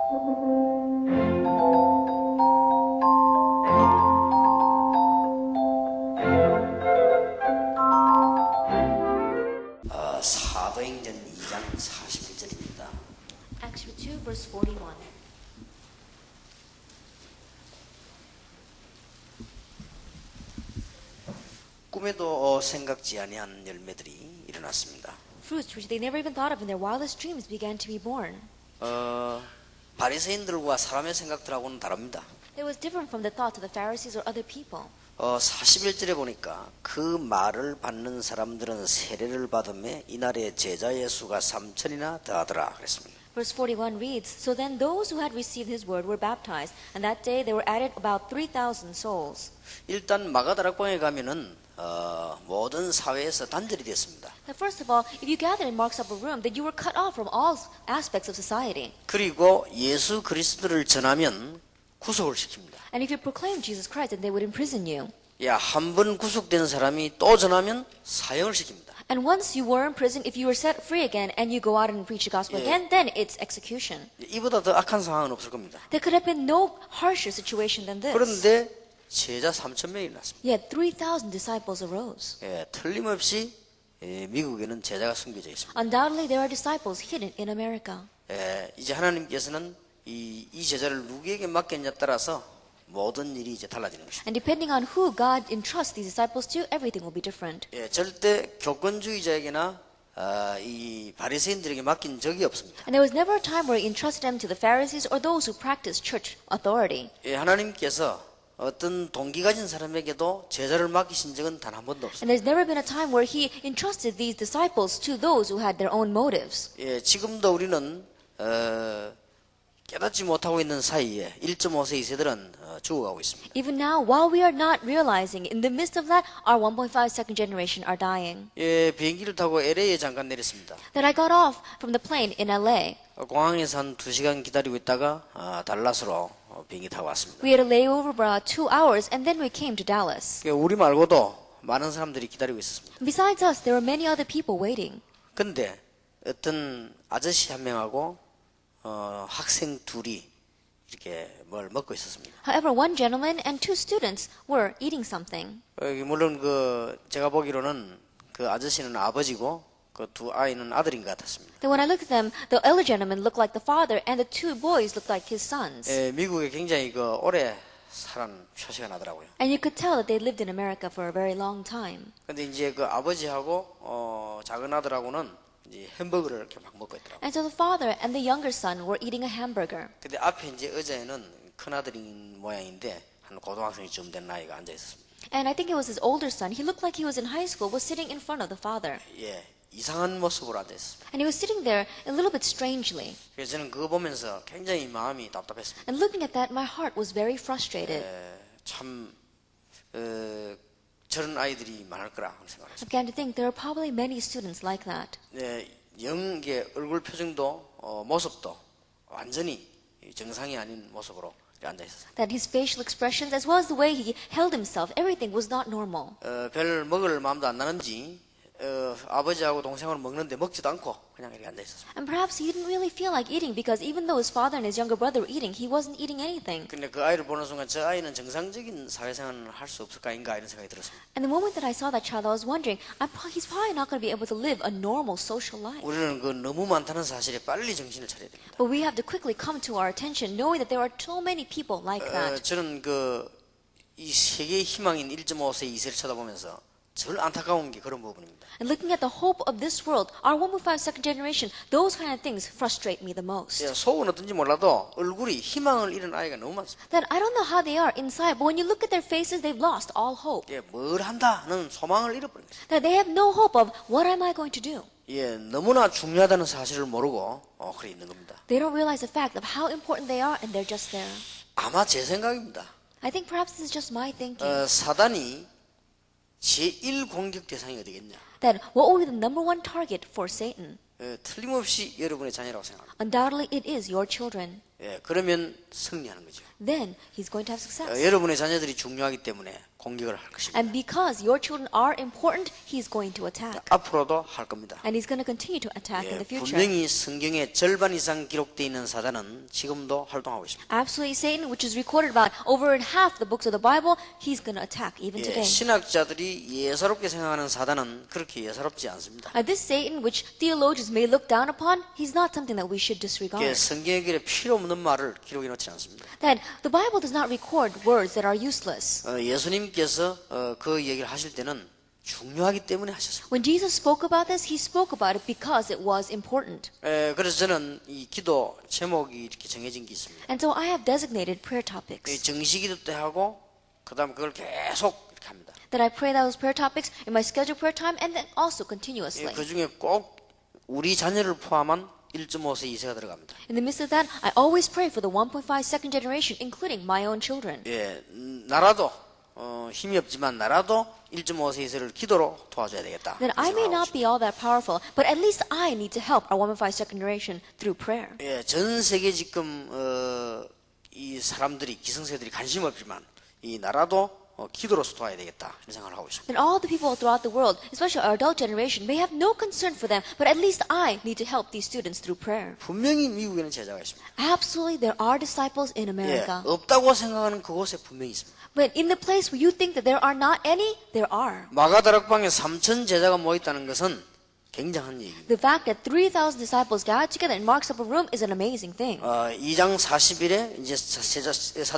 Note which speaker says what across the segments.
Speaker 1: 사도행전 2장 41절입니다.
Speaker 2: Acts 2, verse 41.
Speaker 1: 꿈에도 생각지 아니한 열매들이 일어났습니다.
Speaker 2: Fruits which they never even thought of in their wildest dreams began to be born.
Speaker 1: 바리새인들과 사람의 생각들하고는 다릅니다.
Speaker 2: It was different from the thoughts of the Pharisees or other people.
Speaker 1: 41절에 보니까 그 말을 받는 사람들은 세례를 받음에 이날에 제자의 수가 3천이나 더하더라 그랬습니다.
Speaker 2: Verse 41 reads, So then those who had received his word were baptized, and that day there were added about 3,000 souls.
Speaker 1: 일단 마가다락방에 가면은 모든 사회에서 단절이 됐습니다.
Speaker 2: First of all, if you gathered in Mark's upper room, then you were cut off from all aspects of society.
Speaker 1: 그리고 예수 그리스도를 전하면 구속을 시킵니다.
Speaker 2: And if you proclaimed Jesus Christ, then they would imprison you.
Speaker 1: 한 번 구속된 사람이 또 전하면 사형을 시킵니다.
Speaker 2: And once you were in prison, if you were set free again and you go out and preach the gospel again, then it's execution.
Speaker 1: 이보다 더 악한 상황은 없을 겁니다.
Speaker 2: There could have been no harsher situation than this.
Speaker 1: 그런데 제자 3,000명이 났습니다.
Speaker 2: Yet 3,000 disciples arose.
Speaker 1: 틀림없이 미국에는 제자가 숨겨져 있습니다.
Speaker 2: Undoubtedly, there are disciples hidden in America.
Speaker 1: 이제 하나님께서는 이 제자를 누구에게 맡겼냐에 따라서 모든 일이 이제 달라지는 것입니다.
Speaker 2: And depending on who God entrusts these disciples to, everything will be different.
Speaker 1: 절대 교권주의자에게나 이 바리새인들에게 맡긴 적이 없습니다.
Speaker 2: And there was never a time where he entrusted them to the Pharisees or those who practiced church authority.
Speaker 1: 하나님께서 어떤 동기 가진 사람에게도 제자를 맡기신 적은 단 한 번도 없습니다.
Speaker 2: And there's never been a time where he entrusted these disciples to those who had their own motives.
Speaker 1: 지금도 우리는 깨닫지 못하고 있는 사이에 1.5세 2세들은 죽어가고 있습니다.
Speaker 2: Even now, while we are not realizing, in the midst of that, our 1.5 second generation are dying.
Speaker 1: 비행기를 타고 LA에 잠깐 내렸습니다.
Speaker 2: That I got off from the plane in LA.
Speaker 1: 공항에서 한 2시간 기다리고 있다가 달라스로 비행기 타고 왔습니다.
Speaker 2: We had a layover for about 2 hours, and then we came to Dallas.
Speaker 1: 우리 말고도 많은 사람들이 기다리고 있었습니다.
Speaker 2: Besides us, there were many other people waiting.
Speaker 1: 근데 어떤 아저씨 한 명하고 학생 둘이 이렇게 뭘 먹고 있었습니다.
Speaker 2: However, one gentleman and 2 students were eating something.
Speaker 1: 물론 제가 보기로는 그 아저씨는 아버지고 그 두 아이는 아들인 것 같았습니다.
Speaker 2: Then when I looked at them, the elder gentleman looked like the father, and the 2 boys looked like his sons.
Speaker 1: 미국에 굉장히 오래 살은 표시가 나더라고요.
Speaker 2: And you could tell that they lived in America for a very long time.
Speaker 1: 근데 이제 그 아버지하고 작은 아들하고는 이제 햄버거를 이렇게 막 먹고 있더라고요.
Speaker 2: And so the father and the younger son were eating a hamburger.
Speaker 1: 근데 앞에 이제 의자에는 큰 아들인 모양인데 한 고등학생쯤 된 나이가 앉아 있었습니다.
Speaker 2: And I think it was his older son. He looked like he was in high school, was sitting in front of the father.
Speaker 1: 이상한 모습으로 앉아 있었습니다.
Speaker 2: And he was sitting there a little bit strangely.
Speaker 1: 그래서 저는 그거 보면서 굉장히 마음이 답답했습니다.
Speaker 2: And looking at that, my heart was very frustrated.
Speaker 1: 참 저런 아이들이 많을 거라 생각했습니다.
Speaker 2: I began to think there are probably many students like that.
Speaker 1: 영계 얼굴 표정도 모습도 완전히 정상이 아닌 모습으로 앉아 있었습니다.
Speaker 2: That his facial expressions, as well as the way he held himself, everything was not normal.
Speaker 1: 별 먹을 마음도 안 나는지 아버지하고 동생으로 먹는데 먹지도 않고 그냥 이렇게 앉아 있었습니다.
Speaker 2: And perhaps he didn't really feel like eating because even though his father and his younger brother were eating, he wasn't eating anything.
Speaker 1: 근데 그 아이를 보는 순간 저 아이는 정상적인 사회생활을 할 수 없을까 인가 이런 생각이 들었습니다.
Speaker 2: And the moment that I saw that child, I was wondering, he's probably not going to be able to live a normal social life.
Speaker 1: 우리는 너무 많다는 사실에 빨리 정신을 차려야 됩니다.
Speaker 2: But we have to quickly come to our attention, knowing that there are so many people like that.
Speaker 1: 저는 이 세계의 희망인 1.5세 2세를 쳐다보면서 제일 안타까운 게 그런 부분입니다.
Speaker 2: And looking at the hope of this world, our 1.5 second generation, those kind of things frustrate me the most.
Speaker 1: 속은 어떤지 몰라도 얼굴이 희망을 잃은 아이가 너무 많습니다.
Speaker 2: That I don't know how they are inside, but when you look at their faces, they've lost all hope.
Speaker 1: 뭘 한다는 소망을 잃어버린 것입니다.
Speaker 2: That they have no hope of what am I going to do.
Speaker 1: 너무나 중요하다는 사실을 모르고 그래 있는 겁니다.
Speaker 2: They don't realize the fact of how important they are, and they're just there.
Speaker 1: 아마 제 생각입니다.
Speaker 2: I think perhaps this is just my thinking.
Speaker 1: 사단이 제1 공격 대상이 어디겠냐?
Speaker 2: That what will be the number one target for Satan?
Speaker 1: 틀림없이 여러분의 자녀라고 생각합니다.
Speaker 2: Undoubtedly, it is your children.
Speaker 1: 예, 그러면 승리하는 거죠.
Speaker 2: then he's going to have success.
Speaker 1: 여러분의 자녀들이 중요하기 때문에 공격을 할 것입니다.
Speaker 2: And because your children are important, he's going to attack.
Speaker 1: 앞으로도 할 겁니다.
Speaker 2: And he's going to continue to attack in
Speaker 1: 예,
Speaker 2: the future.
Speaker 1: 분명히 성경의 절반 이상 기록되어 있는 사단은 지금도 활동하고 있습니다.
Speaker 2: Absolutely, Satan, which is recorded about over in half the books of the Bible, he's going to attack even
Speaker 1: 예,
Speaker 2: today.
Speaker 1: 신학자들이 예사롭게 생각하는 사단은 그렇게 예사롭지 않습니다.
Speaker 2: This Satan, which theologians may look down upon, he's not something that we should
Speaker 1: 예,
Speaker 2: disregard.
Speaker 1: 성경에 길에 필요 없는 말을 기록해 놓지 않습니다.
Speaker 2: That the Bible does not record words that are useless.
Speaker 1: 예수님께서 그 얘기를 하실 때는 중요하기 때문에 하셨습니다.
Speaker 2: When Jesus spoke about this, he spoke about it because it was important.
Speaker 1: 그래서 저는 이 기도 제목이 이렇게 정해진 게 있습니다.
Speaker 2: And so I have designated prayer
Speaker 1: 이
Speaker 2: topics.
Speaker 1: 정시기도 때 하고 그다음 그걸 계속 이렇게 합니다.
Speaker 2: That I pray those prayer topics in my scheduled prayer time and then also
Speaker 1: 예,
Speaker 2: continuously.
Speaker 1: 그 중에 꼭 우리 자녀를 포함한 1.5세 2세가 들어갑니다.
Speaker 2: In the midst of that, I always pray for the 1.5 second generation, including my own children.
Speaker 1: 예, 나라도 힘이 없지만 나라도 1.5세 2세를 기도로 도와줘야 되겠다.
Speaker 2: That I may not be all that powerful, but at least I need to help our 1.5 second generation through prayer.
Speaker 1: 예, 전 세계 지금 이 사람들이 기성세들이 관심 없지만 이 나라도 기도로서 도와야 되겠다 이런 생각을 하고 있습니다.
Speaker 2: That all the people throughout the world, especially our adult generation, may have no concern for them, but at least I need to help these students through prayer.
Speaker 1: 분명히 미국에는 제자가 있습니다.
Speaker 2: Absolutely, there are disciples in
Speaker 1: 예,
Speaker 2: America.
Speaker 1: 없다고 생각하는 그곳에 분명히 있습니다.
Speaker 2: But in the place where you think that there are not any, there are.
Speaker 1: 마가다락방에 3천 제자가 모여 있다는 것은 굉장한 얘기입니다.
Speaker 2: The fact that 3,000 disciples gathered together in Mark's upper room is an amazing thing.
Speaker 1: 2장 40일에 이제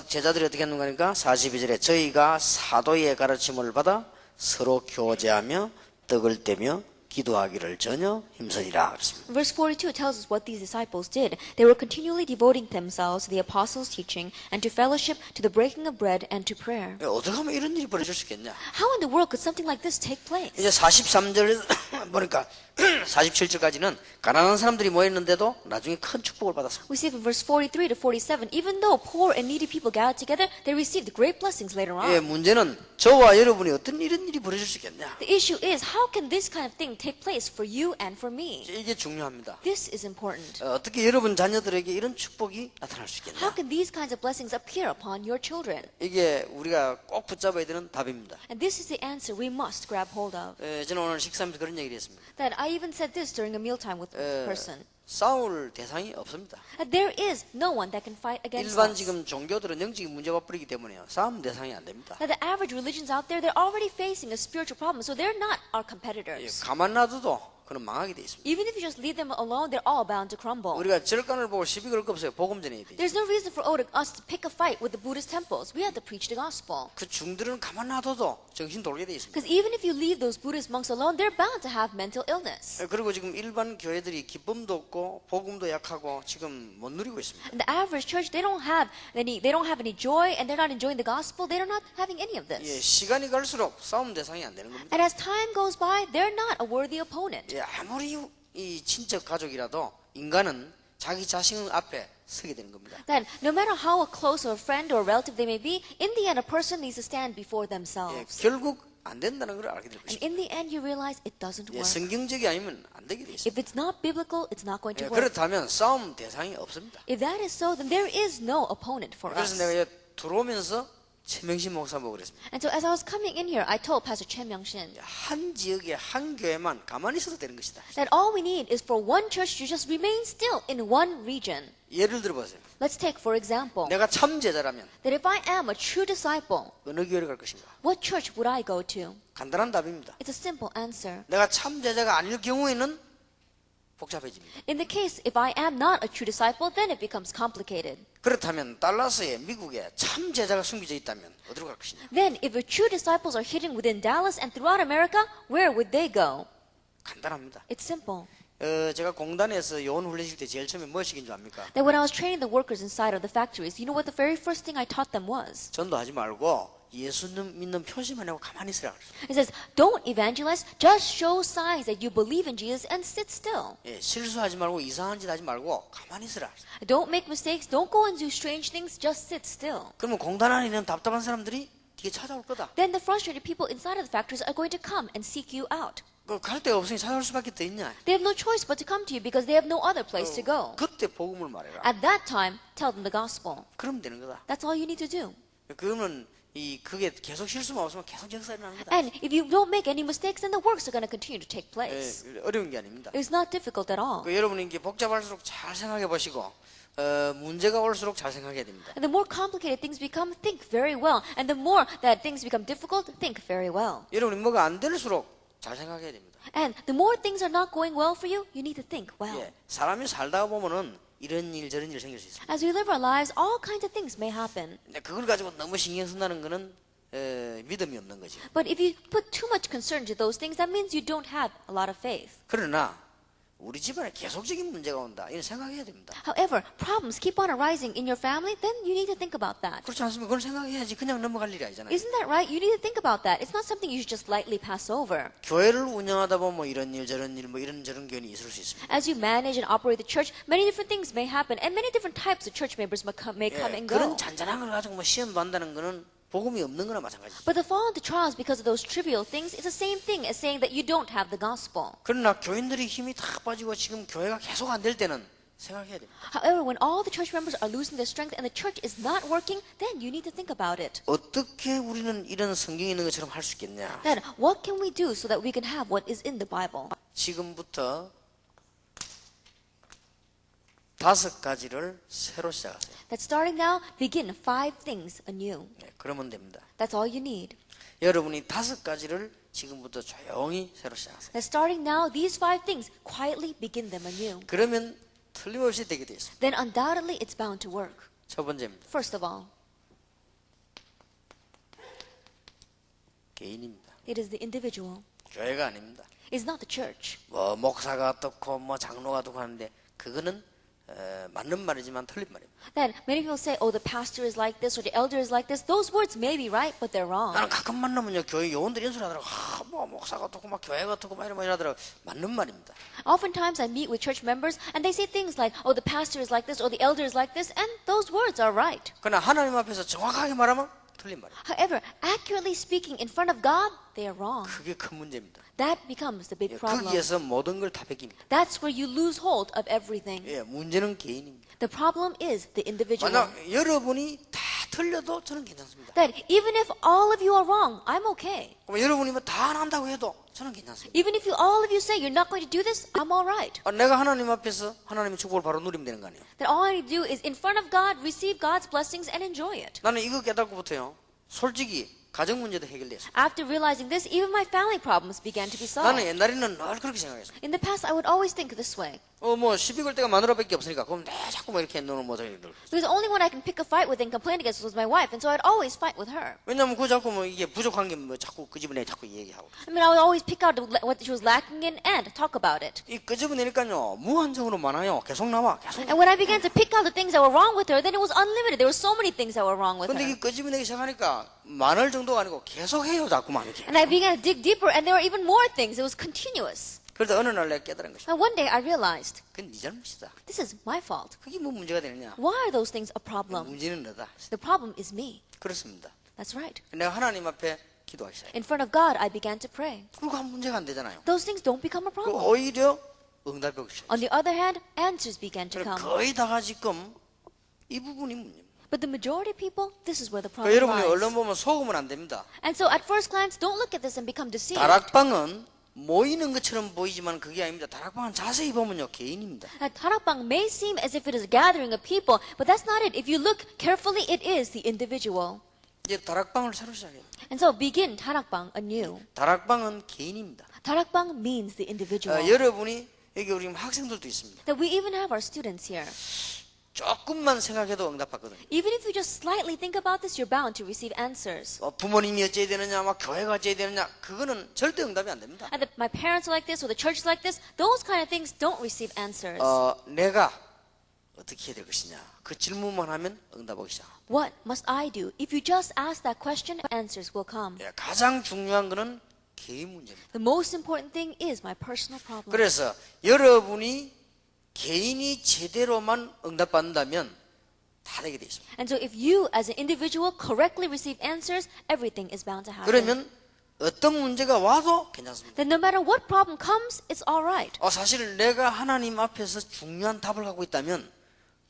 Speaker 1: 제자들이 어떻게 하는가 하니까 42절에 저희가 사도의 가르침을 받아 서로 교제하며 떡을 떼며 기도하기를 전혀 힘쓰니라 그랬습니다.
Speaker 2: Verse 42 tells us what these disciples did. They were continually devoting themselves to the apostles' teaching and to fellowship, to the breaking of bread, and to prayer.
Speaker 1: 어떻게 하면 이런 일이 벌어질 수 있겠냐?
Speaker 2: How in the world could something like this take place?
Speaker 1: 이제 43절 보니까 47절까지는 가난한 사람들이 모였는데도 나중에 큰 축복을 받았습니다.
Speaker 2: We see from verse 43 to 47, even though poor and needy people gathered together, they received great blessings later
Speaker 1: 예,
Speaker 2: on.
Speaker 1: 문제는 저와 여러분이 어떤 이런 일이 벌어질 수 있겠냐?
Speaker 2: The issue is, how can this kind of thing take place for you and for me?
Speaker 1: 이게 중요합니다.
Speaker 2: This is important.
Speaker 1: 어떻게 여러분 자녀들에게 이런 축복이 나타날 수
Speaker 2: How
Speaker 1: 있겠냐?
Speaker 2: can these kinds of blessings appear upon your children?
Speaker 1: 이게 우리가 꼭 붙잡아야 되는 답입니다.
Speaker 2: And this is the answer we must grab hold of.
Speaker 1: 저는 오늘 식사하면서 그런 얘기를 했습니다.
Speaker 2: That I even said this during a mealtime with a person.
Speaker 1: 싸울 대상이 없습니다.
Speaker 2: That there is no one that can fight against
Speaker 1: 일반
Speaker 2: us.
Speaker 1: 지금 종교들은 영적인 문제가 뿌리기 때문에요. 싸움 대상이 안 됩니다.
Speaker 2: That the average religions out there, they're already facing a spiritual problem, so they're not our
Speaker 1: 예,
Speaker 2: competitors.
Speaker 1: 가만 놔둬도 그는 망하게 돼 있습니다.
Speaker 2: Even if you just leave them alone, they're all bound to crumble.
Speaker 1: 우리가 절간을 보고 시비 걸 거 없어요. 복음 전해야 돼.
Speaker 2: There's no reason for us to pick a fight with the Buddhist temples. We have to preach the gospel.
Speaker 1: 그 중들은 가만 놔둬도 정신 돌게 돼 있습니다.
Speaker 2: Because even if you leave those Buddhist monks alone, they're bound to have mental illness.
Speaker 1: 그리고 지금 일반 교회들이 기쁨도 없고 복음도 약하고 지금 못 누리고 있습니다.
Speaker 2: In the average church, they don't have any joy, and they're not enjoying the gospel. They're not having any of
Speaker 1: 예,
Speaker 2: this.
Speaker 1: 시간이 갈수록 싸움 대상이 안 되는 겁니다.
Speaker 2: And as time goes by, they're not a worthy opponent.
Speaker 1: 예, 아무리 이 친척 가족이라도 인간은 자기 자신 앞에 서게 되는 겁니다.
Speaker 2: That no matter how close or friend or relative they may be, in the end, a person needs to stand before
Speaker 1: 예,
Speaker 2: themselves.
Speaker 1: 결국 안 된다는 걸 알게 될
Speaker 2: And
Speaker 1: 것입니다.
Speaker 2: in the end, you realize it doesn't
Speaker 1: 예,
Speaker 2: work.
Speaker 1: 성경적이 아니면 안 되게 돼 있습니다.
Speaker 2: If it's not biblical, it's not going to
Speaker 1: 예,
Speaker 2: work.
Speaker 1: 그렇다면 싸움 대상이 없습니다.
Speaker 2: If that is so, then there is no opponent for
Speaker 1: 그래서
Speaker 2: us.
Speaker 1: 내가 들어오면서 최명신 목사 보고 그랬습니다.
Speaker 2: And so as I was coming in here, I told Pastor Chen Myung-shin
Speaker 1: 한 지역에 한 교회만 가만히 있어도 되는 것이다.
Speaker 2: that all we need is for one church to just remain still in one region.
Speaker 1: 예를 들어 보세요.
Speaker 2: Let's take, for example,
Speaker 1: 내가 참 제자라면
Speaker 2: that if I am a true disciple,
Speaker 1: 어느 교회를 갈 것인가?
Speaker 2: what church would I go to?
Speaker 1: 간단한 답입니다.
Speaker 2: It's a simple answer.
Speaker 1: 내가 참 제자가 아닐 경우에는 복잡해집니다.
Speaker 2: In the case, if I am not a true disciple, then it becomes complicated.
Speaker 1: 그렇다면 달라스에 미국에 참 제자가 숨겨져 있다면 어디로 갈 것이냐?
Speaker 2: Then, if the true disciples are hidden within Dallas and throughout America, where would they go?
Speaker 1: 간단합니다.
Speaker 2: It's simple.
Speaker 1: 제가 공단에서 요원 훈련실 때 제일 처음에 뭐 시킨 줄 압니까?
Speaker 2: That when I was training the workers inside of the factories, you know what the very first thing I taught them was?
Speaker 1: 전도하지 말고 예수 믿는 표시만 하고 가만히 있으라 그랬어요.
Speaker 2: It says, don't evangelize, just show signs that you believe in Jesus and sit still.
Speaker 1: 예, 실수하지 말고 이상한 짓 하지 말고 가만히 있으라.
Speaker 2: Don't make mistakes, don't go and do strange things, just sit still.
Speaker 1: 그러면 공단 안에 있는 답답한 사람들이 뒤에 찾아올 거다.
Speaker 2: Then the frustrated people inside of the factories are going to come and seek you out.
Speaker 1: 갈 데가 없으니 찾아올 수밖에 더 있냐?
Speaker 2: They have no choice but to come to you because they have no other place to go.
Speaker 1: 그때 복음을 말해라.
Speaker 2: At that time, tell them the gospel.
Speaker 1: 그러면 되는 거다.
Speaker 2: That's all you need to do.
Speaker 1: 그러면 그게 계속 실수만 없으면 계속 역사 일어나는 거다.
Speaker 2: And if you don't make any mistakes, then the works are going to continue to take place.
Speaker 1: 어려운 게 아닙니다.
Speaker 2: It's not difficult at all.
Speaker 1: 여러분이 이게 복잡할수록 잘 생각해 보시고 문제가 올수록 잘 생각해야 됩니다.
Speaker 2: And the more complicated things become, think very well. And the more that things become difficult, think very well.
Speaker 1: 여러분이 뭐가 안 될수록 잘 생각해야 됩니다.
Speaker 2: And the more things are not going well for you, you need to think well.
Speaker 1: 예, 사람이 살다가 보면은 이런 일 저런 일 생길 수 있습니다.
Speaker 2: As we live our lives, all kinds of things may happen.
Speaker 1: 근데 그걸 가지고 너무 신경 쓴다는 거는 믿음이 없는 거죠.
Speaker 2: But if you put too much concern to those things, that means you don't have a lot of faith.
Speaker 1: 그러나 우리 집안에 계속적인 문제가 온다. 이런 생각해야 됩니다.
Speaker 2: However, problems keep on arising in your family, then you need to think about that.
Speaker 1: 그렇지 않습니까? 그걸 생각해야지 그냥 넘어갈 일이 아니잖아요.
Speaker 2: Isn't that right? You need to think about that. It's not something you should just lightly pass over.
Speaker 1: 교회를 운영하다 보면 뭐 이런 일 저런 일 뭐 이런 저런 견이 있을 수 있습니다.
Speaker 2: As you manage and operate the church, many different things may happen, and many different types of church members may come and go.
Speaker 1: 그런 잔잔한 걸 가지고 뭐 시험 본다는 거는 복음이 없는 거나 마찬가지죠.
Speaker 2: But the fall into trials because of those trivial things is the same thing as saying that you don't have the gospel.
Speaker 1: 그러나 교인들이 힘이 다 빠지고 지금 교회가 계속 안 될 때는 생각해야 됩니다.
Speaker 2: However, when all the church members are losing their strength and the church is not working, then you need to think about it.
Speaker 1: 어떻게 우리는 이런 성경에 있는 것처럼 할 수 있겠냐?
Speaker 2: Then, what can we do so that we can have what is in the Bible?
Speaker 1: 지금부터 5가지를 새로 시작하세요.
Speaker 2: That starting now, begin 5 things anew.
Speaker 1: 네, 그러면 됩니다.
Speaker 2: That's all you need.
Speaker 1: 여러분이 5가지를 지금부터 조용히 새로 시작하세요.
Speaker 2: That starting now, these 5 things, quietly begin them anew.
Speaker 1: 그러면 틀림없이 되게 되어 있습니다.
Speaker 2: Then undoubtedly it's bound to work.
Speaker 1: 첫 번째입니다.
Speaker 2: First of all,
Speaker 1: 개인입니다.
Speaker 2: it is the individual.
Speaker 1: 교회가 아닙니다.
Speaker 2: It's not the church.
Speaker 1: 뭐 목사가 어떻고 뭐 장로가 어떻고 하는데 그거는 맞는 말이지만 틀린 말입니다.
Speaker 2: Then many people say, oh, the pastor is like this or the elder is like this. Those words may be right, but they're wrong.
Speaker 1: 나는 가끔 만나면요 교회 요원들이 이런 소리 하더라고. 뭐 목사가 어떻고 막 교회가 어떻고 막 이런 말 하더라고. 맞는 말입니다.
Speaker 2: Oftentimes I meet with church members and they say things like, oh, the pastor is like this or the elder is like this, and those words are right.
Speaker 1: 그러나 하나님 앞에서 정확하게 말하면 틀린 말입니다.
Speaker 2: However, accurately speaking in front of God, they are wrong.
Speaker 1: 그게 큰 문제입니다.
Speaker 2: That becomes the big problem.
Speaker 1: 거기에서 모든 걸 다 뺏깁니다.
Speaker 2: That's where you lose hold of everything.
Speaker 1: 예, 문제는 개인입니다.
Speaker 2: The problem is the individual.
Speaker 1: 만약 여러분이 다 틀려도 저는 괜찮습니다.
Speaker 2: That even if all of you are wrong, I'm okay.
Speaker 1: 그럼 여러분이 뭐 다 안 한다고 해도 저는 괜찮습니다.
Speaker 2: Even if all of you say you're not going to do this, I'm all right.
Speaker 1: 내가 하나님 앞에서 하나님의 축복을 바로 누리면 되는 거 아니에요.
Speaker 2: That all I need to do is in front of God, receive God's blessings and enjoy it.
Speaker 1: 나는 이거 깨닫고부터요. 솔직히 가정 문제도 해결됐어요.
Speaker 2: After realizing this, even my family problems began to be
Speaker 1: 나는
Speaker 2: solved.
Speaker 1: 옛날에는 늘 그렇게 생각했어요.
Speaker 2: In the past, I would always think this way.
Speaker 1: 뭐 시비 걸 때가 마누라밖에 없으니까 그럼 내 자꾸 뭐 이렇게 너는 뭐 이렇게.
Speaker 2: Because the only one I can pick a fight with and complain against was my wife, and so I'd always fight with her.
Speaker 1: 왜냐면 그 자꾸 뭐 이게 부족한 게 뭐 자꾸 그 집안에 자꾸 얘기하고.
Speaker 2: I mean, I would always pick out what she was lacking in and talk about it.
Speaker 1: 이 끄집어내니까요 무한정으로 많아요. 계속 나와. 계속.
Speaker 2: And when I began to pick out the things that were wrong with her, then it was unlimited. There were so many things that were wrong with
Speaker 1: 근데
Speaker 2: her.
Speaker 1: 이 끄집어내기 시작하니까 많을 정도가 아니고 계속 해요. 자꾸만 이렇게.
Speaker 2: And I began to dig deeper, and there were even more things. It was continuous.
Speaker 1: 그러다 어느 날 내가 깨달은 것이.
Speaker 2: And one day I realized,
Speaker 1: 그건 네 잘못이다.
Speaker 2: this is my fault.
Speaker 1: 그게 뭐 문제가 되느냐?
Speaker 2: Why are those things a problem?
Speaker 1: 문제는 너다.
Speaker 2: The problem is me.
Speaker 1: 그렇습니다.
Speaker 2: That's right.
Speaker 1: 내가 하나님 앞에 기도하기 시작해.
Speaker 2: In front of God, I began to pray.
Speaker 1: 그리고 한 문제가 안 되잖아요.
Speaker 2: Those things don't become a
Speaker 1: 그
Speaker 2: problem.
Speaker 1: 오히려 응답이 오기 시작해.
Speaker 2: On the other hand, answers began to come.
Speaker 1: 거의 다가 지금 이 부분이 문제입니다.
Speaker 2: But the majority of people, this is where the
Speaker 1: 그러니까
Speaker 2: problem
Speaker 1: 여러분이 얼른
Speaker 2: lies.
Speaker 1: 보면 속으면 안 됩니다.
Speaker 2: And so at first glance, don't look at this and become deceived.
Speaker 1: 다락방은 모이는 것처럼 보이지만 그게 아닙니다. 다락방은 자세히 보면요 개인입니다.
Speaker 2: That Tarakbang may seem as if it is a gathering of people, but that's not it. If you look carefully, it is the individual.
Speaker 1: 이제 다락방을 새로 시작해요.
Speaker 2: And so begin Tarakbang anew.
Speaker 1: 다락방은 개인입니다.
Speaker 2: Tarakbang means the individual.
Speaker 1: 여러분이 여기 우리 학생들도 있습니다.
Speaker 2: That we even have our students here.
Speaker 1: 조금만 생각해도 응답받거든요.
Speaker 2: Even if you just slightly think about this, you're bound to receive answers.
Speaker 1: 부모님이 어찌해야 되느냐, 막 교회가 어찌해야 되느냐, 그거는 절대 응답이 안 됩니다.
Speaker 2: And that my parents are like this or the church is like this, those kind of things don't receive answers.
Speaker 1: 내가 어떻게 해야 될 것이냐, 그 질문만 하면 응답하기 시작.
Speaker 2: What must I do? If you just ask that question, answers will come.
Speaker 1: 가장 중요한 거는 개인 문제입니다.
Speaker 2: The most important thing is my personal problem.
Speaker 1: 그래서 여러분이 개인이 제대로만 응답받는다면 다 되게 돼 있습니다.
Speaker 2: And so if you as an individual correctly receive answers, everything is bound to happen.
Speaker 1: 그러면 어떤 문제가 와도 괜찮습니다.
Speaker 2: then no matter what problem comes, it's all right.
Speaker 1: 사실 내가 하나님 앞에서 중요한 답을 갖고 있다면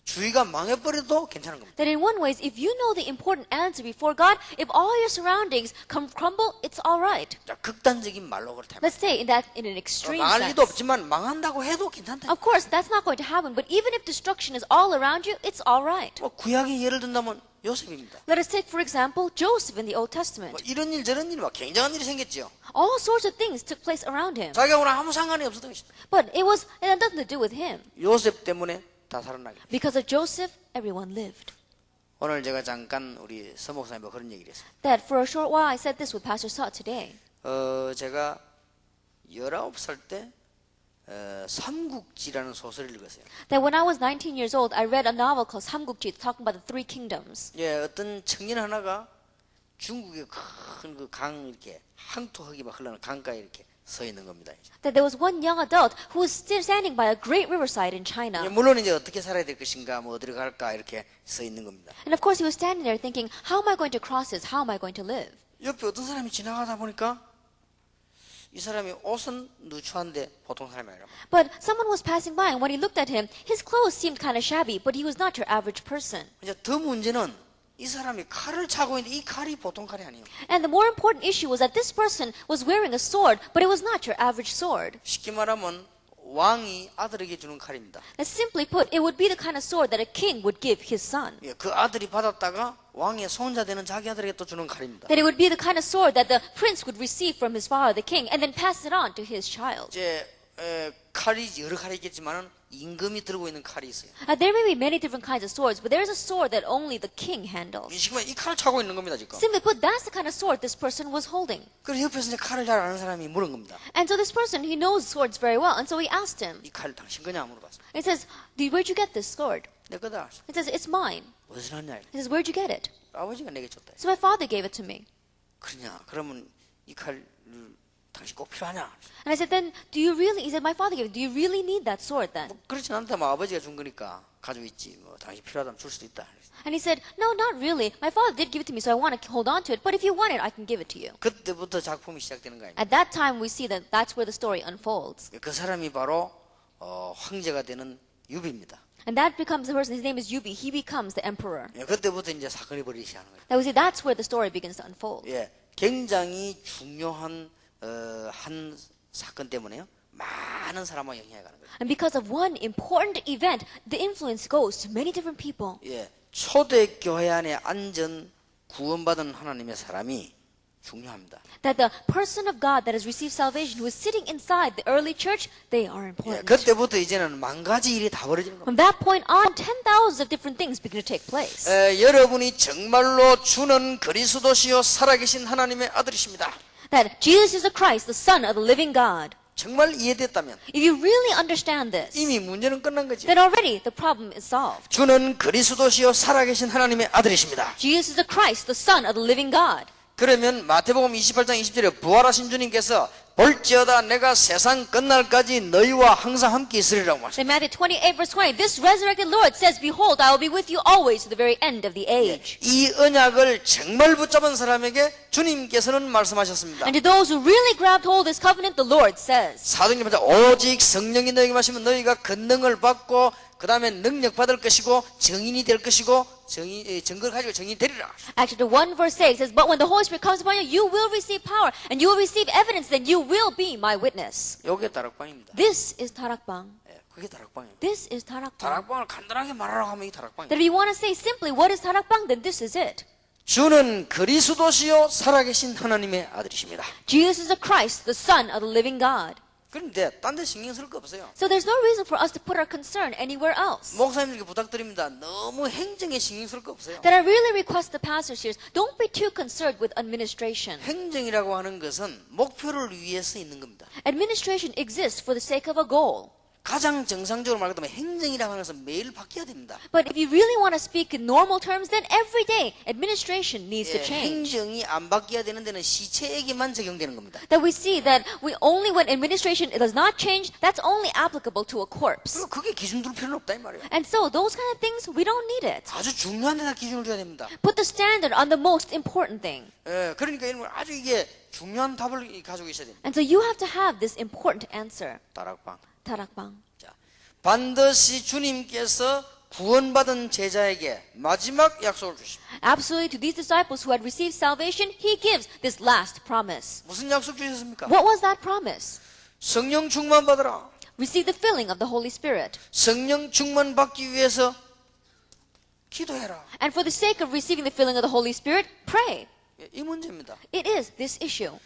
Speaker 1: 주위가 망해버려도 괜찮은 겁니다.
Speaker 2: That in one ways, if you know the important answer before God, if all your surroundings crumble, it's all right.
Speaker 1: 자, 극단적인 말로 그렇다면
Speaker 2: Let's say in an extreme
Speaker 1: 망할 리도
Speaker 2: sense.
Speaker 1: 없지만 망한다고 해도 괜찮다.
Speaker 2: Of course, that's not going to happen, but even if destruction is all around you, it's all right.
Speaker 1: 구약의 예를 든다면 요셉입니다.
Speaker 2: Let us take, for example, Joseph in the Old Testament.
Speaker 1: 이런 일 저런 일 막 굉장한 일이 생겼죠.
Speaker 2: All sorts of things took place around him.
Speaker 1: 자기하고는 아무 상관이 없었던 것입니다.
Speaker 2: But it had nothing to do with him.
Speaker 1: 요셉 때문에 다 살아나게.
Speaker 2: Because of Joseph, everyone lived.
Speaker 1: 오늘 제가 잠깐 우리 서목사님과 그런 얘기를 했어요.
Speaker 2: That for a short while I said this with Pastor Sut today.
Speaker 1: 제가 19살 때 삼국지라는 소설을 읽었어요.
Speaker 2: That when I was 19 years old, I read a novel called 삼국지, talking about the three kingdoms.
Speaker 1: 어떤 청년 하나가 중국의 큰 그 강 이렇게 항토하기 막 흘러는 강가에 이렇게 서 있는 겁니다.
Speaker 2: That there was one young adult who was still standing by a great riverside in China.
Speaker 1: 물론 이제 어떻게 살아야 될 것인가, 뭐 어디로 갈까 이렇게 서 있는 겁니다.
Speaker 2: And of course he was standing there thinking, how am I going to cross this? How am I going to live?
Speaker 1: 옆에 어떤 사람이 지나가다 보니까 이 사람이 옷은 누추한데 보통 사람이 아니라
Speaker 2: But someone was passing by, and when he looked at him, his clothes seemed kind of shabby, but he was not your average person.
Speaker 1: 이제 더 문제는 이 사람이 칼을 차고 있는데 이 칼이 보통 칼이 아니에요.
Speaker 2: And the more important issue was that this person was wearing a sword, but it was not your average sword.
Speaker 1: 쉽게 말하면 왕이 아들에게 주는 칼입니다.
Speaker 2: And simply put, it would be the kind of sword that a king would give his son.
Speaker 1: 그 아들이 받았다가 왕의 손자 되는 자기 아들에게 또 주는 칼입니다.
Speaker 2: That it would be the kind of sword that the prince would receive from his father, the king, and then pass it on to his child.
Speaker 1: 이제 칼이 여러 칼이 있겠지만은 임금이 들고 있는 칼이 있어요.
Speaker 2: There may be many different kinds of swords, but there is a sword that only the king handles.
Speaker 1: 지금 이 칼을 차고 있는 겁니다 지금.
Speaker 2: Simply put, that's the kind of sword this person was holding.
Speaker 1: 그래서 옆에서 이제 칼을 잘 아는 사람이 물은 겁니다.
Speaker 2: And so this person, he knows swords very well, and so he asked him.
Speaker 1: 이 칼 당신 거냐 물어봤어요.
Speaker 2: He says, where'd you get this sword?
Speaker 1: 내 거다.
Speaker 2: He says, it's mine.
Speaker 1: 어디서 났냐?
Speaker 2: He says, where'd you get it?
Speaker 1: 아버지가 내게 줬다.
Speaker 2: So my father gave it to me.
Speaker 1: 그러냐? 그러면 이 칼을 당신 꼭 필요하냐?
Speaker 2: And I said, then, do you really, he said, my father gave it, do you really need that sword then?
Speaker 1: 그렇진 않다면 아버지가 준 거니까 가지고 있지. 뭐 당신 필요하다면 줄 수도 있다.
Speaker 2: And he said, no, not really. My father did give it to me, so I want to hold on to it, but if you want it, I can give it to you.
Speaker 1: 그때부터 작품이 시작되는 거 아닙니까?
Speaker 2: At that time, we see that that's where the story unfolds.
Speaker 1: 그 사람이 바로 황제가 되는 유비입니다.
Speaker 2: And that becomes the person, his name is Yubi. He becomes the emperor.
Speaker 1: 그때부터 이제 사건이 벌이기 시작하는 거예요.
Speaker 2: That we see that's where the story begins to unfold.
Speaker 1: 굉장히 중요한 한 사건 때문에요. 많은 사람과 영향을 가는 거예요.
Speaker 2: And because of one important event, the influence goes to many different people.
Speaker 1: 초대교회 안에 안전 구원받은 하나님의 사람이 중요합니다.
Speaker 2: That the person of God that has received salvation, who is sitting inside the early church, they are important.
Speaker 1: 그때부터 이제는 만 가지 일이 다 벌어지는 겁니다.
Speaker 2: From that point on, 10,000 of different things begin to take place.
Speaker 1: 여러분이 정말로 주는 그리스도시요 살아계신 하나님의 아들이십니다.
Speaker 2: That Jesus is the Christ, the Son of the living God.
Speaker 1: 정말 이해됐다면
Speaker 2: If you really understand this,
Speaker 1: 이미 문제는 끝난 거죠.
Speaker 2: then already the problem is solved.
Speaker 1: 주는 그리스도시요 살아계신 하나님의 아들이십니다.
Speaker 2: Jesus is the Christ, the Son of the living God.
Speaker 1: 그러면 마태복음 28장 20절에 부활하신 주님께서 볼지어다 내가 세상 끝날까지 너희와 항상 함께 있으리라고 말씀합니다.
Speaker 2: In Matthew 28 verse 20, this resurrected Lord says, behold, I will be with you always to the very end of the age.
Speaker 1: 이 언약을 정말 붙잡은 사람에게 주님께서는 말씀하셨습니다.
Speaker 2: And to those who really grabbed hold of this covenant, the Lord says,
Speaker 1: 사도행전 8장 오직 성령이 너희에게 마시면 너희가 권능을 받고 그 다음에 능력 받을 것이고 증인이 될 것이고 증거를 가지고 증인이 되리라.
Speaker 2: Acts chapter 1 verse 8 says, but when the Holy Spirit comes upon you, you will receive power and you will receive evidence, then you will be my witness.
Speaker 1: 이게 다락방입니다.
Speaker 2: This is tarakbang.
Speaker 1: 그게 다락방이에요.
Speaker 2: This is tarakbang.
Speaker 1: 다락방을 간단하게 말하라고 하면 이 다락방이에요.
Speaker 2: That if you want to say simply what is tarakbang, then this is it.
Speaker 1: 주는 그리스도시요 살아계신 하나님의 아들이십니다.
Speaker 2: Jesus is the Christ, the Son of the living God.
Speaker 1: 그런데 딴 데 신경 쓸 거 없어요.
Speaker 2: So there's no reason for us to put our concern anywhere else.
Speaker 1: 목사님들께 부탁드립니다. 너무 행정에 신경 쓸 거 없어요.
Speaker 2: That I really request the pastors here, don't be too concerned with administration.
Speaker 1: 행정이라고 하는 것은 목표를 위해서 있는 겁니다.
Speaker 2: Administration exists for the sake of a goal.
Speaker 1: 가장 정상적으로 말하자면 행정이라고 하는 것은 매일 바뀌어야 됩니다.
Speaker 2: But if you really want to speak in normal terms, then every day administration needs to change.
Speaker 1: 행정이 안 바뀌어야 되는 데는 시체에게만 적용되는 겁니다.
Speaker 2: That we see that we only when administration does not change, that's only applicable to a corpse.
Speaker 1: 그리고 그게 기준 둘 필요는 없다 이 말이에요.
Speaker 2: And so those kind of things, we don't need it.
Speaker 1: 아주 중요한 데다 기준을 줘야 됩니다.
Speaker 2: Put the standard on the most important thing.
Speaker 1: 그러니까 이런 걸 아주 이게 중요한 답을 가지고 있어야 됩니다.
Speaker 2: And so you have to have this important answer.
Speaker 1: 다락방.
Speaker 2: 타락방.
Speaker 1: 자, 반드시 주님께서 구원받은 제자에게 마지막 약속을 주십니다.
Speaker 2: Absolutely, to these disciples who had received salvation, he gives this last promise.
Speaker 1: 무슨 약속 주셨습니까?
Speaker 2: What was that promise?
Speaker 1: 성령 충만 받으라.
Speaker 2: Receive the filling of the Holy Spirit.
Speaker 1: 성령 충만 받기 위해서 기도해라.
Speaker 2: And for the sake of receiving the filling of the Holy Spirit, pray.
Speaker 1: 이 문제입니다.
Speaker 2: It is this issue.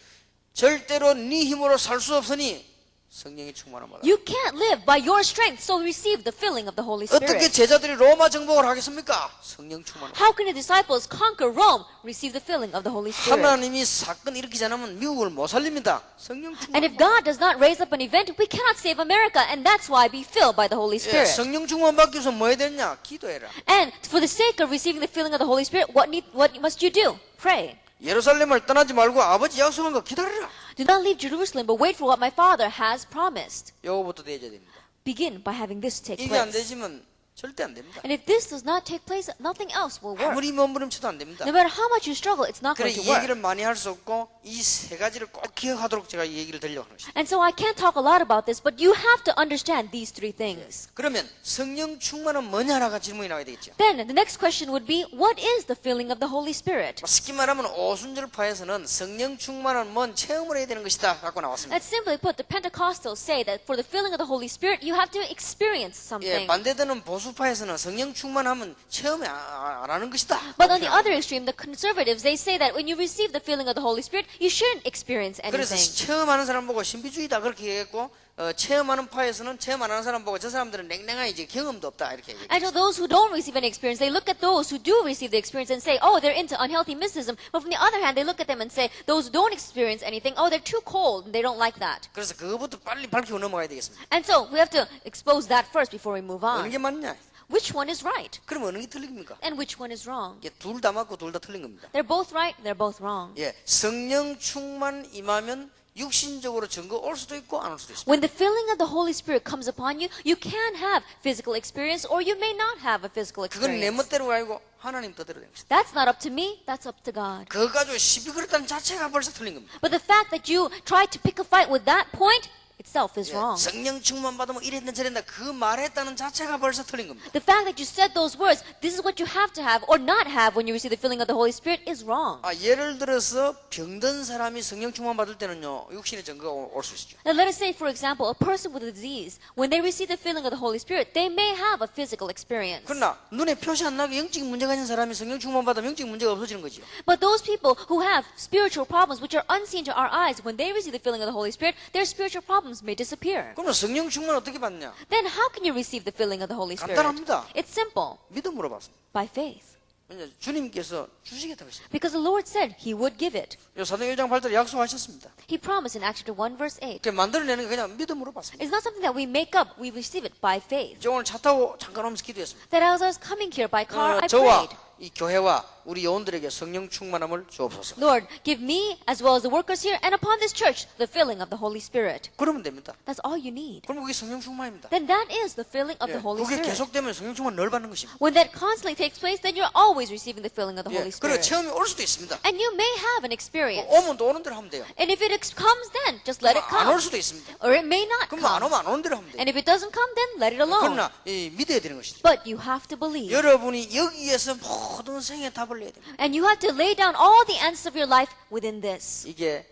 Speaker 1: 절대로 네 힘으로 살 수 없으니 성령이 충만함 받아.
Speaker 2: You can't live by your strength, so receive the filling of the Holy
Speaker 1: 어떻게
Speaker 2: Spirit.
Speaker 1: 제자들이 로마 정복을 하겠습니까? 성령 충만.
Speaker 2: How can the disciples conquer Rome? Receive the filling of the Holy Spirit.
Speaker 1: 하나님이 사건 일으키지 않으면 미국을 못 살립니다. 성령 충만.
Speaker 2: And if God does not raise up an event, we cannot save America, and that's why be filled by the Holy
Speaker 1: 예,
Speaker 2: Spirit.
Speaker 1: 성령 충만 받기 위해서 뭐 해야 되냐? 기도해라.
Speaker 2: And for the sake of receiving the filling of the Holy Spirit, what must you do? Pray.
Speaker 1: 예루살렘을 떠나지 말고 아버지 약속한 거 기다려라.
Speaker 2: Do not leave Jerusalem, but wait for what my Father has promised.
Speaker 1: 요거부터 되어야 됩니다.
Speaker 2: Begin by having this take
Speaker 1: 이게 안
Speaker 2: place.
Speaker 1: 되지면 절대 안 됩니다.
Speaker 2: And if this does not take place, nothing else will work.
Speaker 1: 아무리 몸부림쳐도 안 됩니다.
Speaker 2: No matter how much you struggle, it's not
Speaker 1: 그래
Speaker 2: going
Speaker 1: 이
Speaker 2: to work.
Speaker 1: 얘기를 많이 할 수 없고 이 세 가지를 꼭 기억하도록 제가 이 얘기를 드리려고 하는 것입니다.
Speaker 2: And so I can't talk a lot about this, but you have to understand these three things.
Speaker 1: 그러면 성령 충만은 뭐냐라가 질문이 나와야 되겠죠.
Speaker 2: Then the next question would be, what is the filling of the Holy Spirit?
Speaker 1: 쉽게 말하면 오순절파에서는 성령 충만은 뭔 체험을 해야 되는 것이다 갖고 나왔습니다.
Speaker 2: Let's simply put, the Pentecostals say that for the filling of the Holy Spirit, you have to experience
Speaker 1: 예,
Speaker 2: something.
Speaker 1: 반대되는 보수파에서는 성령 충만하면 체험이 안 하는 것이다.
Speaker 2: But on the other extreme, the conservatives, they say that when you receive the filling of the Holy Spirit, you shouldn't experience
Speaker 1: 그래서
Speaker 2: anything.
Speaker 1: 체험하는 사람 보고 신비주의다 그렇게 얘기했고 체험하는 파에서는 체험 안 하는 사람 보고 저 사람들은 냉랭하게 이제 경험도 없다 이렇게 얘기해요.
Speaker 2: And so those who don't receive any experience, they look at those who do receive the experience and say, oh, they're into unhealthy mysticism. But from the other hand, they look at them and say, those who don't experience anything, oh, they're too cold and they don't like that.
Speaker 1: 그래서 그거부터 빨리 밝히고 넘어가야 되겠습니다.
Speaker 2: And so we have to expose that first before we move
Speaker 1: 어느
Speaker 2: on.
Speaker 1: 게 맞냐?
Speaker 2: Which one is right?
Speaker 1: 그럼 어느 게 틀립니까?
Speaker 2: And which one is wrong?
Speaker 1: 둘 다 맞고 둘 다 틀린 겁니다.
Speaker 2: They're both right, they're both wrong.
Speaker 1: 예, 성령 충만 임하면 육신적으로 증거 올 수도 있고 안 올 수도 있습니다.
Speaker 2: When the filling of the Holy Spirit comes upon you, you can have physical experience or you may not have a physical
Speaker 1: 그건 내
Speaker 2: experience.
Speaker 1: 멋대로 아니고 하나님 뜻대로 되는 것입니다.
Speaker 2: That's not up to me, that's up to God.
Speaker 1: 그거 가지고 시비 걸었다는 자체가 벌써 틀린 겁니다.
Speaker 2: But the fact that you try to pick a fight with that point itself is
Speaker 1: 예,
Speaker 2: wrong.
Speaker 1: 성령 충만 받으면 이랬다 저랬다 그 말했다는 자체가 벌써 틀린 겁니다.
Speaker 2: The fact that you said those words, this is what you have to have or not have when you receive the filling of the Holy Spirit is wrong.
Speaker 1: 예를 들어서 병든 사람이 성령 충만 받을 때는요 육신의 증거가 올 수 있죠.
Speaker 2: Now let us say, for example, a person with a disease, when they receive the filling of the Holy Spirit, they may have a physical experience.
Speaker 1: 그러나 눈에 표시 안 나게 영적 문제가 있는 사람이 성령 충만 받으면 영적 문제가 없어지는 거죠.
Speaker 2: But those people who have spiritual problems which are unseen to our eyes, when they receive the filling of the Holy Spirit, their spiritual problems may disappear.
Speaker 1: 그러면 성령 충만 어떻게 받냐?
Speaker 2: Then how can you receive the filling of the Holy Spirit?
Speaker 1: 간단합니다.
Speaker 2: It's simple,
Speaker 1: 믿음으로 받습니다.
Speaker 2: by faith.
Speaker 1: 왜냐 주님께서 주시겠다고 했습니다.
Speaker 2: Because the Lord said He would give it.
Speaker 1: 사도행 1장 8절에 약속하셨습니다.
Speaker 2: He promised in Acts chapter 1 verse 8.
Speaker 1: 그게 만들어내는 게 그냥 믿음으로 받습니다.
Speaker 2: It's not something that we make up, we receive it by faith.
Speaker 1: 이제 오늘 차 타고 잠깐 오면서 기도했습니다.
Speaker 2: That as I was coming here by car, I
Speaker 1: 저와
Speaker 2: prayed,
Speaker 1: 이 교회와 우리 여원들에게 성령 충만함을 주옵소서.
Speaker 2: Lord, give me, as well as the workers here, and upon this church, the filling of the Holy Spirit.
Speaker 1: 그러면 됩니다.
Speaker 2: That's all you need.
Speaker 1: 그럼 그게 성령 충만입니다.
Speaker 2: Then that is the filling of
Speaker 1: 예,
Speaker 2: the Holy
Speaker 1: 그게
Speaker 2: Spirit.
Speaker 1: 계속되면 성령 충만 늘 받는 것입니다.
Speaker 2: When that constantly takes place, then you're always receiving the filling of the
Speaker 1: 예,
Speaker 2: Holy
Speaker 1: 그리고
Speaker 2: Spirit.
Speaker 1: 체험이 올 수도 있습니다.
Speaker 2: And you may have an experience.
Speaker 1: 오면 또 오는 대로 하면 돼요.
Speaker 2: And if it comes then, just let it
Speaker 1: 안 올
Speaker 2: come.
Speaker 1: 수도 있습니다.
Speaker 2: Or it may not
Speaker 1: 그럼 안
Speaker 2: come.
Speaker 1: 오면 안 오는 대로 하면 돼요.
Speaker 2: And if it doesn't come, then let it alone.
Speaker 1: 그러나 믿어야 되는 것이죠.
Speaker 2: But you have to believe.
Speaker 1: 여러분이 여기에서 모든 생의 답을 내야 됩니다.
Speaker 2: And you have to lay down all the answers of your life within this.
Speaker 1: 이게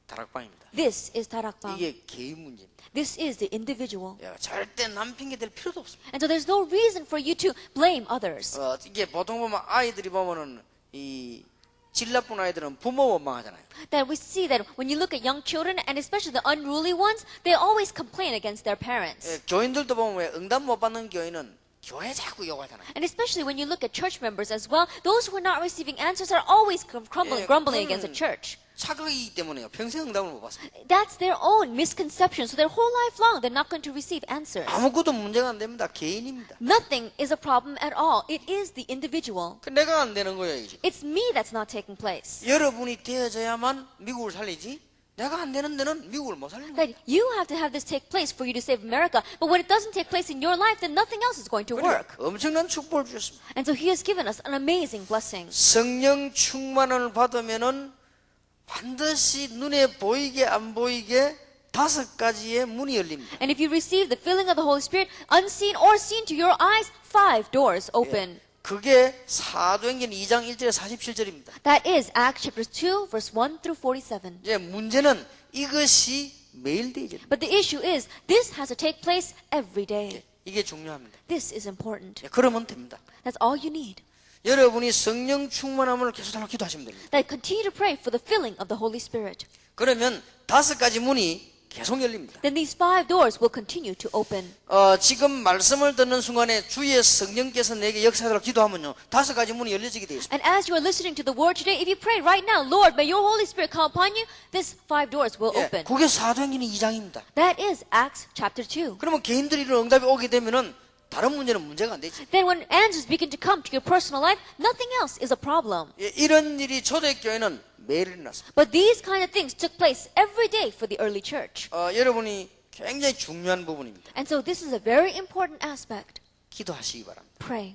Speaker 1: 다락방입니다.
Speaker 2: This is tarakbang.
Speaker 1: 이게 개인 문제입니다.
Speaker 2: This is the individual.
Speaker 1: 야, 절대 남 핑계 댈 필요도 없습니다.
Speaker 2: And so there's no reason for you to blame others.
Speaker 1: 이게 보통 보면 아이들이 보면은 이 질 나쁜 아이들은 부모 원망하잖아요.
Speaker 2: That we see that when you look at young children, and especially the unruly ones, they always complain against their parents.
Speaker 1: 예, 교인들도 보면 왜 응답 못 받는 교인은 교회 자꾸 욕하잖아요.
Speaker 2: And especially when you look at church members as well, those who are not receiving answers are always grumbling
Speaker 1: 그거는
Speaker 2: against the church.
Speaker 1: 착각이기 때문에요. 평생 응답을 못 받습니다.
Speaker 2: That's their own misconception. So their whole life long, they're not going to receive answers.
Speaker 1: 아무것도 문제가 안 됩니다. 개인입니다.
Speaker 2: Nothing is a problem at all. It is the individual.
Speaker 1: 내가 안 되는 거예요, 이제.
Speaker 2: It's me that's not taking place.
Speaker 1: 여러분이 되어져야만 미국을 살리지. 내가 안 되는 데는 미국을 못 살리는 거예요.
Speaker 2: That you have to have this take place for you to save America. But when it doesn't take place in your life, then nothing else is going to work.
Speaker 1: 엄청난 축복을 주셨습니다.
Speaker 2: And so He has given us an amazing blessing.
Speaker 1: 성령 충만을 받으면은 반드시 눈에 보이게 안 보이게 5가지의 문이 열립니다.
Speaker 2: And if you receive the filling of the Holy Spirit, unseen or seen to your eyes, 5 doors open.
Speaker 1: 그게 사도행전 2장 1절에 47절입니다.
Speaker 2: That is Acts chapter 2, verse 1 through 47.
Speaker 1: 이제 문제는 이것이 매일 되어야 됩니다.
Speaker 2: But the issue is, this has to take place every day.
Speaker 1: 이게 중요합니다.
Speaker 2: This is important.
Speaker 1: 그러면 됩니다.
Speaker 2: That's all you need.
Speaker 1: 여러분이 성령 충만함을 계속 달라고 기도하시면 됩니다.
Speaker 2: That continue to pray for the filling of the Holy Spirit.
Speaker 1: 그러면 5가지 문이 계속 열립니다.
Speaker 2: Then these 5 doors will continue to open.
Speaker 1: 지금 말씀을 듣는 순간에 주의 성령께서 내게 역사하도록 기도하면요, 5가지 문이 열려지게 되어 있습니다.
Speaker 2: And as you are listening to the word today, if you pray right now, Lord, may your Holy Spirit come upon you, these 5 doors will
Speaker 1: 예,
Speaker 2: open.
Speaker 1: 그게 사도행전 2장입니다.
Speaker 2: That is Acts chapter 2.
Speaker 1: 그러면 개인들이 이런 응답이 오게 되면은 다른 문제는 문제가 안 되지.
Speaker 2: Then when answers begin to come to your personal life, nothing else is a problem.
Speaker 1: 예, 이런 일이 초대교회는 매일 일어났습니다.
Speaker 2: But these kind of things took place every day for the early church.
Speaker 1: 여러분이 굉장히 중요한 부분입니다.
Speaker 2: And so this is a very important aspect.
Speaker 1: 기도하시기 바랍니다.
Speaker 2: Pray.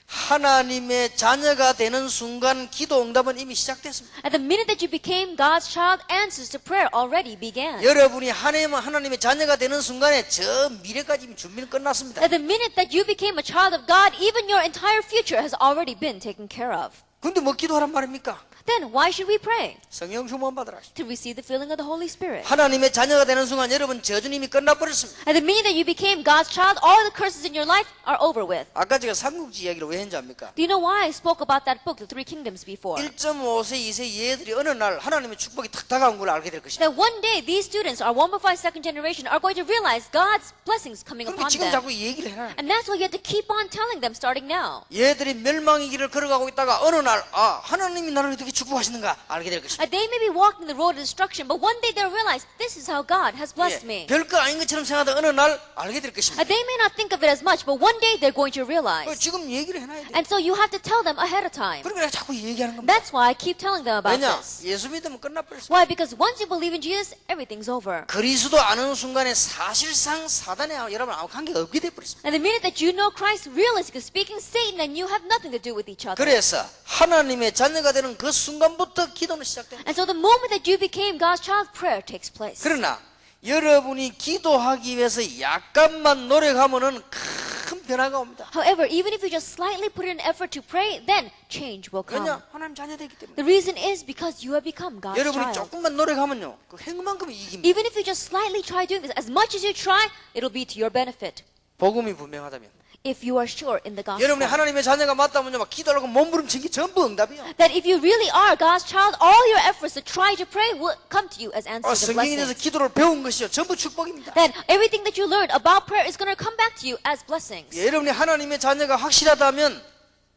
Speaker 1: 하나님의 자녀가 되는 순간 기도 응답은 이미 시작됐습니다.
Speaker 2: At the minute that you became God's child, answers to prayer already began.
Speaker 1: 여러분이 하나님의 자녀가 되는 순간에 저 미래까지 이미 준비는 끝났습니다.
Speaker 2: At the minute that you became a child of God, even your entire future has already been taken care of.
Speaker 1: 근데 뭐 기도하란 말입니까?
Speaker 2: Then why should we pray?
Speaker 1: 성령 충만 받으라.
Speaker 2: To receive the filling of the Holy Spirit.
Speaker 1: 하나님의 자녀가 되는 순간 여러분 저주는 이미 끝나버렸습니다.
Speaker 2: At the minute that you became God's child, all the curses in your life are over with.
Speaker 1: 아까 제가 삼국지 이야기를 왜 했는지 압니까?
Speaker 2: Do you know why I spoke about that book, The Three Kingdoms, before?
Speaker 1: 1.5세, 2세 얘들이 어느 날 하나님의 축복이 탁 다가온 걸 알게 될 것입니다.
Speaker 2: That one day these students, our 1.5 second generation, are going to realize God's blessings coming
Speaker 1: 그러니까
Speaker 2: upon
Speaker 1: 지금
Speaker 2: them.
Speaker 1: 자꾸 얘기를 해라.
Speaker 2: And that's why you have to keep on telling them starting now.
Speaker 1: 얘들이 멸망의 길을 걸어가고 있다가 어느 날 하나님이 나를 어떻게 축복하시는가 알게 될 것입니다.
Speaker 2: They may be walking the road of destruction, but one day they'll realize this is how God has blessed me.
Speaker 1: 별거 아닌 것처럼 생각하다 어느 날 알게 될 것입니다.
Speaker 2: They may not think of it as much, but one day they're going to realize.
Speaker 1: 지금 얘기를 해놔야 돼.
Speaker 2: And so you have to tell them ahead of time.
Speaker 1: 그러니까 내가 자꾸 얘기하는 겁니다.
Speaker 2: That's why I keep telling them about
Speaker 1: 왜냐?
Speaker 2: this.
Speaker 1: 예수 믿으면 끝나버렸습니다.
Speaker 2: Why? Because once you believe in Jesus, everything's over.
Speaker 1: 그리스도 아는 순간에 사실상 사단에 여러분 아무 관계가 없게 돼버렸습니다.
Speaker 2: And the minute that you know Christ, realistically speaking, Satan and you have nothing to do with each other.
Speaker 1: 그래서 하나님의 자녀가 되는 그 순간부터 기도는 시작됩니다.
Speaker 2: And so the moment that you became God's child, prayer takes place.
Speaker 1: 그러나 여러분이 기도하기 위해서 약간만 노력하면은 큰 변화가 옵니다.
Speaker 2: However, even if you just slightly put in effort to pray, then change will come.
Speaker 1: 왜냐? 하나님 자녀되기 때문에.
Speaker 2: The reason is because you have become God's
Speaker 1: 여러분이
Speaker 2: child.
Speaker 1: 조금만 노력하면요, 그 행만큼은 이깁니다.
Speaker 2: Even if you just slightly try doing this, as much as you try, it'll be to your benefit.
Speaker 1: 복음이 분명하다면.
Speaker 2: If you are sure in the gospel.
Speaker 1: 여러분이 하나님의 자녀가 맞다면요, 막 기도하고 몸부림친 게 전부 응답이요.
Speaker 2: That if you really are God's child, all your efforts to try to pray will come to you as answers to
Speaker 1: 성경에 대해서
Speaker 2: blessings.
Speaker 1: 기도를 배운 것이요, 전부 축복입니다.
Speaker 2: That everything that you learned about prayer is going to come back to you as blessings.
Speaker 1: 여러분이 하나님의 자녀가 확실하다면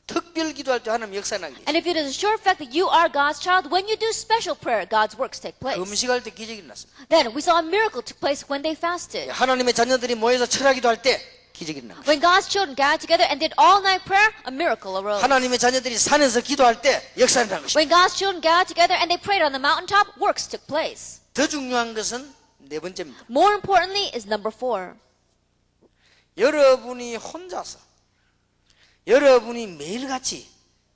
Speaker 1: 특별 기도할 때 하나님 역사 나게 돼요.
Speaker 2: And if it is a sure fact that you are God's child, when you do special prayer, God's works take place.
Speaker 1: 금식할 때 기적이 났습니다.
Speaker 2: Then we saw a miracle took place when they fasted.
Speaker 1: 하나님의 자녀들이 모여서 철학기도 할 때 기적이 났습니다.
Speaker 2: When God's children gathered together and did all-night prayer, a miracle arose.
Speaker 1: 하나님의 자녀들이 산에서 기도할 때 역사를 난 것입니다.
Speaker 2: When God's children gathered together and they prayed on the mountaintop, works took place.
Speaker 1: 더 중요한 것은 네 번째입니다.
Speaker 2: More importantly is number 4.
Speaker 1: 여러분이 혼자서 여러분이 매일같이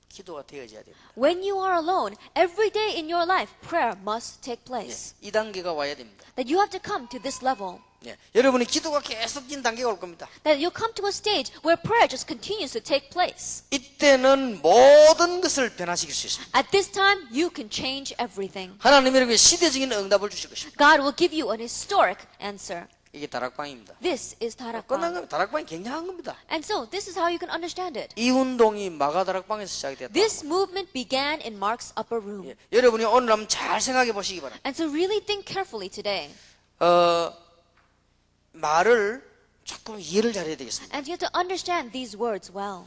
Speaker 1: 기도가 되어져야 됩니다.
Speaker 2: When you are alone, every day in your life, prayer must take place.
Speaker 1: 이 단계가 와야 됩니다.
Speaker 2: That you have to come to this level.
Speaker 1: 여러분이 기도가 계속 진 단계가 올 겁니다.
Speaker 2: That you'll come to a stage where prayer just continues to take place.
Speaker 1: 이때는 모든 것을 변화시킬 수 있습니다.
Speaker 2: At this time, you can change everything.
Speaker 1: 하나님이 여러분에게 시대적인 응답을 주실 것입니다.
Speaker 2: God will give you an historic answer.
Speaker 1: 이게 다락방입니다.
Speaker 2: This is
Speaker 1: 끝난
Speaker 2: Tarakbang.
Speaker 1: 겁니다. 다락방이 굉장한 겁니다.
Speaker 2: And so, this is how you can understand it.
Speaker 1: 이 운동이 마가 다락방에서 시작이 됐다.
Speaker 2: This movement began in Mark's upper room.
Speaker 1: 여러분이 오늘 한번 잘 생각해 보시기 바랍니다.
Speaker 2: And so really think carefully today.
Speaker 1: 말을 조금 이해를 잘해야 되겠습니다.
Speaker 2: And you have to understand these words well.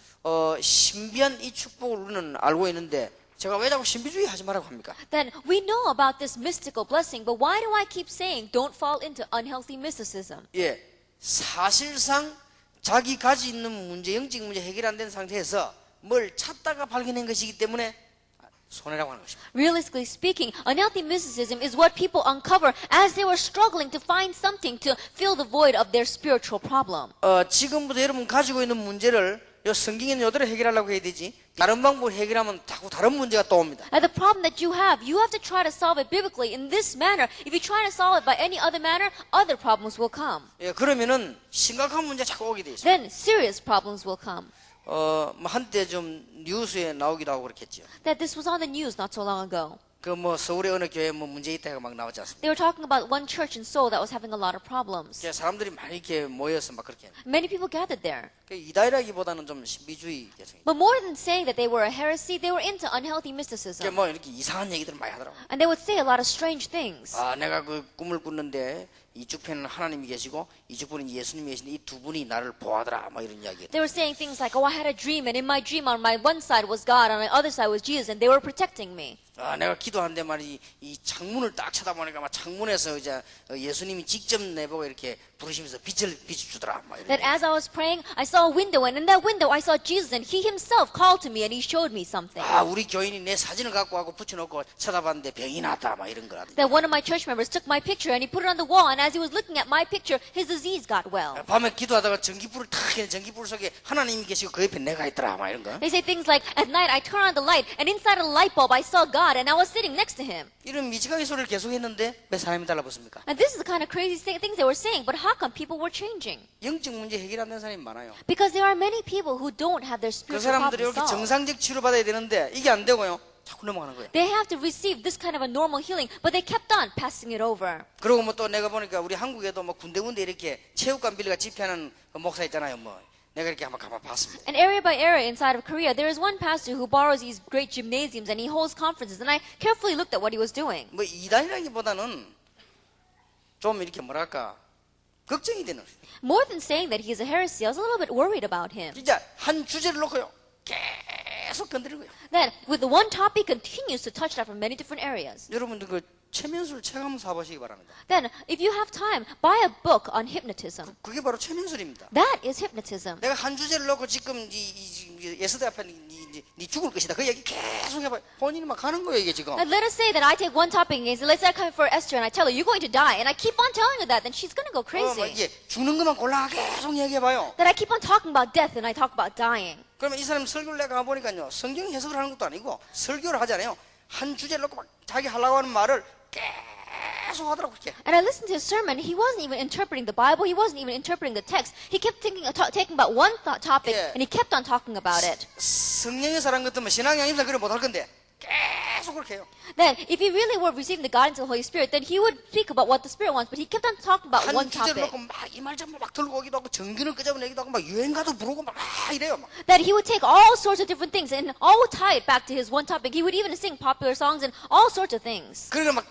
Speaker 1: 신비한 이 축복을 우리는 알고 있는데 제가 왜 자꾸 신비주의 하지 말라고 합니까?
Speaker 2: Then we know about this mystical blessing, but why do I keep saying don't fall into unhealthy mysticism?
Speaker 1: 예, 사실상 자기 가지 있는 문제, 영적 문제 해결 안 된 상태에서 뭘 찾다가 발견한 것이기 때문에 손해라고 하는 것입니다.
Speaker 2: Realistically speaking, unhealthy mysticism is what people uncover as they were struggling to find something to fill the void of their spiritual problem.
Speaker 1: 지금부터 여러분 가지고 있는 문제를 요 성경에는 요대로 해결하려고 해야 되지. 다른 방법으로 해결하면 자꾸 다른 문제가 또 옵니다.
Speaker 2: And the problem that you have to try to solve it biblically in this manner. If you try to solve it by any other manner, other problems will come.
Speaker 1: 예, 그러면은 심각한 문제 자꾸 오게 돼 있어요.
Speaker 2: Then serious problems will come.
Speaker 1: 뭐 한때 좀 뉴스에 나오기도 하고 그렇겠죠.
Speaker 2: That this was on the news not so long ago.
Speaker 1: 그 뭐 서울의 어느 교회 뭐 문제 있다가 막 나오지 않습니까?
Speaker 2: They were talking about one church in Seoul that was having a lot of problems.
Speaker 1: 그러니까 사람들이 많이 이렇게 모여서 막 그렇게.
Speaker 2: Many people gathered there.
Speaker 1: 이다이라기보다는 좀 신비주의 개성.
Speaker 2: But more than saying that they were a heresy, they were into unhealthy mysticism.
Speaker 1: 뭐 이렇게 이상한 얘기들을 많이 하더라고.
Speaker 2: And they would say a lot of strange things.
Speaker 1: 아, 내가 그 꿈을 꿨는데 이쪽 편은 하나님이 계시고 이쪽 편은 예수님이 계신데 이 두 분이 나를 보아더라. 막 이런 이야기.
Speaker 2: They were saying things like, oh, I had a dream, and in my dream on my one side was God, on the other side was Jesus, and they were protecting me.
Speaker 1: 아, 내가 기도하는데 말이 이 창문을 딱 쳐다보니까 막 창문에서 이제 예수님이 직접 내보고 이렇게 부르시면서 빛을 비춰주더라. 막 이런.
Speaker 2: That as I was praying, I saw a window, and in that window I saw Jesus, and He Himself called to me, and He showed me something.
Speaker 1: 아, 우리 교인이 내 사진을 갖고 와고 붙여놓고 쳐다봤는데 병이 났다. 막 이런 거라.
Speaker 2: That one of my church members took my picture, and he put it on the wall, and as he was looking at my picture, his disease got well.
Speaker 1: 밤에 기도하다가 전기불을 탁 켜는 전기불 속에 하나님이 계시고 그 옆에 내가 있더라. 막 이런 거.
Speaker 2: They say things like, at night I turned on the light, and inside a light bulb I saw God, and I was sitting next to Him.
Speaker 1: 이런 미치광이 소리를 계속 했는데 왜 사람이 달라붙습니까?
Speaker 2: And this is the kind of crazy things they were saying, but how come people were changing?
Speaker 1: 영적 문제 해결 안 되는 사람이 많아요.
Speaker 2: Because there are many people who don't have their
Speaker 1: 그
Speaker 2: spiritual
Speaker 1: 사람들이
Speaker 2: problems
Speaker 1: 이렇게
Speaker 2: solved.
Speaker 1: 정상적 치료받아야 되는데 이게 안 되고요. 자꾸 넘어가는 거예요.
Speaker 2: They have to receive this kind of a normal healing, but they kept on passing it over.
Speaker 1: 그리고 뭐 또 내가 보니까 우리 한국에도 뭐 군데군데 이렇게 체육관 빌려가 집회하는 그 목사 있잖아요. 뭐 내가 이렇게 한번 가봐 봤습니다.
Speaker 2: And area by area inside of Korea, there is one pastor who borrows these great gymnasiums and he holds conferences. And I carefully looked at what he was doing.
Speaker 1: 뭐 이단이라기보다는 좀 이렇게 뭐랄까 걱정이 되는.
Speaker 2: More than saying that he is a heresy, I was a little bit worried about him.
Speaker 1: 진짜 한 주제를 놓고요. 계속 건드리는 거예요.
Speaker 2: That with the one topic continues to touch that from many different areas.
Speaker 1: 여러분들 그 최면술 책 한번 사보시기 바랍니다.
Speaker 2: Then, if you have time, buy a book on hypnotism.
Speaker 1: 그게 바로 최면술입니다.
Speaker 2: That is hypnotism.
Speaker 1: 내가 한 주제를 놓고 지금 예수대 앞에 니 죽을 것이다. 그 얘기 계속 해봐요. 본인이 막 가는 거예요, 이게 지금.
Speaker 2: And let us say that I take one topic and say, let's say I come for Esther and I tell her, you're going to die. And I keep on telling her that, then she's going to go
Speaker 1: 막
Speaker 2: crazy.
Speaker 1: 이게 죽는 것만 골라 계속 얘기해봐요.
Speaker 2: That I keep on talking about death and I talk about dying.
Speaker 1: 그러면 이 사람 설교를 내가 가보니까요. 성경 해석을 하는 것도 아니고 설교를 하잖아요. 한 주제를 놓고 막 자기 하려고 하는 말을 계속 하더라고. 이렇게.
Speaker 2: And I listened to his sermon. He wasn't even interpreting the Bible. He wasn't even interpreting the text. He kept taking about one topic
Speaker 1: Yeah.
Speaker 2: and he kept on talking about it.
Speaker 1: 성령의 사람 같으면 신앙의 임사 그래 못할 건데 계속 그렇게 해요.
Speaker 2: Then, if he really were receiving the guidance of the Holy Spirit, then he would speak about what the Spirit wants. But he kept on talking about one
Speaker 1: 한 주제를
Speaker 2: topic.
Speaker 1: 놓고 막 이 말 저말 막 들고 오기도 하고 전기를 끄집어내기도 하고 막 유행가도 부르고 막 이래요. 막.
Speaker 2: That he would take all sorts of different things and all would tie it back to his one topic. He would even sing popular songs and all sorts of things.
Speaker 1: 그러니까 막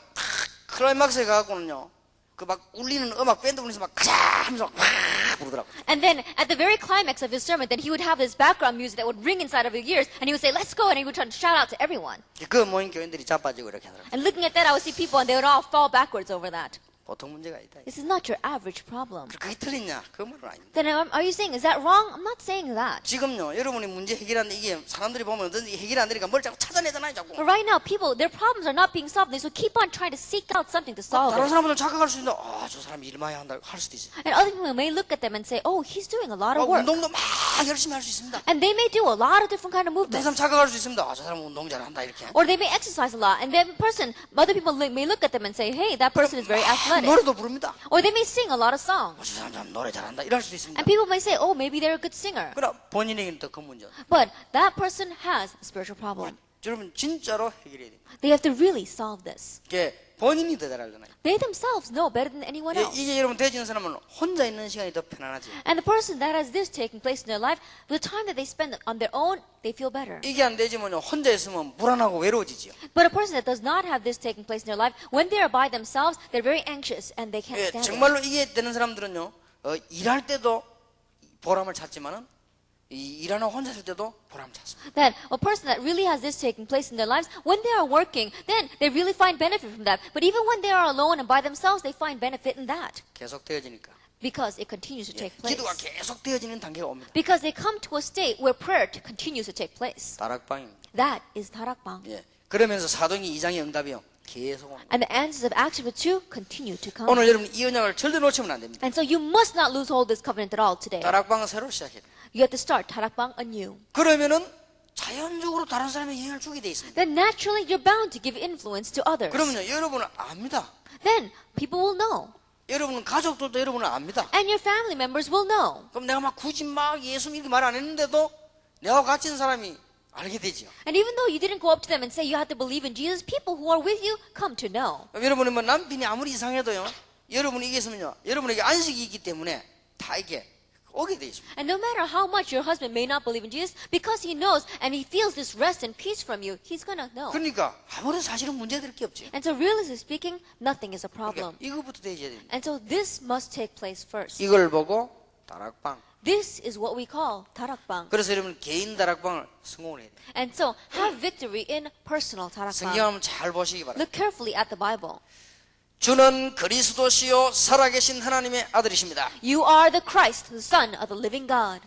Speaker 1: 클라이막스에 가고는요. 그 막 울리는 음악 밴드 부르면서 막 가자 하면서 막 부르더라고.
Speaker 2: And then, at the very climax of his sermon, then he would have this background music that would ring inside of his ears, and he would say, let's go, and he would try to shout out to everyone.
Speaker 1: 그 모인 교인들이 자빠지고 이렇게 하더라고.
Speaker 2: And looking at that, I would see people, and they would all fall backwards over that.
Speaker 1: 보통 문제가 있다.
Speaker 2: This is not your average problem.
Speaker 1: 그게 틀리냐? 그 말은 아닙니다.
Speaker 2: Then are you saying, is that wrong? I'm not saying that.
Speaker 1: 지금요, 여러분이 문제 해결하는데 이게 사람들이 보면 어떤지 해결 안 되니까 뭘 자꾸 찾아내잖아요, 자꾸.
Speaker 2: But right now, people, their problems are not being solved. They so keep on trying to seek out something to solve
Speaker 1: 다른
Speaker 2: it.
Speaker 1: 사람들 착각할 수 있는데, 저 사람 일 많이 한다 할 수도 있어요.
Speaker 2: And other people may look at them and say, oh, he's doing a lot of work.
Speaker 1: 운동도 막 열심히 할 수 있습니다.
Speaker 2: And they may do a lot of different kind of
Speaker 1: 어떤
Speaker 2: movements.
Speaker 1: 사람 착각할 수 있습니다. 저 사람 운동 잘한다 이렇게.
Speaker 2: Or they may exercise a lot. And then other people may look at them and say, hey, that person is very athletic.
Speaker 1: 노래도 부릅니다.
Speaker 2: Or they may sing a lot of songs.
Speaker 1: 저 사람 참 노래 잘한다 이럴 수도 있습니다.
Speaker 2: And people may say, oh, maybe they're a good singer.
Speaker 1: 그러나 본인에게는 더 큰 문제.
Speaker 2: But that person has a spiritual problem.
Speaker 1: 여러분 진짜로 해결해야 돼요.
Speaker 2: They have to really solve this.
Speaker 1: 이게 본인이 더 잘 알잖아요.
Speaker 2: They themselves know better than anyone else.
Speaker 1: 이게 여러분 대지는 사람은 혼자 있는 시간이 더 편안하지.
Speaker 2: And the person that has this taking place in their life, the time that they spend on their own, they feel better.
Speaker 1: 이게 안 되지만요 혼자 있으면 불안하고 외로워지지요.
Speaker 2: But a person that does not have this taking place in their life, when they are by themselves, they're very anxious and they can't
Speaker 1: 예,
Speaker 2: stand it.
Speaker 1: 정말로 이게 되는 사람들은요 일할 때도 보람을 찾지만은 일하나 혼자 있을 때도 보람 찾습니다.
Speaker 2: That a person that really has this taking place in their lives, when they are working, then they really find benefit from that. But even when they are alone and by themselves, they find benefit in that.
Speaker 1: 계속 되어지니까.
Speaker 2: Because it continues to take place.
Speaker 1: 기도가 계속 되어지는 단계가 옵니다.
Speaker 2: Because they come to a state where prayer continues to take place.
Speaker 1: 다락방입니다.
Speaker 2: That is 다락방.
Speaker 1: 예. 그러면서 사도행전 2장의 응답이요. 계속 옵니다.
Speaker 2: And the answers of Acts chapter 2 continue to come.
Speaker 1: 오늘 여러분 이 언약을 절대 놓치면 안 됩니다.
Speaker 2: And so you must not lose hold of this covenant at all today.
Speaker 1: 다락방은 새로 시작해야 돼요.
Speaker 2: You have to start Tarakbang anew.
Speaker 1: 그러면은 자연적으로 다른 사람에게 영향을 주게 돼 있습니다.
Speaker 2: Then naturally you're bound to give influence to others.
Speaker 1: 그러면요 여러분은 압니다.
Speaker 2: Then people will know.
Speaker 1: 여러분은 가족들도 여러분은 압니다.
Speaker 2: And your family members will know.
Speaker 1: 그럼 내가 막 굳이 막 예수 이렇게 말 안 했는데도 내가 같이 있는 사람이 알게 되죠.
Speaker 2: And even though you didn't go up to them and say you have to believe in Jesus, people who are with you come to know.
Speaker 1: 그럼 여러분은 뭐 남편이 아무리 이상해도요 여러분이 이게 있으면요 여러분에게 안식이 있기 때문에 다 이게 오게 돼 있습니다.
Speaker 2: And no matter how much your husband may not believe in Jesus, because he knows and he feels this rest and peace from you, he's gonna know.
Speaker 1: 그러니까 아무런 사실은 문제될 게 없지.
Speaker 2: And so realistically speaking, nothing is a
Speaker 1: 그러니까
Speaker 2: problem.
Speaker 1: 이거부터 되어야 됩니다.
Speaker 2: And so this must take place first.
Speaker 1: 이걸 보고 다락방.
Speaker 2: This is what we call tarakbang.
Speaker 1: 그래서 여러분 개인 다락방을 성공을 해야 돼요.
Speaker 2: And so have victory in personal
Speaker 1: 성경
Speaker 2: tarakbang.
Speaker 1: 한번 잘 보시기 바랍니다.
Speaker 2: Look carefully at the Bible.
Speaker 1: 주는 그리스도시요 살아계신 하나님의 아들이십니다.
Speaker 2: You are the Christ, the Son of the living God.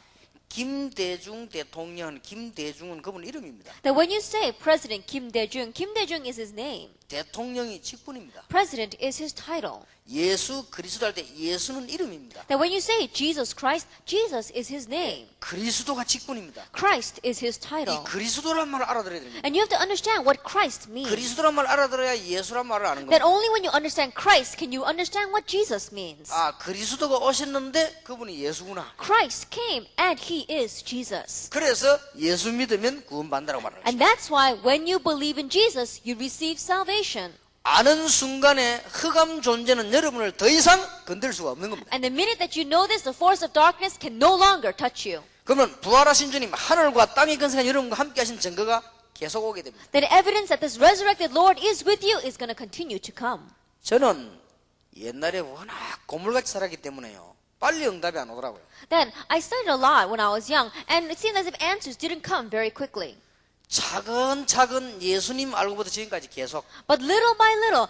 Speaker 1: 김대중 대통령, 김대중은 그분 이름입니다.
Speaker 2: That when you say President Kim Dae-jung is his name.
Speaker 1: 대통령이 직분입니다.
Speaker 2: President is his title.
Speaker 1: 예수 그리스도 할 때 예수는 이름입니다.
Speaker 2: That when you say Jesus Christ, Jesus is his name.
Speaker 1: 그리스도가 직분입니다.
Speaker 2: Christ is his
Speaker 1: 이
Speaker 2: title.
Speaker 1: 그리스도란 말을 알아들어야 됩니다.
Speaker 2: And you have to understand what Christ means.
Speaker 1: 그리스도란 말을 알아들어야 예수란 말을 아는
Speaker 2: That
Speaker 1: 겁니다.
Speaker 2: only when you understand Christ can you understand what Jesus means.
Speaker 1: 아, 그리스도가 오셨는데 그분이 예수구나.
Speaker 2: Christ came and he is Jesus.
Speaker 1: 그래서 예수 믿으면 구원받는다고 말하는
Speaker 2: And
Speaker 1: 것입니다.
Speaker 2: that's why when you believe in Jesus, you receive salvation.
Speaker 1: 아는 순간에 흑암 존재는 여러분을 더 이상 건들 수가 없는 겁니다.
Speaker 2: And the minute that you know this, the force of darkness can no longer touch you.
Speaker 1: 그러면 부활하신 주님 하늘과 땅의 근세가 여러분과 함께 하신 증거가 계속 오게 됩니다.
Speaker 2: Then evidence that this resurrected Lord is with you is going to continue to come.
Speaker 1: 저는 옛날에 워낙 고물같이 살았기 때문에요. 빨리 응답이 안 오더라고요.
Speaker 2: Then I studied a lot when I was young, and it seemed as if answers didn't come very quickly.
Speaker 1: 차근차근 예수님 알고부터 지금까지 계속
Speaker 2: But little by little,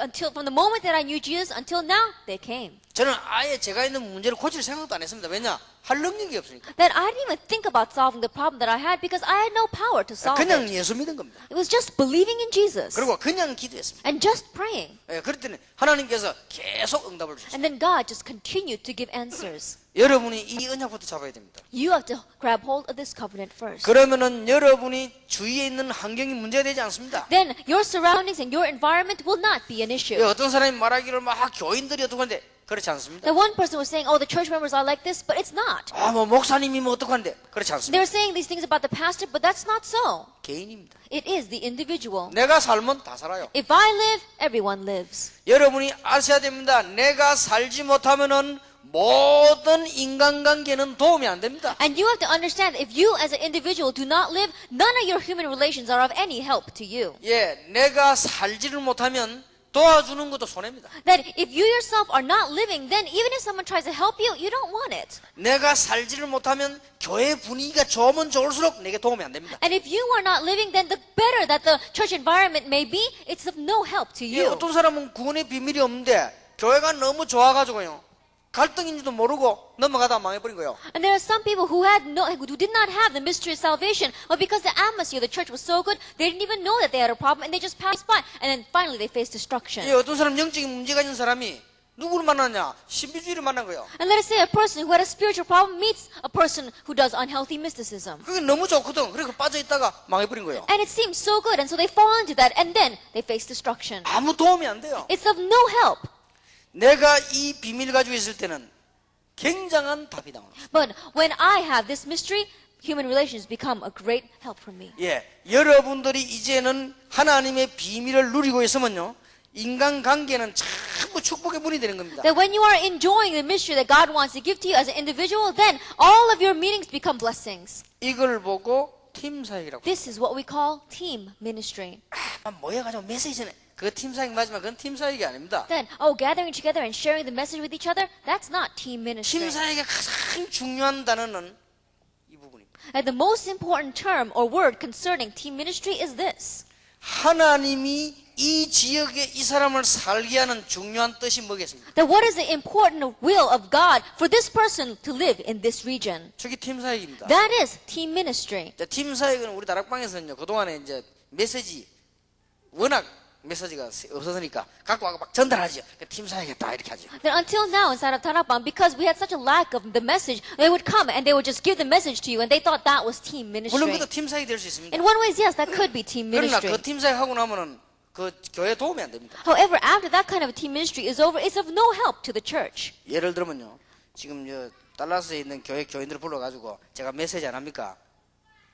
Speaker 2: until from the moment that I knew Jesus until now, they came.
Speaker 1: 저는 아예 제가 있는 문제를 고칠 생각도 안 했습니다. 왜냐? 할 능력이 없으니까.
Speaker 2: Then I didn't even think about solving the problem that I had because I had no power to solve
Speaker 1: 그냥
Speaker 2: it.
Speaker 1: 예수 믿은 겁니다.
Speaker 2: It was just believing in Jesus
Speaker 1: 그리고 그냥 기도했습니다.
Speaker 2: and just praying.
Speaker 1: 예, 그랬더니 하나님께서 계속 응답을 주셨어요.
Speaker 2: And then God just continued to give answers.
Speaker 1: 여러분이 이 언약부터 잡아야 됩니다.
Speaker 2: You have to grab hold of this covenant first.
Speaker 1: 그러면은 여러분이 주위에 있는 환경이 문제가 되지 않습니다.
Speaker 2: Then your surroundings and your environment will not be an
Speaker 1: 예,
Speaker 2: issue.
Speaker 1: 어떤 사람이 말하기를 막 교인들이 어떡한데 그렇지 않습니다.
Speaker 2: The one person was saying, oh, the church members are like this, but it's not.
Speaker 1: 아, 뭐 목사님이 뭐 어떡한데 그렇지
Speaker 2: They
Speaker 1: 않습니다.
Speaker 2: were saying these things about the pastor, but that's not so.
Speaker 1: 개인입니다.
Speaker 2: It is the individual.
Speaker 1: 내가 살면 다 살아요.
Speaker 2: If I live, everyone lives.
Speaker 1: 여러분이 아셔야 됩니다. 내가 살지 못하면은 모든 인간관계는 도움이 안 됩니다.
Speaker 2: And you have to understand that if you as an individual do not live, none of your human relations are of any help to you.
Speaker 1: 예, 내가 살지를 못하면 도와주는 것도 손해입니다.
Speaker 2: That if you yourself are not living, then even if someone tries to help you, you don't want it.
Speaker 1: 내가 살지를 못하면 교회 분위기가 좋으면 좋을수록 내게 도움이 안 됩니다.
Speaker 2: And if you are not living, then the better that the church environment may be, it's of no help to
Speaker 1: 예,
Speaker 2: you.
Speaker 1: 어떤 사람은 구원의 비밀이 없는데 교회가 너무 좋아가지고요. 갈등인지도 모르고 넘어가다 망해버린 거예요.
Speaker 2: And there are some people who did not have the mystery of salvation, but because the atmosphere of the church was so good, they didn't even know that they had a problem, and they just passed by, and then finally they faced destruction.
Speaker 1: 예, 어떤 사람 영적인 문제가 있는 사람이 누구를 만나냐? 신비주의를 만난 거예요.
Speaker 2: And let us say a person who had a spiritual problem meets a person who does unhealthy mysticism.
Speaker 1: 그게 너무 좋거든. 그래서 빠져있다가 망해버린 거예요.
Speaker 2: And it seems so good, and so they fall into that, and then they face destruction.
Speaker 1: 아무 도움이 안 돼요.
Speaker 2: It's of no help.
Speaker 1: 내가 이 비밀 가지고 있을 때는 굉장한 답이 나옵니다.
Speaker 2: But when I have this mystery, human relations become a great help for me.
Speaker 1: 예, 여러분들이 이제는 하나님의 비밀을 누리고 있으면요, 인간관계는 전부 축복의 문이 되는 겁니다.
Speaker 2: That when you are enjoying the mystery that God wants to give to you as an individual, then all of your meetings become blessings.
Speaker 1: 이걸 보고 팀 사역이라고.
Speaker 2: This is what we call team ministry.
Speaker 1: 모여가지고 메시지는 그 팀 사역 맞지만 그건 팀 사역이 아닙니다.
Speaker 2: Then, gathering together and sharing the message with each other, that's not team ministry.
Speaker 1: 팀 사역의 가장 중요한 단어는 이 부분입니다.
Speaker 2: And the most important term or word concerning team ministry is this.
Speaker 1: 하나님이 이 지역에 이 사람을 살게 하는 중요한 뜻이 뭐겠습니까?
Speaker 2: That what is the important will of God for this person to live in this region?
Speaker 1: 저기 팀 사역입니다.
Speaker 2: That is team ministry.
Speaker 1: 팀 사역은 우리 다락방에서는요, 그동안에 이제 메시지 워낙 메시지가 없어서니까 갖고 와서 막 전달하죠. 팀 사야겠다 이렇게 하죠.
Speaker 2: Then until now inside of Tarakbang, because we had such a lack of the message, they would come and they would just give the message to you and they thought that was team
Speaker 1: 물론
Speaker 2: ministry.
Speaker 1: 그것도 팀 사역이 될 수 있습니다.
Speaker 2: In one way, yes, that could be team
Speaker 1: 그러나
Speaker 2: ministry.
Speaker 1: 그 팀 사역 하고 나면은 그 교회 도움이 안 됩니다.
Speaker 2: However, after that kind of team ministry is over, it's of no help to the church.
Speaker 1: 예를 들면요, 지금 달라스에 있는 교인들을 불러가지고 제가 메시지 안 합니까?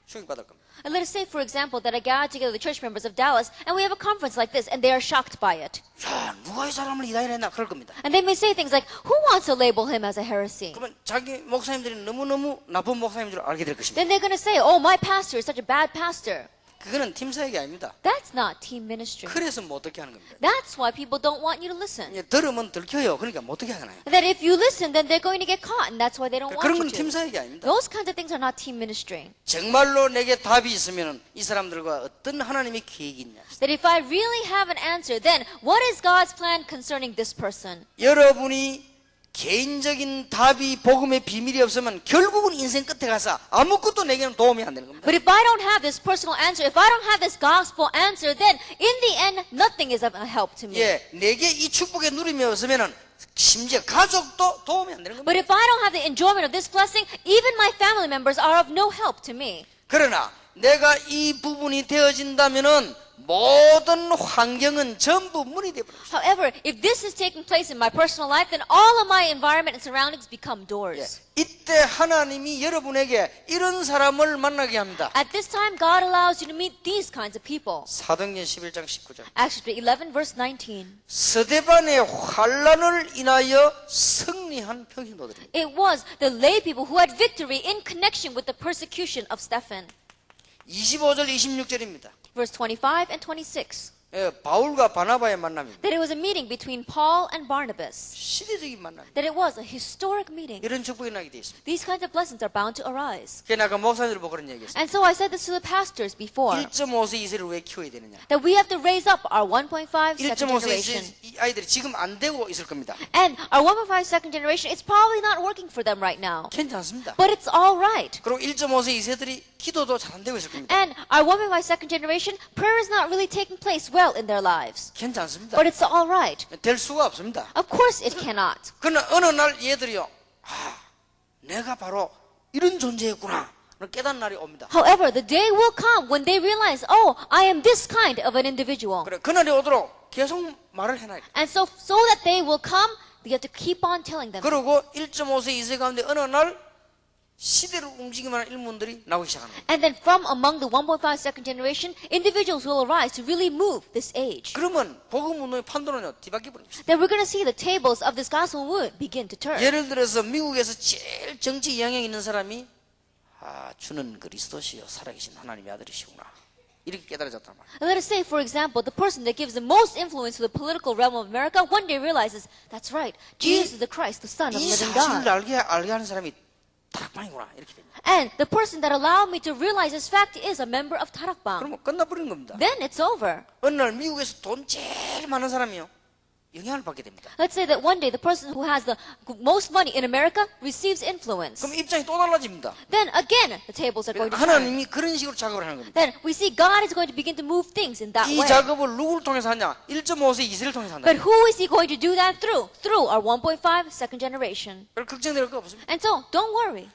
Speaker 1: 충격 받을 겁니다.
Speaker 2: And let us say, for example, that I gather together the church members of Dallas and we have a conference like this and they are shocked by it.
Speaker 1: 야, 누가 이 사람을 이다이라 했나 그럴 겁니다.
Speaker 2: And they may say things like, who wants to label him as a heresy?
Speaker 1: 그러면 자기 목사님들이 너무너무 나쁜 목사님인 줄 알게 될 것입니다.
Speaker 2: Then they're going to say, oh, my pastor is such a bad pastor.
Speaker 1: 그거는 팀 사역이 아닙니다.
Speaker 2: That's not team ministry.
Speaker 1: 그래서 못 듣게 하는 겁니다.
Speaker 2: That's why people don't want you to listen.
Speaker 1: 들으면 들켜요. 그러니까 못 듣게 하잖아요.
Speaker 2: That if you listen, then they're going to get caught, and that's why they don't
Speaker 1: 그런
Speaker 2: want
Speaker 1: 건 팀
Speaker 2: you to.
Speaker 1: 사역이 아닙니다.
Speaker 2: Those kinds of things are not team ministry.
Speaker 1: 정말로 내게 답이 있으면 이 사람들과 어떤 하나님의 계획이 있냐.
Speaker 2: That if I really have an answer, then what is God's plan concerning this person?
Speaker 1: 여러분이 개인적인 답이 복음의 비밀이 없으면 결국은 인생 끝에 가서 아무것도 내게는 도움이 안 되는 겁니다.
Speaker 2: But if I don't have this personal answer, if I don't have this gospel answer, then in the end, nothing is of help to me.
Speaker 1: 예, 내게 이 축복의 누림이 없으면은 심지어 가족도 도움이 안 되는 겁니다.
Speaker 2: But if I don't have the enjoyment of this blessing, even my family members are of no help to me.
Speaker 1: 그러나 내가 이 부분이 되어진다면은 모든 환경은 전부 문이 되어버립니다.
Speaker 2: However, if this is taking place in my personal life, then all of my environment and surroundings become doors.
Speaker 1: 이때 하나님이 여러분에게 이런 사람을 만나게 합니다.
Speaker 2: At this time, God allows you to meet these kinds of people.
Speaker 1: 사도행전 11장 19절.
Speaker 2: Acts chapter 11, verse 19.
Speaker 1: 스데반의 환란을 인하여 승리한 평신도들입니다.
Speaker 2: It was the lay people who had victory in connection with the persecution of Stephen.
Speaker 1: 25절 26절입니다.
Speaker 2: Verse 25 and 26.
Speaker 1: 바울과 바나바의 만남입니다.
Speaker 2: That it was a meeting between Paul and Barnabas.
Speaker 1: 시대적인 만남.
Speaker 2: That it was a historic meeting.
Speaker 1: 이런 축복이 나게 되어 있습니다.
Speaker 2: These kinds of blessings are bound to arise.
Speaker 1: 그래서 아까 목사님들 보고 그런 얘기했어요.
Speaker 2: And so I said this to the pastors before.
Speaker 1: 1.5세 이세를 왜 키워야 되느냐.
Speaker 2: That we have to raise up our 1.5 second
Speaker 1: 1.5세
Speaker 2: generation.
Speaker 1: 이 아이들이 지금 안 되고 있을 겁니다.
Speaker 2: And our 1.5 second generation, it's probably not working for them right now.
Speaker 1: 괜찮습니다.
Speaker 2: But it's all right.
Speaker 1: 그리고 1.5세 이세들이 기도도 잘 안 되고 있을 겁니다.
Speaker 2: And our 1.5 second generation, prayer is not really taking place well in their lives.
Speaker 1: 괜찮습니다.
Speaker 2: But it's all right.
Speaker 1: 될 수가 없습니다.
Speaker 2: Of course it cannot.
Speaker 1: 그러나 어느 날 얘들이요. 내가 바로 이런 존재였구나. 깨닫는 날이 옵니다.
Speaker 2: However, the day will come when they realize, oh, I am this kind of an individual.
Speaker 1: 그래, 그날이 오도록 계속 말을 해놔야 돼.
Speaker 2: And so that they will come, we have to keep on telling them.
Speaker 1: 그리고 1.5세, 2세 가운데 어느 날 시대를 움직이는 일문들이 나오기 시작합니다.
Speaker 2: And then from among the 1.5 second generation, individuals will arise to really move this age.
Speaker 1: 그러면 복음 운동의 판도는요 뒤바뀌어 버립니다.
Speaker 2: Then we're going to see the tables of this gospel would begin to turn.
Speaker 1: 예를 들어서 미국에서 제일 정치 영향 있는 사람이 주는 그리스도시요 살아계신 하나님의 아들이시구나 이렇게 깨달아졌단 말이에요.
Speaker 2: And let us say, for example, the person that gives the most influence to the political realm of America one day realizes, that's right, Jesus is the Christ, the Son of the
Speaker 1: 이
Speaker 2: living
Speaker 1: 사실을
Speaker 2: God.
Speaker 1: 알게 하는 사람이 다락방이구나 이렇게 됩니다.
Speaker 2: And the person that allowed me to realize this fact is a member of Tarakbang.
Speaker 1: 그러면 끝나버리는 겁니다.
Speaker 2: Then it's over.
Speaker 1: 어느 날 미국에서 돈 제일 많은 사람이요 영향을 받게 됩니다.
Speaker 2: Let's say that one day the person who has the most money in America receives influence.
Speaker 1: 그럼 입장이 또 달라집니다.
Speaker 2: Then again, the tables are going to turn.
Speaker 1: 하나님이 그런 식으로 작업을 하는 겁니다.
Speaker 2: Then we see God is going to begin to move things in that
Speaker 1: 이
Speaker 2: way.
Speaker 1: 작업을 누구를 통해서 하냐? 1.5세, 2세를 통해서 한다.
Speaker 2: But who is he going to do that through? Through our 1.5 second generation.
Speaker 1: 별 걱정될 거 없습니다.
Speaker 2: And so, don't worry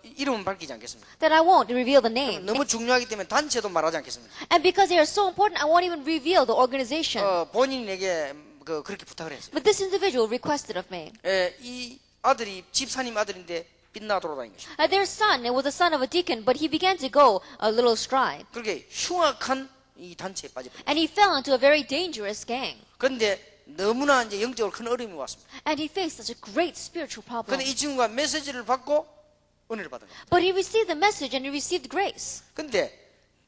Speaker 1: 이름은 밝히지 않겠습니다.
Speaker 2: that I won't reveal the name.
Speaker 1: 너무 중요하기 때문에 단체도 말하지 않겠습니다.
Speaker 2: And because they are so important, I won't even reveal the organization.
Speaker 1: 본인이 내게 그렇게 부탁을 했어요.
Speaker 2: But this individual requested of me.
Speaker 1: 이 아들이 집사님 아들인데 빗나 돌아다니는 것입니다.
Speaker 2: Their son, it was the son of a deacon, but he began to go a little astray.
Speaker 1: 그렇게 흉악한 이 단체에 빠져버렸어요.
Speaker 2: And he fell into a very dangerous gang.
Speaker 1: 그런데 너무나 이제 영적으로 큰 어려움이 왔습니다.
Speaker 2: And he faced such a great spiritual problem.
Speaker 1: 그런데 이 친구가 메시지를 받고 은혜를 받은 거예요.
Speaker 2: But he received the message and he received grace.
Speaker 1: 그런데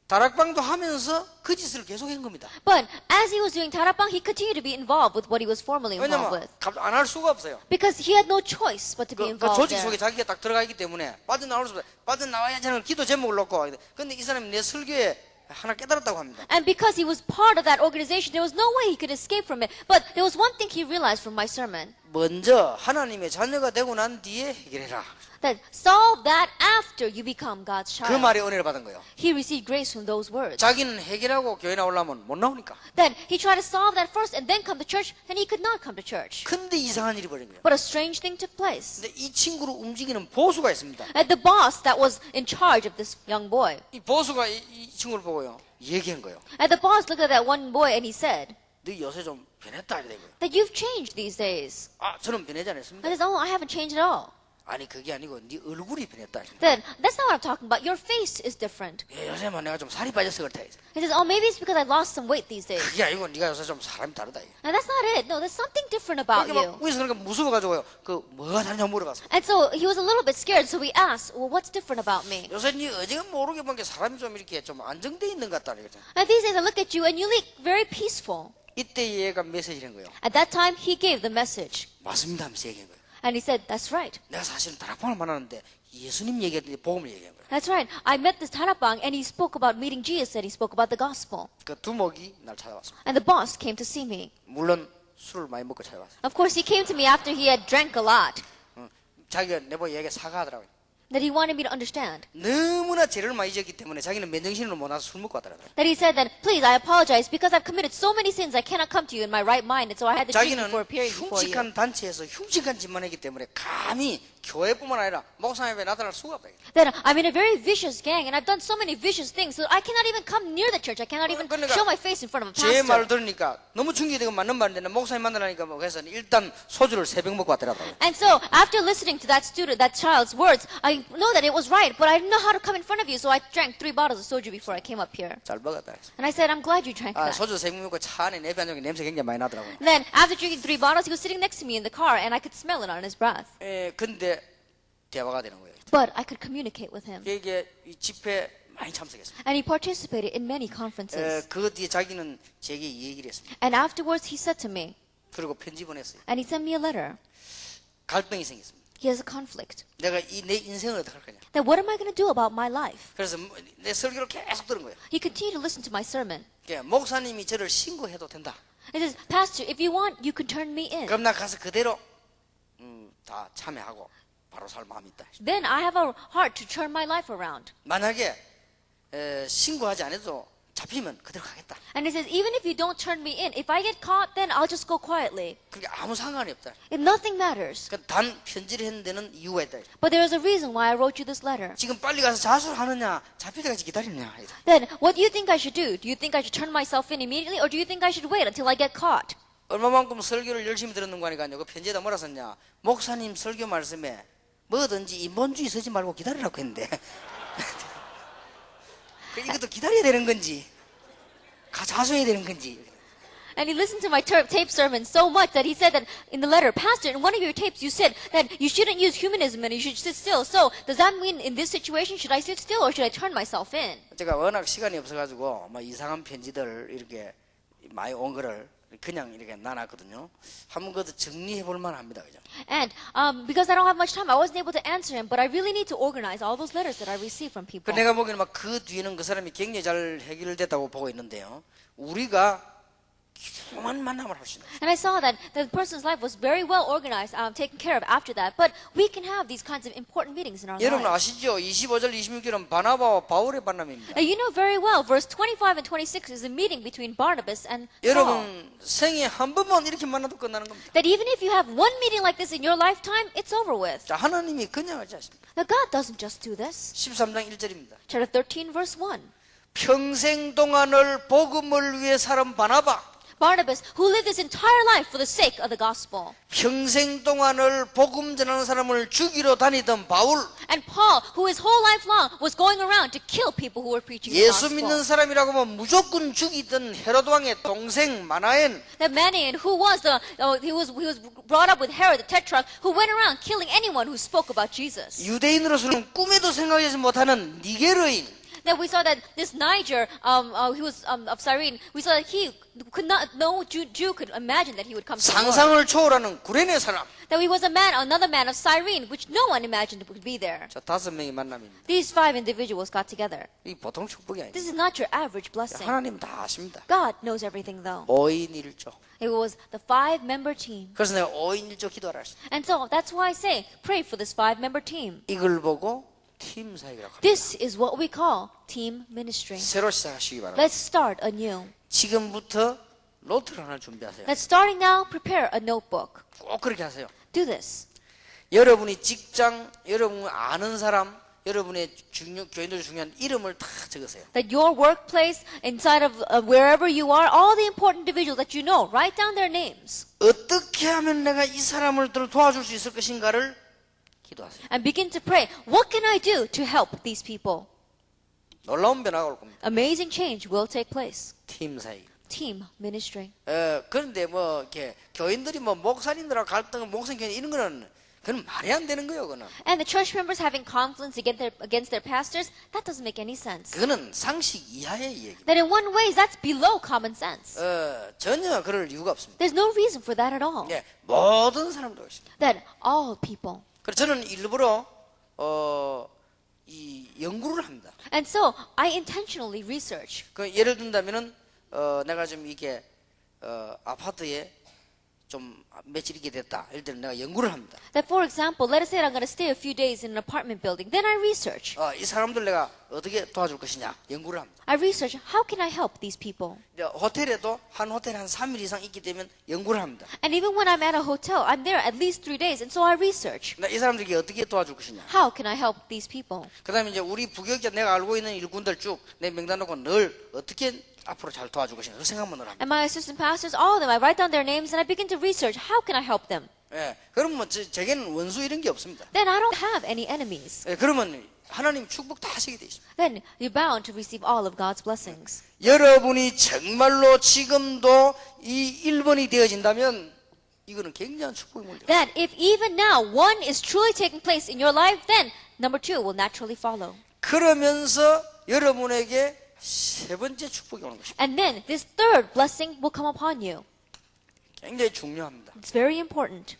Speaker 1: 다락방도 하면서 그 짓을 계속한 겁니다.
Speaker 2: But as he was doing Tarakbang, he continued to be involved with what he was formerly involved
Speaker 1: 왜냐면
Speaker 2: with.
Speaker 1: 안 할 수가 없어요.
Speaker 2: Because he had no choice but to be
Speaker 1: 그
Speaker 2: involved
Speaker 1: 조직
Speaker 2: there.
Speaker 1: 속에 자기가 딱 들어가 있기 때문에 빠져나올 수 없어요. 빠져나와야지 하는 기도 제목을 놓고. 그런데 이 사람이 내 설교에 하나 깨달았다고 합니다.
Speaker 2: And because he was part of that organization, there was no way he could escape from it. But there was one thing he realized from my sermon.
Speaker 1: 먼저 하나님의 자녀가 되고 난 뒤에 해결해라.
Speaker 2: That solve that after you become God's
Speaker 1: 그
Speaker 2: child.
Speaker 1: 말에 은혜를 받은 거예요.
Speaker 2: He received grace from those words.
Speaker 1: 자기는 해결하고 교회 나오려면 못 나오니까.
Speaker 2: Then he tried to solve that first and then come to church, and he could not come to church.
Speaker 1: 근데 이상한 일이 벌어진 거예요.
Speaker 2: But a strange thing took place.
Speaker 1: 근데 이 친구를 움직이는 보수가 있습니다.
Speaker 2: And the boss that was in charge of this young boy.
Speaker 1: 이 보수가 이 친구를 보고요. 얘기한 거예요.
Speaker 2: And the boss looked at that one boy and he said,
Speaker 1: 너 요새 좀 변했다 이래 거예요.
Speaker 2: that you've changed these days.
Speaker 1: 아, 저는 변하지 않았습니다.
Speaker 2: I said, oh, I haven't changed at all.
Speaker 1: 아니 그게 아니고 네 얼굴이 변했다.
Speaker 2: Then, that's not what I'm talking about. Your face is different.
Speaker 1: 예, 요새만 내가 좀 살이 빠져서 그렇다.
Speaker 2: He says, oh, maybe it's because I lost some weight these days.
Speaker 1: 그게 아니고 네가 요새 좀 사람이 다르다.
Speaker 2: And that's not it. No, there's something different about
Speaker 1: 그게
Speaker 2: you.
Speaker 1: 막 위에서 그러니까 무서워가지고요. 그 뭐가 다르냐고 물어봤어.
Speaker 2: And so he was a little bit scared, so we asked, well, what's different about me?
Speaker 1: 요새 네 어지간 모르게 보니까 사람이 좀 이렇게 좀 안정돼 있는 것 같다. 이거죠.
Speaker 2: And these days I look at you and you look very peaceful.
Speaker 1: 이때 얘가 메시지를 한 거예요.
Speaker 2: At that time, he gave the message.
Speaker 1: 맞습니다 하면서 얘기한 거예요.
Speaker 2: And he said, that's right.
Speaker 1: 내가 사실은 다락방을 만났는데 예수님 얘기했더니 복음을 얘기한 거예요.
Speaker 2: That's right. I met this Tarapang and he spoke about meeting Jesus and he spoke about the gospel.
Speaker 1: 그 두목이 날 찾아왔습니다.
Speaker 2: And the boss came to see me.
Speaker 1: 물론 술을 많이 먹고 찾아왔어요.
Speaker 2: Of course, he came to me after he had drank a lot.
Speaker 1: 자기가 내보고 얘기 사과하더라고요.
Speaker 2: That he wanted me to understand.
Speaker 1: 너무나 죄를 많이 지었기 때문에 자기는 맨정신으로 못 와서 술 먹고 왔더라고요.
Speaker 2: That he said that, please, I apologize because I've committed so many sins I cannot come to you in my right mind. And so I had to drink
Speaker 1: 자기는
Speaker 2: before appearing before you.
Speaker 1: 흉측한 단체에서 흉측한 짓만 했기 때문에 감히 교회뿐만 아니라 목사님에 나타날 수가 없다.
Speaker 2: That I'm in a very vicious gang and I've done so many vicious things so I cannot even come near the church. I cannot even
Speaker 1: 그러니까
Speaker 2: show my face in front of a
Speaker 1: 제 말을
Speaker 2: pastor.
Speaker 1: 들으니까 너무 충격되고 맞는 말인데 목사님 만나니까 뭐 그래서 일단 소주를 3병 먹고 왔더라고요.
Speaker 2: And so after listening to that student, that child's words, I know that it was right, but I didn't know how to come in front of you, so I drank 3 bottles of soju before I came up here.
Speaker 1: 잘 먹었다.
Speaker 2: And I said, I'm glad you drank
Speaker 1: 아,
Speaker 2: that.
Speaker 1: 소주 3병 먹고 차 안에 내비 한 적이 냄새 굉장히 많이 나더라고요.
Speaker 2: Then after drinking 3 bottles, he was sitting next to me in the car and I could smell it on his breath.
Speaker 1: 근데 대화가 되는 거예요.
Speaker 2: But I could communicate with him.
Speaker 1: 이게 이 집회 많이 참석했습니다.
Speaker 2: And he participated in many conferences.
Speaker 1: 그 뒤에 자기는 제게 이 얘기를 했습니다.
Speaker 2: And afterwards, he said to me,
Speaker 1: 그리고 편지 보냈어요.
Speaker 2: and he sent me a letter.
Speaker 1: 갈등이 생겼습니다.
Speaker 2: He has a conflict.
Speaker 1: 내가 내 인생을 어떻게 할 거냐.
Speaker 2: Then what am I going to do about my life?
Speaker 1: 그래서 내 설교를 계속 들은 거예요.
Speaker 2: He continued to listen to my sermon.
Speaker 1: 목사님이 저를 신고해도 된다.
Speaker 2: He says, Pastor, if you want, you can turn me in.
Speaker 1: 그럼 나 가서 그대로 다 참여하고 바로 살 마음이 있다.
Speaker 2: Then I have a heart to turn my life around.
Speaker 1: 만약에 신고하지 않아도 잡히면 그대로 가겠다.
Speaker 2: And he says, even if you don't turn me in, if I get caught, then I'll just go quietly.
Speaker 1: 그게 아무 상관이 없다.
Speaker 2: If nothing matters.
Speaker 1: 단 편지를 했는 데는 이유가 있다.
Speaker 2: But there is a reason why I wrote you this letter.
Speaker 1: 지금 빨리 가서 자수하느냐, 잡힐 때까지 기다리느냐.
Speaker 2: Then what do you think I should do? Do you think I should turn myself in immediately, or do you think I should wait until I get caught?
Speaker 1: 얼마만큼 설교를 열심히 들었는 거니까요. 그 편지에다 뭐라 썼냐. 목사님 설교 말씀에 뭐든지 인본주의 쓰지 말고 기다리라고 했는데 이것도 기다려야 되는 건지 자수해야 되는 건지.
Speaker 2: And he listened to my tape sermon so much that he said that in the letter, Pastor, in one of your tapes you said that you shouldn't use humanism and you should sit still. So does that mean in this situation should I sit still or should I turn myself in?
Speaker 1: 제가 워낙 시간이 없어가지고 막 이상한 편지들 이렇게 많이 온 거를 그냥 이렇게 놔놨거든요. 한번 그것도 정리해 볼 만합니다, 그죠?
Speaker 2: And because I don't have much time, I wasn't able to answer him. But I really need to organize all those letters that I received from people.
Speaker 1: 내가 보기에는 막 그 뒤에는 그 사람이 굉장히 잘 해결됐다고 보고 있는데요. 우리가 기도만 만남을 할 수 있는.
Speaker 2: And I saw that the person's life was very well organized, taken care of after that. But we can have these kinds of important meetings in our
Speaker 1: 여러분
Speaker 2: lives.
Speaker 1: 아시죠? 25절 26절은 바나바와 바울의 만남입니다.
Speaker 2: You know very well, verse 25 and 26 is a meeting between Barnabas and Saul.
Speaker 1: 여러분 생에 한 번만 이렇게 만나도 끝나는 겁니다.
Speaker 2: That even if you have one meeting like this in your lifetime, it's over with.
Speaker 1: 자, 하나님이 그냥 하지 않습니다.
Speaker 2: Now God doesn't just do this.
Speaker 1: 13장 1절입니다.
Speaker 2: Chapter 13, verse 1.
Speaker 1: 평생 동안을 복음을 위해 살은 바나바.
Speaker 2: Barnabas, who lived his entire life for the sake of the gospel.
Speaker 1: 평생 동안을 복음 전하는 사람을 죽이러 다니던 바울.
Speaker 2: And Paul, who his whole life long was going around to kill people who were preaching the
Speaker 1: 예수
Speaker 2: gospel.
Speaker 1: 믿는 사람이라고 하면 무조건 죽이던 헤롯 왕의 동생 마나엔.
Speaker 2: That Manaen, who was he was brought up with Herod the Tetrarch, who went around killing anyone who spoke about Jesus.
Speaker 1: 유대인으로서는 꿈에도 생각하지 못하는 니게르인.
Speaker 2: that we saw that this Niger, he was of Cyrene, we saw that he could not, no Jew could imagine that he would come to the Lord.
Speaker 1: 상상을 초월하는 구레네 사람.
Speaker 2: That he was a man, another man of Cyrene, which no one imagined would be there.
Speaker 1: 저 5명의 만남입니다.
Speaker 2: These 5 individuals got together.
Speaker 1: 이 보통 축복이 아닙니다.
Speaker 2: This is not your average blessing.
Speaker 1: 하나님 다 아십니다.
Speaker 2: God knows everything though.
Speaker 1: 5인 1조.
Speaker 2: It was the 5-member team.
Speaker 1: 그래서 내가 5인 1조 기도하라 했습니다.
Speaker 2: And so that's why I say, pray for this 5-member team.
Speaker 1: 이걸 보고 팀 사역이라고 합니다.
Speaker 2: This is what we call team ministry.
Speaker 1: 새로 시작하시기 바랍니다.
Speaker 2: Let's start anew.
Speaker 1: 지금부터 노트를 하나 준비하세요.
Speaker 2: Let's starting now, prepare a notebook.
Speaker 1: 꼭 그렇게 하세요.
Speaker 2: Do this.
Speaker 1: 여러분이 직장, 여러분 아는 사람, 여러분의 교인들 중요한 이름을 다 적으세요.
Speaker 2: That your workplace, inside of wherever you are, all the important individuals that you know, write down their names.
Speaker 1: 어떻게 하면 내가 이 사람을 도와줄 수 있을 것인가를 기도하세요.
Speaker 2: And begin to pray, what can I do to help these people?
Speaker 1: 놀라운 변화가 올 겁니다.
Speaker 2: Amazing change will take place.
Speaker 1: 팀 사역.
Speaker 2: Team ministry.
Speaker 1: 그런데 뭐 이렇게 교인들이 뭐 목사님들하고 갈등, 목사님 이런 거는 그건 말이 안 되는 거예요. 그거는.
Speaker 2: And the church members having conflicts against their pastors, that doesn't make any sense.
Speaker 1: 그거는 상식 이하의 얘기입니다.
Speaker 2: That in one way, that's below common sense.
Speaker 1: 전혀 그럴 이유가 없습니다.
Speaker 2: There's no reason for that at all.
Speaker 1: 예, 모든 사람도 있습니다.
Speaker 2: That all people.
Speaker 1: 그래서 저는 일부러 이 연구를 합니다.
Speaker 2: And so I intentionally research.
Speaker 1: 그 예를 든다면은 내가 좀 이게 아파트에 좀 며칠 있게 됐다. 이럴 때는 내가 연구를 합니다.
Speaker 2: That for example, let us say I'm going to stay a few days in an apartment building. Then I research.
Speaker 1: 이 사람들 내가 어떻게 도와줄 것이냐 연구를 합니다.
Speaker 2: I research how can I help these people.
Speaker 1: 이제 호텔에도 한 호텔에 한 3일 이상 있게 되면 연구를 합니다.
Speaker 2: And even when I'm at a hotel, I'm there at least 3 days, and so I research.
Speaker 1: 이 사람들에게 어떻게 도와줄 것이냐.
Speaker 2: How can I help these people?
Speaker 1: 그다음에 이제 우리 부교육자 내가 알고 있는 일꾼들 쭉 내 명단 놓고 늘 어떻게 앞으로 잘 도와줄 것인가 그 생각만 늘 합니다.
Speaker 2: And my assistant pastors, all of them, I write down their names and I begin to research how can I help them.
Speaker 1: 예, 그럼 뭐 제게는 원수 이런 게 없습니다.
Speaker 2: Then I don't have any enemies.
Speaker 1: 예, 그러면 하나님 축복 다 하시게 돼 있습니다.
Speaker 2: Then you're bound to receive all of God's blessings.
Speaker 1: 여러분이 정말로 지금도 이 1번이 되어진다면 이거는 굉장한 축복이 몰려요.
Speaker 2: That if even now one is truly taking place in your life, then number 2 will naturally follow.
Speaker 1: 그러면서 여러분에게 세 번째 축복이 오는 것입니다.
Speaker 2: And then this third blessing will come upon you.
Speaker 1: 굉장히 중요합니다.
Speaker 2: It's very important.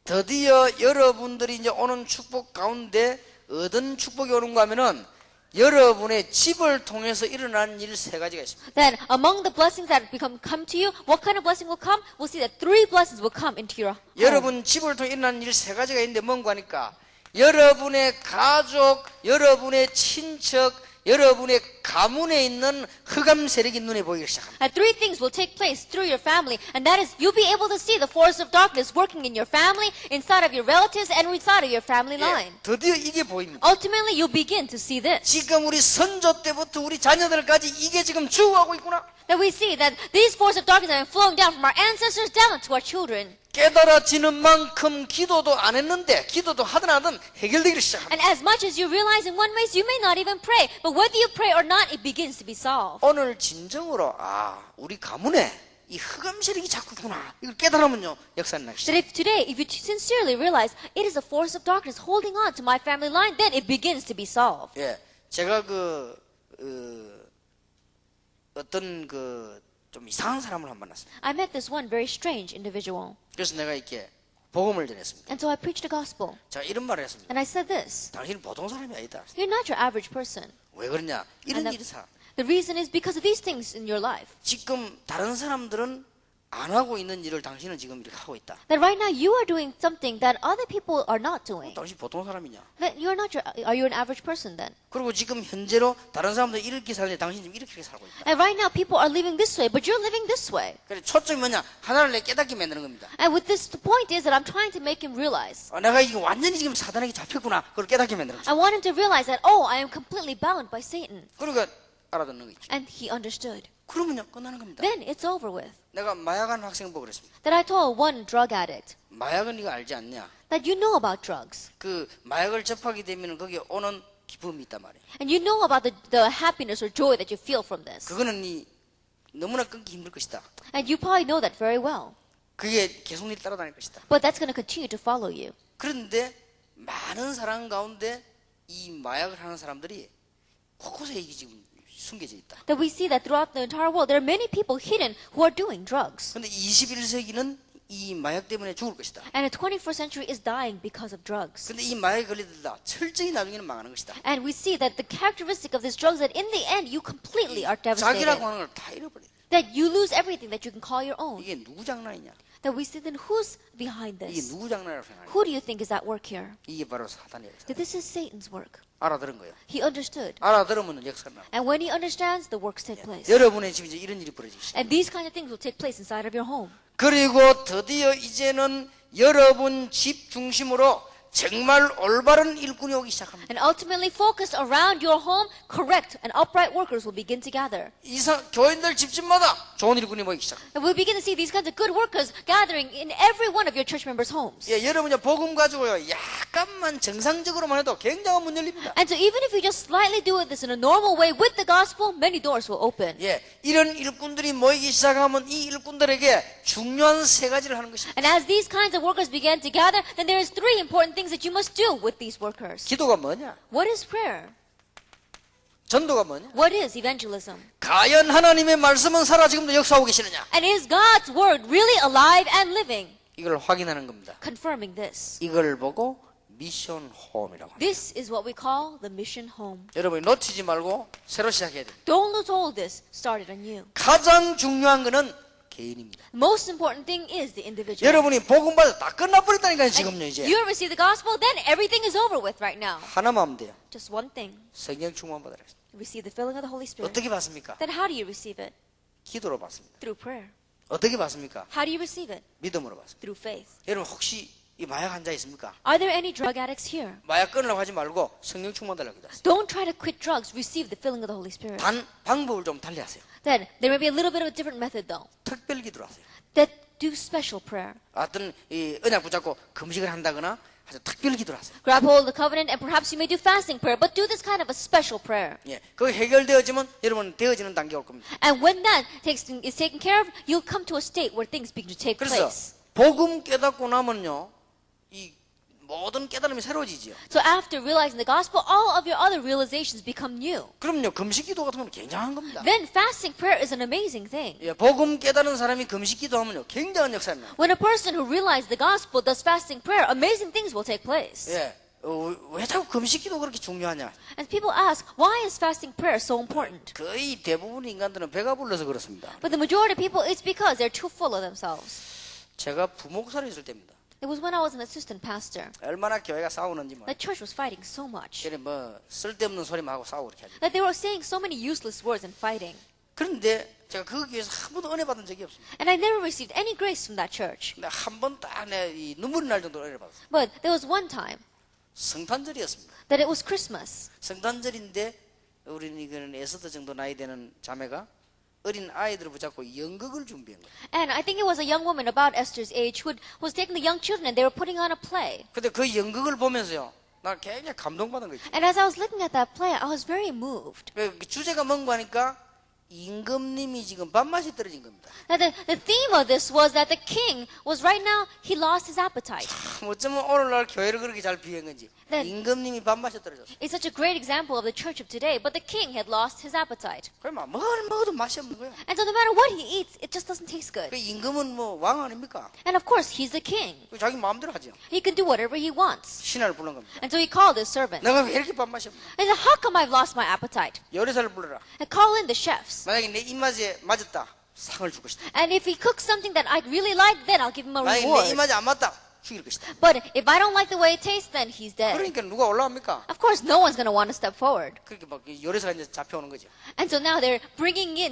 Speaker 1: 드디어 여러분들이 이제 오는 축복 가운데 어떤 축복이 오는가 하면은 여러분의 집을 통해서 일어나는 일 세 가지가 있습니다.
Speaker 2: Then among the blessings that come to you, what kind of blessing will come? We'll see that 3 blessings will come into your home.
Speaker 1: 여러분 집을 통해 일어나는 일 세 가지가 있는데 뭔가 하니까 여러분의 가족, 여러분의 친척, 여러분의 가문에 있는 흑암 세력이 눈에 보이기 시작합니다.
Speaker 2: And 3 things will take place through your family, and that is you'll be able to see the force of darkness working in your family, inside of your relatives, and inside of your family line.
Speaker 1: 드디어 이게 보입니다.
Speaker 2: Ultimately, you'll begin to see this.
Speaker 1: 지금 우리 선조 때부터 우리 자녀들까지 이게 지금 주어하고 있구나.
Speaker 2: That we see that these forces of darkness are flowing down from our ancestors down to our children.
Speaker 1: 깨달아지는 만큼 기도도 안 했는데 기도도 하든 안 하든 해결되기 시작합니다.
Speaker 2: And as much as you realize in one way, you may not even pray, but whether you pray or not, it begins to be solved.
Speaker 1: 오늘 진정으로 우리 가문에 이 흑암 세력이 자꾸 있구나. 이걸 깨달으면요 역사는 나기
Speaker 2: That
Speaker 1: 시작.
Speaker 2: if today, if you sincerely realize it is a force of darkness holding on to my family line, then it begins to be solved.
Speaker 1: 예, 제가 어떤 좀 이상한 사람을 한 번 만났습니다.
Speaker 2: I met this one very strange individual.
Speaker 1: 그래서 내가 이렇게 복음을 전했습니다.
Speaker 2: And so I preached the gospel.
Speaker 1: 제가 이런 말을 했습니다.
Speaker 2: And I said this,
Speaker 1: 당신은 보통 사람이 아니다.
Speaker 2: you're not your average person.
Speaker 1: 왜 그러냐? 이런
Speaker 2: And
Speaker 1: 일이 있어.
Speaker 2: the reason is because of these things in your life.
Speaker 1: 지금 다른 사람들은 안 하고 있는 일을 당신은 지금 이렇게 하고 있다.
Speaker 2: That right now you are doing something that other people are not doing.
Speaker 1: 당신 보통 사람이냐?
Speaker 2: That you're not are you an average person then?
Speaker 1: 그리고 지금 현재로 다른 사람들 이렇게 사는데 당신 지금 이렇게 살고 있다.
Speaker 2: And right now people are living this way, but you're living this way.
Speaker 1: 그래서 초점이 뭐냐? 하나를 내 깨닫게 만드는 겁니다.
Speaker 2: And with this, the point is that I'm trying to make him realize.
Speaker 1: 내가 이게 완전히 지금 사단에게 잡혔구나. 그걸 깨닫게 만드는 거죠.
Speaker 2: I want him to realize that, oh, I am completely bound by Satan.
Speaker 1: 그러니까 알아듣는 거 있죠.
Speaker 2: And he understood.
Speaker 1: 그러면요 끝나는 겁니다.
Speaker 2: Then it's over with.
Speaker 1: 내가 마약한 학생 보고 그랬습니다.
Speaker 2: That I told one drug addict
Speaker 1: 마약은 이거 알지 않냐?
Speaker 2: that you know about drugs.
Speaker 1: 그 마약을 접하게 되면 거기에 오는 기쁨이 있단 말이에요.
Speaker 2: And you know about the happiness or joy that you feel from this.
Speaker 1: 그거는 너무나 끊기 힘들 것이다.
Speaker 2: And you probably know that very well.
Speaker 1: 그게 계속 일 따라다닐 것이다.
Speaker 2: But that's going to continue to follow you.
Speaker 1: 그런데 많은 사람 가운데 이 마약을 하는 사람들이 곳곳에 이게 지금 숨겨져 있다.
Speaker 2: That we see that throughout the entire world, there are many people hidden who are doing drugs.
Speaker 1: 근데 21세기는 이 마약 때문에 죽을 것이다.
Speaker 2: And the 21st century is dying because of drugs.
Speaker 1: 근데 이 마약에 걸리다 철저히 나중에는 망하는 것이다.
Speaker 2: And we see that the characteristic of these drugs that in the end you completely are
Speaker 1: 자기라고
Speaker 2: devastated.
Speaker 1: 하는 걸 다 잃어버려.
Speaker 2: That you lose everything that you can call your own.
Speaker 1: 이게 누구 장난이냐?
Speaker 2: That we see then who's behind
Speaker 1: 이게
Speaker 2: this?
Speaker 1: 누구 장난이라고 생각하냐?
Speaker 2: Who do you think is at work here?
Speaker 1: 이게 바로 사단의 역사.
Speaker 2: That this is Satan's work.
Speaker 1: 알아들은 거예요.
Speaker 2: He understood.
Speaker 1: 알아들으면 역사가 나.
Speaker 2: And when he understands, the works take place.
Speaker 1: 여러분의 집에 이제 이런 일이 벌어지기 시작.
Speaker 2: And these kind of things will take place inside of your home.
Speaker 1: 그리고 드디어 이제는 여러분 집 중심으로 정말 올바른 일꾼이 오기 시작합니다.
Speaker 2: And ultimately focused around your home, correct and upright workers will begin to gather.
Speaker 1: 교인들 집집마다 좋은 일꾼이 모이기 시작합니다.
Speaker 2: And we'll begin to see these kinds of good workers gathering in every one of your church members' homes.
Speaker 1: 예, 여러분이 복음 가지고요, 약간만 정상적으로만 해도 굉장한 문 열립니다.
Speaker 2: And so even if you just slightly do this in a normal way with the gospel, many doors will open.
Speaker 1: 예, 이런 일꾼들이 모이기 시작하면 이 일꾼들에게 중요한 세 가지를 하는 것입니다.
Speaker 2: And as these kinds of workers begin to gather, then there is three important things that you must do with these workers.
Speaker 1: 기도가 뭐냐?
Speaker 2: What is prayer?
Speaker 1: 전도가 뭐냐?
Speaker 2: What is evangelism?
Speaker 1: 과연 하나님의 말씀은 살아 지금도 역사하고 계시느냐?
Speaker 2: And is God's word really alive and living?
Speaker 1: 이걸 확인하는 겁니다.
Speaker 2: Confirming this.
Speaker 1: 이걸 보고 미션 홈이라고 합니다.
Speaker 2: This is what we call the mission home.
Speaker 1: 여러분이 놓치지 말고 새로 시작해야 돼요.
Speaker 2: Don't lose hold this. Start it anew.
Speaker 1: 가장 중요한 거는 개인입니다.
Speaker 2: The most important thing is the individual.
Speaker 1: 여러분이 복음 받아 다 끝나버렸다니까요, 지금요 이제.
Speaker 2: You receive the gospel, then everything is over with right now.
Speaker 1: 하나만 하면 돼요.
Speaker 2: Just one thing.
Speaker 1: 성령 충만 받으라.
Speaker 2: Receive the filling of the Holy Spirit.
Speaker 1: 어떻게 받습니까?
Speaker 2: Then how do you receive it?
Speaker 1: 기도로 받습니다.
Speaker 2: Through prayer.
Speaker 1: 어떻게 받습니까?
Speaker 2: How do you receive it?
Speaker 1: 믿음으로 받습니다.
Speaker 2: Through faith.
Speaker 1: 여러분 혹시 이 마약 환자 있습니까?
Speaker 2: Are there any drug addicts here?
Speaker 1: 마약 끊으려고 하지 말고 성령 충만 달라고 기도하세요.
Speaker 2: Don't try to quit drugs. Receive the filling of the Holy Spirit.
Speaker 1: 단 방법을 좀 달리 하세요.
Speaker 2: Then there may be a little bit of a different method though.
Speaker 1: 특별 기도를 하세요.
Speaker 2: That do special prayer.
Speaker 1: 어떤 이 언약 붙잡고 금식을 한다거나 아주 특별 기도를 하세요.
Speaker 2: Grab hold of the covenant and perhaps you may do fasting prayer, but do this kind of a special prayer.
Speaker 1: 예, 그 해결되어지면 여러분 되어지는 단계 올 겁니다.
Speaker 2: And when that is taken care of, you'll come to a state where things begin to take
Speaker 1: 그래서
Speaker 2: place.
Speaker 1: 복음 깨닫고 나면요, 이 모든 깨달음이 새로워지지요.
Speaker 2: So after realizing the gospel, all of your other realizations become new.
Speaker 1: 그럼요, 금식 기도 같은 건 굉장한 겁니다.
Speaker 2: Then fasting prayer is an amazing thing.
Speaker 1: 예, 복음 깨달은 사람이 금식 기도하면요, 굉장한 역사입니다.
Speaker 2: When a person who realizes the gospel does fasting prayer, amazing things will take place.
Speaker 1: 예, 왜 자꾸 금식 기도 그렇게 중요하냐?
Speaker 2: And people ask, why is fasting prayer so important?
Speaker 1: 거의 대부분 인간들은 배가 불러서 그렇습니다.
Speaker 2: But the majority of people, it's because they're too full of themselves.
Speaker 1: 제가 부목사로 있을 때입니다.
Speaker 2: It was when I was an assistant pastor
Speaker 1: 얼마나 교회가 싸우는지 뭐.
Speaker 2: that church was fighting so much.
Speaker 1: 그래 뭐 쓸데없는 소리만 하고 싸우고 그렇게 하죠.
Speaker 2: That they were saying so many useless words and fighting.
Speaker 1: 그런데 제가 그 교회에서 한 번도 은혜 받은 적이 없습니다.
Speaker 2: And I never received any grace from that church.
Speaker 1: 근데 한 번 딱 내 눈물이 날 정도로 은혜 받았어요.
Speaker 2: But there was one time
Speaker 1: 성탄절이었습니다.
Speaker 2: that it was Christmas.
Speaker 1: 성탄절인데 우리는 이거는 에스더 정도 나이 되는 자매가 어린 아이들을 붙잡고 연극을 준비한 거예요.
Speaker 2: And I think it was a young woman about Esther's age who was taking the young children and they were putting on a play.
Speaker 1: 근데 그 연극을 보면서요, 나 굉장히 감동받은 거죠.
Speaker 2: And as I was looking at that play, I was very moved.
Speaker 1: 그 주제가 뭔가 하니까 임금님이 지금 밥맛이 떨어진 겁니다.
Speaker 2: Now the theme of this was that the king was right now, he lost his appetite.
Speaker 1: 어쩌면 오늘날 교회를 그렇게 잘 비한 건지
Speaker 2: 네.
Speaker 1: 임금님이 밥맛이 떨어졌어요.
Speaker 2: It's such a great example of the church of today, but the king had lost his appetite.
Speaker 1: 그러면 뭘 먹어도 맛이 없는 거예요.
Speaker 2: And so no matter what he eats, it just doesn't taste good.
Speaker 1: 그 임금은 뭐 왕 아닙니까?
Speaker 2: And of course, he's the king.
Speaker 1: 자기 마음대로 하죠.
Speaker 2: He can do whatever he wants.
Speaker 1: 신하를 부른 겁니다.
Speaker 2: And so he called his servant.
Speaker 1: 내가 왜 이렇게 밥맛이 없나?
Speaker 2: And he said, how come I've lost my appetite?
Speaker 1: 요리사를 불러라.
Speaker 2: And call in the chefs.
Speaker 1: 만약에 내 입맛에 맞았다, 상을 줄 것이다.
Speaker 2: And if he cooks something that I really like, then I'll give him a
Speaker 1: 만약에 내
Speaker 2: reward.
Speaker 1: 입맛에 안 맞다, 죽일 것이다.
Speaker 2: But if I don't like the way it tastes, then he's dead.
Speaker 1: 그러니까 누가 올라갑니까?
Speaker 2: Of course, no one's going to want to step forward.
Speaker 1: 그렇게 막 요리사가 이제 잡혀오는 거죠.
Speaker 2: And so now they're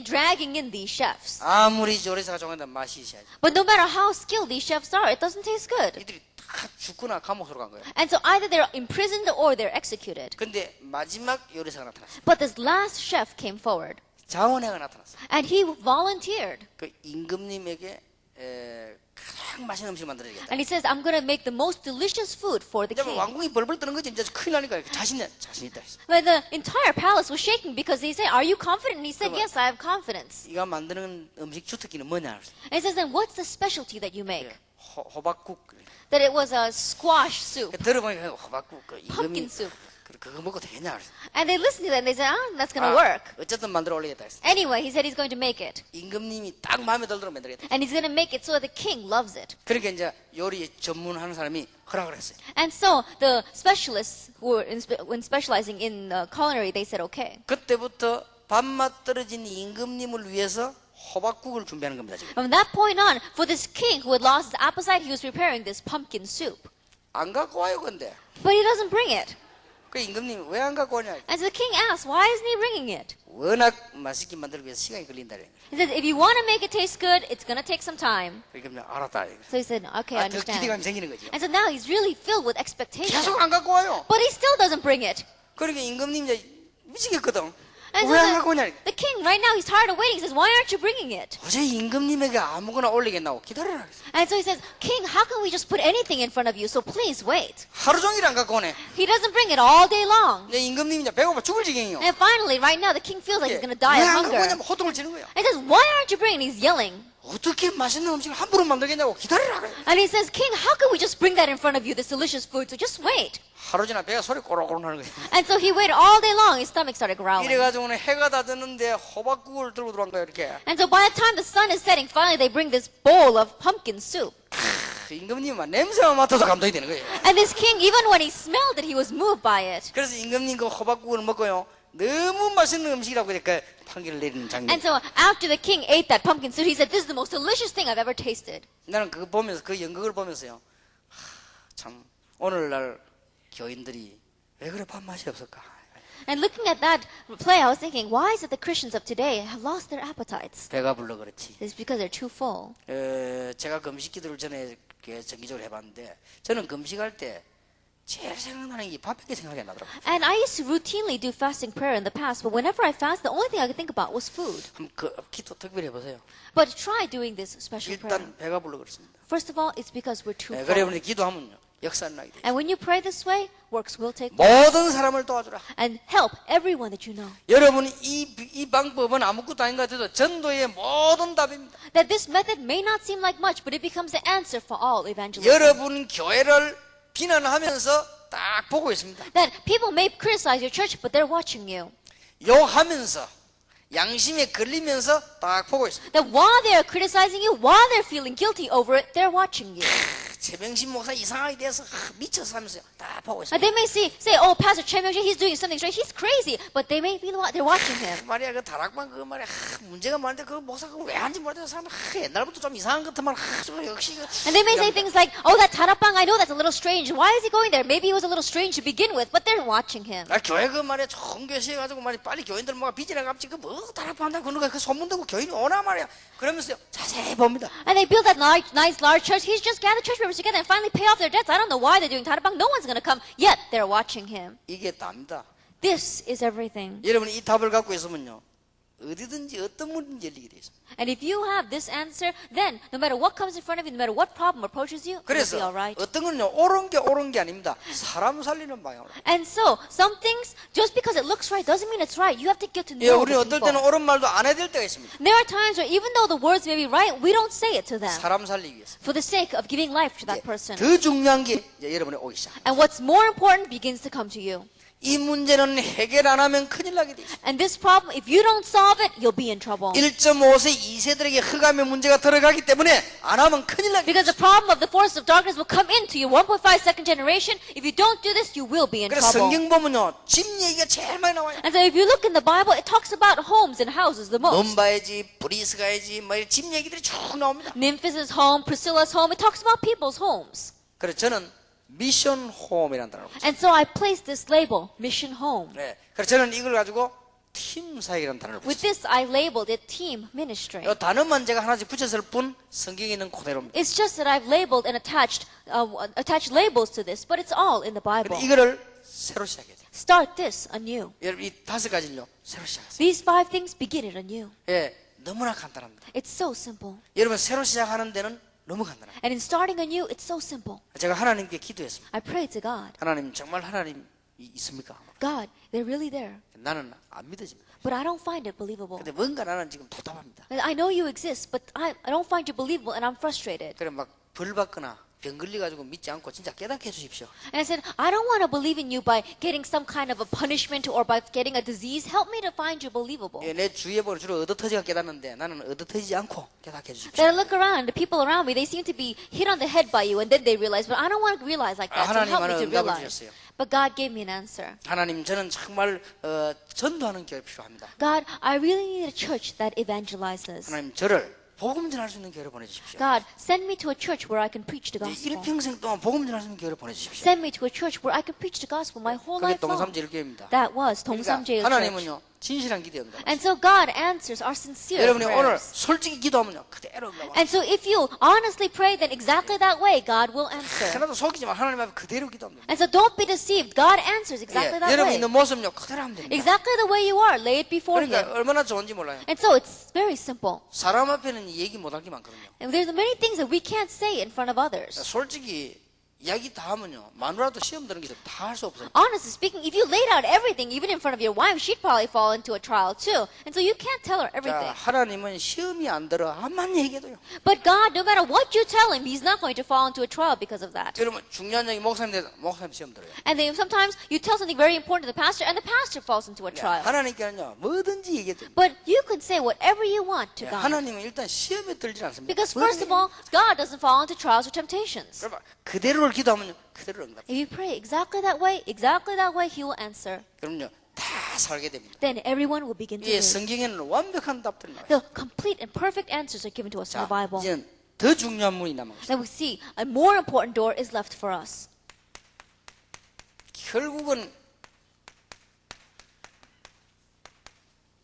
Speaker 2: dragging in these chefs.
Speaker 1: 아무리 요리사가 좋아한다 맛이 있어야지.
Speaker 2: But no matter how skilled these chefs are, it doesn't taste good.
Speaker 1: 이들이 다 죽거나 감옥으로 간 거예요.
Speaker 2: And so either they're imprisoned or they're executed.
Speaker 1: 근데 마지막 요리사가 나타났어요.
Speaker 2: But this last chef came forward.
Speaker 1: 자원회가 나타났어요.
Speaker 2: And he volunteered.
Speaker 1: 그 임금님에게 가장 맛있는 음식을 만들어야겠다.
Speaker 2: And he says, I'm going to make the most delicious food for the
Speaker 1: 이제
Speaker 2: king.
Speaker 1: 왕궁이 벌벌 뜨는 거지. 이제 큰일 나니까 자신 있다 했어.
Speaker 2: But the entire palace was shaking because they said, are you confident? And he said,
Speaker 1: 그러면-
Speaker 2: yes, I have confidence.
Speaker 1: 이가 만드는 음식 주특기는 뭐냐?
Speaker 2: And he says, then what's the specialty that you make?
Speaker 1: 호박국.
Speaker 2: That it was a squash soup,
Speaker 1: 들어보니까 호박국. 그
Speaker 2: pumpkin
Speaker 1: 임금이
Speaker 2: soup.
Speaker 1: 그거 먹고 되겠냐 그랬어.
Speaker 2: And they listened to that and they said, that's going to
Speaker 1: 아,
Speaker 2: work.
Speaker 1: 어쨌든 만들어 올리겠다 했어.
Speaker 2: Anyway, he said he's going to make it.
Speaker 1: 임금님이 딱 마음에 들도록 만들겠다.
Speaker 2: And he's going to make it so that the king loves it.
Speaker 1: 그러니까 이제 요리 전문하는 사람이 허락을 했어요.
Speaker 2: And so the specialists who were when specializing in culinary, they said, okay.
Speaker 1: 그때부터 밥맛 떨어진 임금님을 위해서 호박국을 준비하는 겁니다. 지금.
Speaker 2: From that point on, for this king who had lost his appetite, he was preparing this pumpkin soup.
Speaker 1: 안 갖고 와요, 근데.
Speaker 2: But he doesn't bring it.
Speaker 1: 그 임금님이 왜 안 갖고 오냐?
Speaker 2: And so the king asked, why isn't he bringing it?
Speaker 1: 워낙 맛있게 만들기 위해서 시간이 걸린다.
Speaker 2: He said, if you want to make it taste good, it's going to take some time.
Speaker 1: 그러니까 알았다.
Speaker 2: So he said, okay, I
Speaker 1: 더
Speaker 2: understand.
Speaker 1: 기대감이 생기는 거죠.
Speaker 2: And so now he's really filled with expectation.
Speaker 1: 계속 안 갖고 와요.
Speaker 2: But he still doesn't bring it.
Speaker 1: 그러니까 임금님이 이제 미치겠거든.
Speaker 2: And so
Speaker 1: 왜 안 갖고 오냐?
Speaker 2: the king, right now, he's tired of waiting. He says, why aren't you bringing it?
Speaker 1: 어제 임금님에게 아무거나 올리겠나고 기다려라.
Speaker 2: And so he says, king, how can we just put anything in front of you? So please wait.
Speaker 1: 하루 종일 안 갖고 오네.
Speaker 2: He doesn't bring it all day long.
Speaker 1: 이제 임금님이 이제 배고파 죽을 지경이요.
Speaker 2: And finally, right now, the king feels like he's going to die of
Speaker 1: 왜안 갖고
Speaker 2: hunger.
Speaker 1: 오냐면 호통을 치는 거예요.
Speaker 2: And he says, why aren't you bringing it? He's yelling.
Speaker 1: 어떻게 맛있는 음식을 함부로 만들겠냐고 기다리라 그래.
Speaker 2: And he says, king, how can we just bring that in front of you, this delicious food? So just wait.
Speaker 1: 하루 지나 배가 소리 꼬록꼬록 하는 거예요.
Speaker 2: And so he waited all day long. His stomach started growling.
Speaker 1: 이래가지고는 해가 다 졌는데 호박국을 들고 들어온 거예요 이렇게.
Speaker 2: And so by the time the sun is setting, finally they bring this bowl of pumpkin soup.
Speaker 1: 임금님은 냄새만 맡아도 감동이 되는 거예요.
Speaker 2: And this king, even when he smelled it, he was moved by it.
Speaker 1: 그래서 임금님 그 호박국을 먹고요. 너무 맛있는 음식이라고 이렇게 판결을 내리는 장면.
Speaker 2: And so after the king ate that pumpkin soup, he said, this is the most delicious thing I've ever tasted.
Speaker 1: 나는 그거 보면서 그 연극을 보면서요. 참 오늘날 교인들이 왜 그래 밥맛이 없을까?
Speaker 2: And looking at that play, I was thinking, why is it the Christians of today have lost their appetites?
Speaker 1: 배가 불러 그렇지.
Speaker 2: It's because they're too full.
Speaker 1: 제가 금식 기도를 전에 이렇게 정기적으로 해봤는데 저는 금식할 때 제일 생각나는 게 밥밖에 생각이 안 나더라고요.
Speaker 2: And I used to routinely do fasting prayer in the past, but whenever I fast, the only thing I could think about was food.
Speaker 1: 한번 그 기도 특별히 해보세요.
Speaker 2: But try doing this special prayer.
Speaker 1: 일단 배가 불러 그렇습니다.
Speaker 2: First of all, it's because we're too
Speaker 1: 그래
Speaker 2: full.
Speaker 1: 우리 기도하면요 역사는 나게 돼.
Speaker 2: And when you pray this way, works will take place.
Speaker 1: 모든 사람을 도와주라.
Speaker 2: And help everyone that you know.
Speaker 1: 여러분 이 방법은 아무것도 아닌 것 같아도 전도의 모든 답입니다.
Speaker 2: That this method may not seem like much, but it becomes the answer for all evangelism.
Speaker 1: 여러분 교회를 비난하면서 딱 보고 있습니다.
Speaker 2: That people may criticize your church, but they're watching you.
Speaker 1: 욕하면서 양심에 걸리면서 딱 보고 있습니다.
Speaker 2: That while they're criticizing you, while they're feeling guilty over it, they're watching you.
Speaker 1: 최명신 목사 이상하게 돼서 미쳐서 하면서 딱 보고
Speaker 2: And
Speaker 1: 있습니다.
Speaker 2: they may say, oh, Pastor Choi Myung-sik, he's doing something strange. He's crazy. But they may be they're watching him.
Speaker 1: 말이야 그 다락방 그 말이야 문제가 많은데 그 목사 그거 왜 하는지 모르겠어 사람 옛날부터 좀 이상한 것만 역시
Speaker 2: And they may say things like, oh, that Tarapang, I know that's a little strange. Why is he going there? Maybe he was a little strange to begin with, but they're watching him.
Speaker 1: 나 교회 그 말이야 좋은 교회 세가지고 말이야 빨리 교인들 뭐가 빚이나 갚지 그 뭐 다락방 한다 그런 거그 소문 듣고 교인이 오나 말이야 그러면서 자세히 봅니다.
Speaker 2: And they build that nice, large church. He's just gathered church members together and finally pay off their debts. I don't know why they're doing Tarapang. No one's going to come. Yet they're watching him.
Speaker 1: 이게 답니다.
Speaker 2: This is everything.
Speaker 1: 여러분이 이 답을 갖고 있으면요 어디든지 어떤 문제든지 열리게 돼 있습니다.
Speaker 2: And if you have this answer, then no matter what comes in front of you, no matter what problem approaches you, you'll be
Speaker 1: 그래서
Speaker 2: all right.
Speaker 1: 어떤 건요 옳은 게 아닙니다. 사람 살리는 방향으로.
Speaker 2: And so, some things, just because it looks right doesn't mean it's right. You have to get to
Speaker 1: 예,
Speaker 2: know
Speaker 1: 우리는
Speaker 2: the
Speaker 1: 어떨 때는
Speaker 2: people.
Speaker 1: 옳은 말도 안 해야 될 때가 있습니다.
Speaker 2: There are times where even though the words may be right, we don't say it to them
Speaker 1: 사람 살리기 위해서.
Speaker 2: for the sake of giving life to
Speaker 1: 예,
Speaker 2: that person.
Speaker 1: 더 중요한 게 이제 여러분의 오기 시작.
Speaker 2: And what's more important begins to come to you.
Speaker 1: 이 문제는 해결 안 하면 큰일 나게 돼 있어요.
Speaker 2: And this problem, if you don't solve it, you'll be in trouble.
Speaker 1: 1.5세 2세들에게 흑암의 문제가 들어가기 때문에 안 하면 큰일 나게 돼
Speaker 2: Because the problem of the forces of darkness will come into your 1.5 second generation. If you don't do this, you will be in
Speaker 1: 그래서
Speaker 2: trouble.
Speaker 1: 성경 보면요 집 얘기가 제일 많이 나와요.
Speaker 2: And so if you look in the Bible, it talks about homes and houses the most.
Speaker 1: 넘바야지 브리스 가야지 뭐 집 얘기들이 쭉 나옵니다.
Speaker 2: Nymphis' home, Priscilla's home, it talks about people's homes.
Speaker 1: 그래서 저는 미션 홈이라는 단어를 붙여요.
Speaker 2: And so I placed this label, Mission Home.
Speaker 1: 네. 그래서 저는 이걸 가지고 팀 사역이라는 단어를
Speaker 2: With
Speaker 1: 붙였어요.
Speaker 2: this, I labeled it Team Ministry.
Speaker 1: 이 단어만 제가 하나씩 붙였을 뿐 성경에 있는 그대로입니다.
Speaker 2: It's just that I've labeled and attached labels to this, but it's all in the Bible.
Speaker 1: 근데 이거를 새로 시작해야 돼요.
Speaker 2: Start this anew.
Speaker 1: 여러분 이 5가지를요 새로 시작하세요.
Speaker 2: These 5 things, begin it anew.
Speaker 1: 예, 너무나 간단합니다.
Speaker 2: It's so simple.
Speaker 1: 여러분 새로 시작하는 데는 너무 간단합니다.
Speaker 2: And in starting anew, it's so simple.
Speaker 1: 제가 하나님께 기도했습니다.
Speaker 2: I prayed to God.
Speaker 1: 하나님 정말 하나님 있습니까?
Speaker 2: God, they're really there.
Speaker 1: 나는 안 믿어집니다.
Speaker 2: But I don't find it believable.
Speaker 1: 근데 뭔가 나는 지금 답답합니다.
Speaker 2: I know you exist, but I don't find you believable and I'm frustrated.
Speaker 1: 그래 막 벌 받거나 병 걸려가지고 믿지 않고 진짜 깨닫게 해주십시오.
Speaker 2: And I said, I don't want to believe in you by getting some kind of a punishment or by getting a disease. Help me to find you believable.
Speaker 1: 예, 내 주위에 보면 주로 얻어터지가 깨닫는데 나는 얻어터지지 않고 깨닫게 해주십시오.
Speaker 2: Then I look around, the people around me, they seem to be hit on the head by you, and then they realize, but I don't want to realize like that. So help me to
Speaker 1: 하나님 응답을
Speaker 2: realize.
Speaker 1: 주셨어요.
Speaker 2: But God gave me an answer.
Speaker 1: 하나님, 저는 정말 전도하는 교회 필요합니다.
Speaker 2: God, I really need a church that evangelizes.
Speaker 1: 하나님, 저를 복음 전할 수 있는 교회를 보내주십시오.
Speaker 2: God, send me to a church where I can preach the gospel.
Speaker 1: 일평생 동안 복음 전할 수 있는 교회를 보내주십시오.
Speaker 2: Send me to a church where I can preach the gospel my whole
Speaker 1: 그게
Speaker 2: life long.
Speaker 1: 동삼제일교회입니다.
Speaker 2: That was
Speaker 1: 그러니까
Speaker 2: 동삼제일 Church.
Speaker 1: 하나님은요 진실한 기도에 응답.
Speaker 2: And so God answers our sincere
Speaker 1: 여러분이 오늘
Speaker 2: prayers.
Speaker 1: 솔직히 기도하면요 그대로 응답.
Speaker 2: And so if you honestly pray, then exactly that way God will answer.
Speaker 1: 하나도 속이지 마. 하나님 앞에 그대로 기도하면 됩니다.
Speaker 2: And so don't be deceived. God answers exactly that
Speaker 1: 여러분
Speaker 2: way.
Speaker 1: 있는 모습요 그대로 하면 됩니다.
Speaker 2: Exactly the way you are, lay it before
Speaker 1: 그러니까
Speaker 2: Him.
Speaker 1: 얼마나 좋은지 몰라요.
Speaker 2: And so it's very simple.
Speaker 1: 사람 앞에는 얘기 못할 게 많거든요.
Speaker 2: And there's many things that we can't say in front of others.
Speaker 1: 솔직히 이야기 다 하면요 마누라도 시험 드는 게 다 할 수 없어요.
Speaker 2: Honestly speaking, if you laid out everything, even in front of your wife, she'd probably fall into a trial too. And so you can't tell her
Speaker 1: 자,
Speaker 2: everything.
Speaker 1: 하나님은 시험이 안 들어 암만 얘기해도요.
Speaker 2: But God, no matter what you tell Him, He's not going to fall into a trial because of that.
Speaker 1: 여러분 중요한 얘기 목사님 시험 들어요.
Speaker 2: And then sometimes you tell something very important to the pastor, and the pastor falls into a trial.
Speaker 1: 하나님께는요 뭐든지 얘기해도 돼요.
Speaker 2: But you can say whatever you want to God.
Speaker 1: 하나님은 일단 시험에 들지 않습니다.
Speaker 2: Because first of all, God doesn't fall into trials or temptations.
Speaker 1: 그러면 그대로를 기도하면요 그대로 응답.
Speaker 2: If you pray exactly that way, He will answer.
Speaker 1: 그럼요 다 살게 됩니다.
Speaker 2: Then everyone will begin to
Speaker 1: 예,
Speaker 2: live.
Speaker 1: 성경에는 완벽한 답들이 나와요.
Speaker 2: The complete and perfect answers are given to us in
Speaker 1: 자,
Speaker 2: the Bible.
Speaker 1: 이제는 더 중요한 문이 남은 것입니다.
Speaker 2: Then we see a more important door is left for us.
Speaker 1: 결국은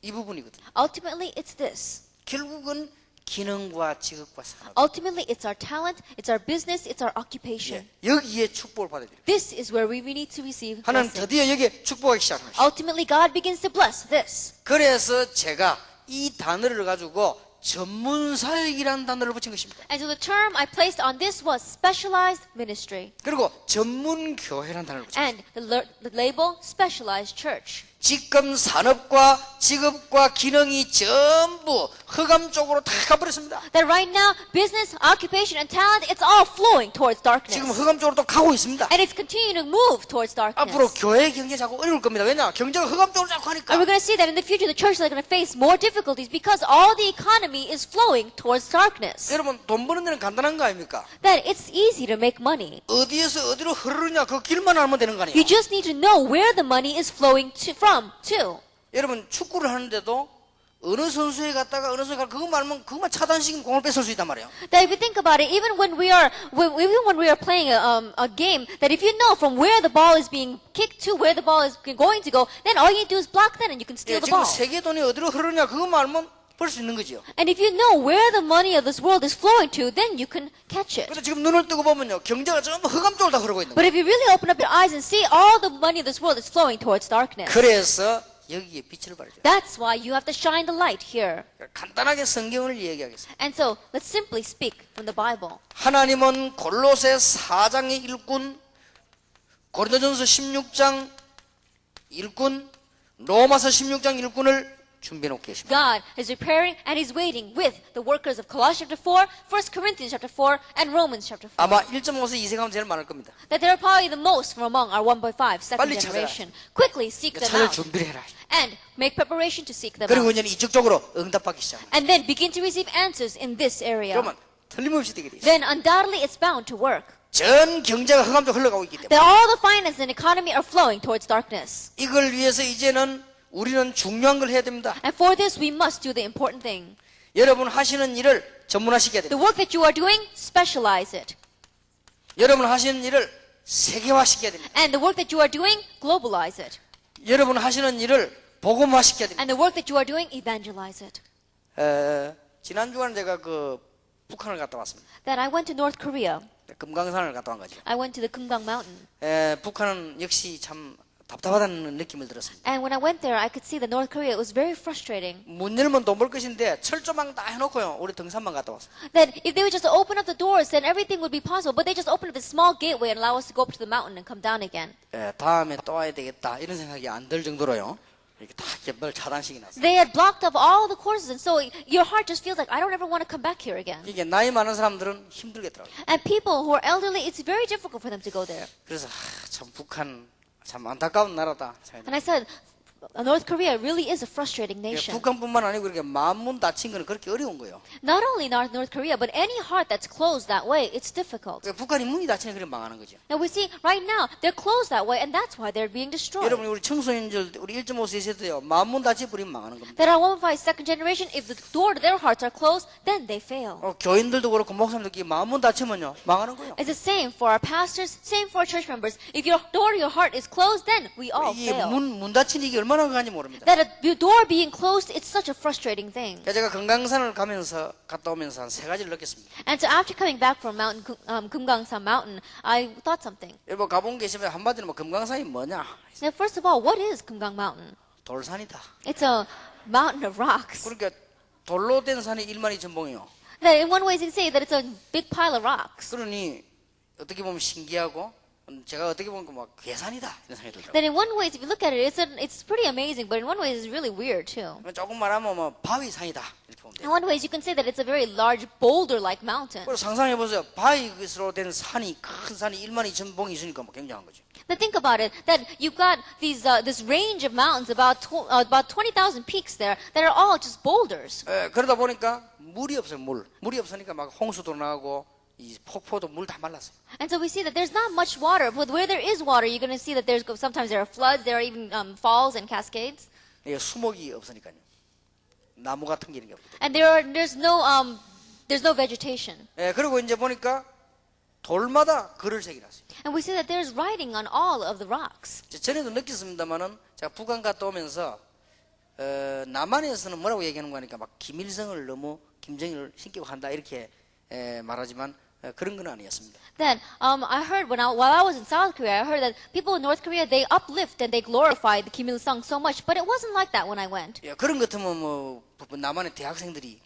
Speaker 1: 이 부분이거든요.
Speaker 2: Ultimately, it's this.
Speaker 1: 결국은 기능과 직업과 산업.
Speaker 2: Ultimately, it's our talent, it's our business, it's our occupation.
Speaker 1: 예, 여기에 축복을 받아야 돼요.
Speaker 2: This is where we need to receive
Speaker 1: 하나님
Speaker 2: blessing.
Speaker 1: 드디어 여기에 축복하기 시작합니다.
Speaker 2: Ultimately, God begins to bless this.
Speaker 1: 그래서 제가 이 단어를 가지고 전문 사역이라는 단어를 붙인 것입니다.
Speaker 2: And so the term I placed on this was specialized ministry.
Speaker 1: 그리고 전문 교회라는 단어를 붙인
Speaker 2: And the label specialized church.
Speaker 1: 지금 산업과 직업과 기능이 전부 흑암 쪽으로 다 가버렸습니다.
Speaker 2: That right now, business, occupation, and talent, it's all flowing towards darkness.
Speaker 1: 지금 흑암 쪽으로 또 가고 있습니다.
Speaker 2: And it's continuing to move towards
Speaker 1: 앞으로
Speaker 2: darkness.
Speaker 1: 교회 경제 자꾸 어려울 겁니다. 왜냐? 경제가 흑암 쪽으로 자꾸 하니까.
Speaker 2: And we're going to see that in the future, the churches are going to face more difficulties because all the economy is flowing towards darkness.
Speaker 1: 여러분 돈 버는 데는 간단한 거 아닙니까?
Speaker 2: That it's easy to make money.
Speaker 1: 어디에서 어디로 흐르느냐 그 길만 알면 되는 거 아니에요?
Speaker 2: You just need to know where the money is flowing from to.
Speaker 1: 여러분 축구를 하는데도 어느 선수에 갔다가 어느 선수가 그것만 알면 그것만 차단시키면 공을 뺏을 수 있단 말이에요.
Speaker 2: That if you think about it, even when we are playing a game, that if you know from where the ball is being kicked to where the ball is going to go, then all you do is block that and you can steal
Speaker 1: 예,
Speaker 2: the
Speaker 1: 지금
Speaker 2: ball.
Speaker 1: 세계 돈이 어디로 흐르느냐 그것만 알면 벌 수 있는 거죠.
Speaker 2: And if you know where the money of this world is flowing to, then you can catch it.
Speaker 1: 근데 지금 눈을 뜨고 보면요 경제가 전부 흑암 쪽으로 다 흐르고 있는 거예요.
Speaker 2: But if you really open up your eyes and see all the money of this world is flowing towards darkness.
Speaker 1: 그래서 여기에 빛을 발해줘요.
Speaker 2: That's why you have to shine the light here.
Speaker 1: 간단하게 성경을 얘기하겠습니다.
Speaker 2: And so, let's simply speak from the Bible.
Speaker 1: 하나님은 골로새 4장의 일꾼, 고린도전서 16장 일꾼, 로마서 16장 일꾼을 준비해 놓고 계십니다.
Speaker 2: God is preparing and He's waiting with the workers of Colossians chapter 4, 1 Corinthians chapter 4, and Romans chapter 4.
Speaker 1: 아마 1.5세 이세가면 제일 많을 겁니다.
Speaker 2: That they are probably the most from among our 1.5 second
Speaker 1: 빨리 찾아라.
Speaker 2: generation. Quickly seek them
Speaker 1: 찾을
Speaker 2: out
Speaker 1: 준비를 해라.
Speaker 2: and make preparation to seek them
Speaker 1: 그리고
Speaker 2: out.
Speaker 1: 이제 이쪽적으로 응답받기 시작합니다.
Speaker 2: And then begin to receive answers in this area.
Speaker 1: 그러면 틀림없이 되게 돼 있어요.
Speaker 2: Then undoubtedly it's bound to work.
Speaker 1: 전 경제가 흑암으로 흘러가고 있기 때문에
Speaker 2: That all the finance and economy are flowing towards darkness.
Speaker 1: 이걸 위해서 이제는 우리는 중요한 걸 해야 됩니다.
Speaker 2: And for this we must do the important thing.
Speaker 1: 여러분 하시는 일을 전문화시켜야
Speaker 2: The
Speaker 1: 됩니다.
Speaker 2: work that you are doing, specialize it.
Speaker 1: 여러분 하시는 일을 세계화시켜야 됩니다.
Speaker 2: And the work that you are doing, globalize it.
Speaker 1: 여러분 하시는 일을 복음화시켜야 됩니다.
Speaker 2: And the work that you are doing, evangelize it.
Speaker 1: 지난 주간 제가 그 북한을 갔다 왔습니다.
Speaker 2: That I went to North Korea.
Speaker 1: 금강산을 갔다 왔 거죠.
Speaker 2: I went to the Kumgang Mountain.
Speaker 1: 북한은 역시 참 답답하다는 느낌을 들었습니다.
Speaker 2: And when I went there, I could see that North Korea, it was very frustrating.
Speaker 1: 문 열면 돈 벌 것인데 철조망 다 해놓고요. 우리 등산만 갔다 왔어요.
Speaker 2: That if they would just open up the doors, then everything would be possible. But they just opened up this small gateway and allow us to go up to the mountain and come down again.
Speaker 1: 다음에 또 와야 되겠다 이런 생각이 안 들 정도로요. 이렇게 다 뭘 차단시켜 놨어요.
Speaker 2: They had blocked up all the courses, and so your heart just feels like, I don't ever want to come back here again.
Speaker 1: 이게 나이 많은 사람들은 힘들겠더라고요.
Speaker 2: And people who are elderly, it's very difficult for them to go there.
Speaker 1: 그래서 참 북한 참 안타까운 나라다.
Speaker 2: And I said, North Korea really is a frustrating nation.
Speaker 1: 북한뿐만 아니고 이렇게 마음문 닫힌 거는 그렇게 어려운 거예요.
Speaker 2: Not only North Korea, but any heart that's closed that way, it's difficult.
Speaker 1: 북한이 문이 닫히는 그래 망하는 거죠.
Speaker 2: Now we see right now they're closed that way, and that's why they're being destroyed.
Speaker 1: 여러분 우리 청소년들 우리 1.5세 세대요. 마음문 닫히 버리면 망하는 겁니다.
Speaker 2: That our 1.5 second generation, if the door to their hearts are closed, then they fail.
Speaker 1: 교인들도 그렇고 목사님들끼리 마음문 닫히면요 망하는 거예요.
Speaker 2: It's the same for our pastors, same for our church members. If your door to your heart is closed, then we all
Speaker 1: 이
Speaker 2: fail.
Speaker 1: 문 닫힌 이게 얼마나 강한지 모릅니다.
Speaker 2: That a door being closed, it's such a frustrating thing.
Speaker 1: 제가 금강산을 갔다 오면서 한 3가지를 느꼈습니다.
Speaker 2: And so after coming back from Kumgangsan Mountain, I thought something.
Speaker 1: 여러분 가본 계시면 한마디로 뭐 금강산이 뭐냐?
Speaker 2: Now, first of all, what is Kumgang Mountain?
Speaker 1: 돌산이다.
Speaker 2: It's a mountain of rocks.
Speaker 1: 그러니까 돌로 된 산이 1만이 전봉이요.
Speaker 2: That in one way, you can say that it's a big pile of rocks.
Speaker 1: 그러니 어떻게 보면 신기하고 제가 어떻게 보면 막 괴산이다 이런 생각이 들더라고요.
Speaker 2: That in one way, if you look at it, it's pretty amazing, but in one way, it's really weird too.
Speaker 1: 조금 말하면 뭐 바위산이다 이렇게 보면 돼요.
Speaker 2: In one way, you can say that it's a very large boulder-like mountain.
Speaker 1: 그리고 상상해 보세요. 바위로 된 산이 큰 산이 1만이 전봉이 있으니까 뭐 굉장한 거죠.
Speaker 2: Now think about it, that you've got this range of mountains, about 20,000 peaks there, that are all just boulders.
Speaker 1: 그러다 보니까 물이 없어요. 물이 없으니까 막 홍수도 나고 이 폭포도 물 다 말랐어요.
Speaker 2: And so we see that there's not much water, but where there is water, you're going to see that sometimes there are floods, there are even falls and cascades.
Speaker 1: 수목이 없으니까요. 나무 같은 게 이런 게 없거든요.
Speaker 2: And there's no vegetation.
Speaker 1: 그리고 이제 보니까 돌마다 글을 새겨놨어요.
Speaker 2: And we see that there's writing on all of the rocks.
Speaker 1: 전에도 느꼈습니다만은 제가 북한 갔다 오면서 남한에서는 뭐라고 얘기하는 거니까 막 김일성을 너무 김정일을 신기고 한다 이렇게 말하지만 그런 건 아니었습니다.
Speaker 2: Then I heard while I was in South Korea, I heard that people in North Korea they uplift and they glorify the Kim Il Sung so much, but it wasn't like that when I went.
Speaker 1: 그런 것 같으면 뭐 남한의 대학생들이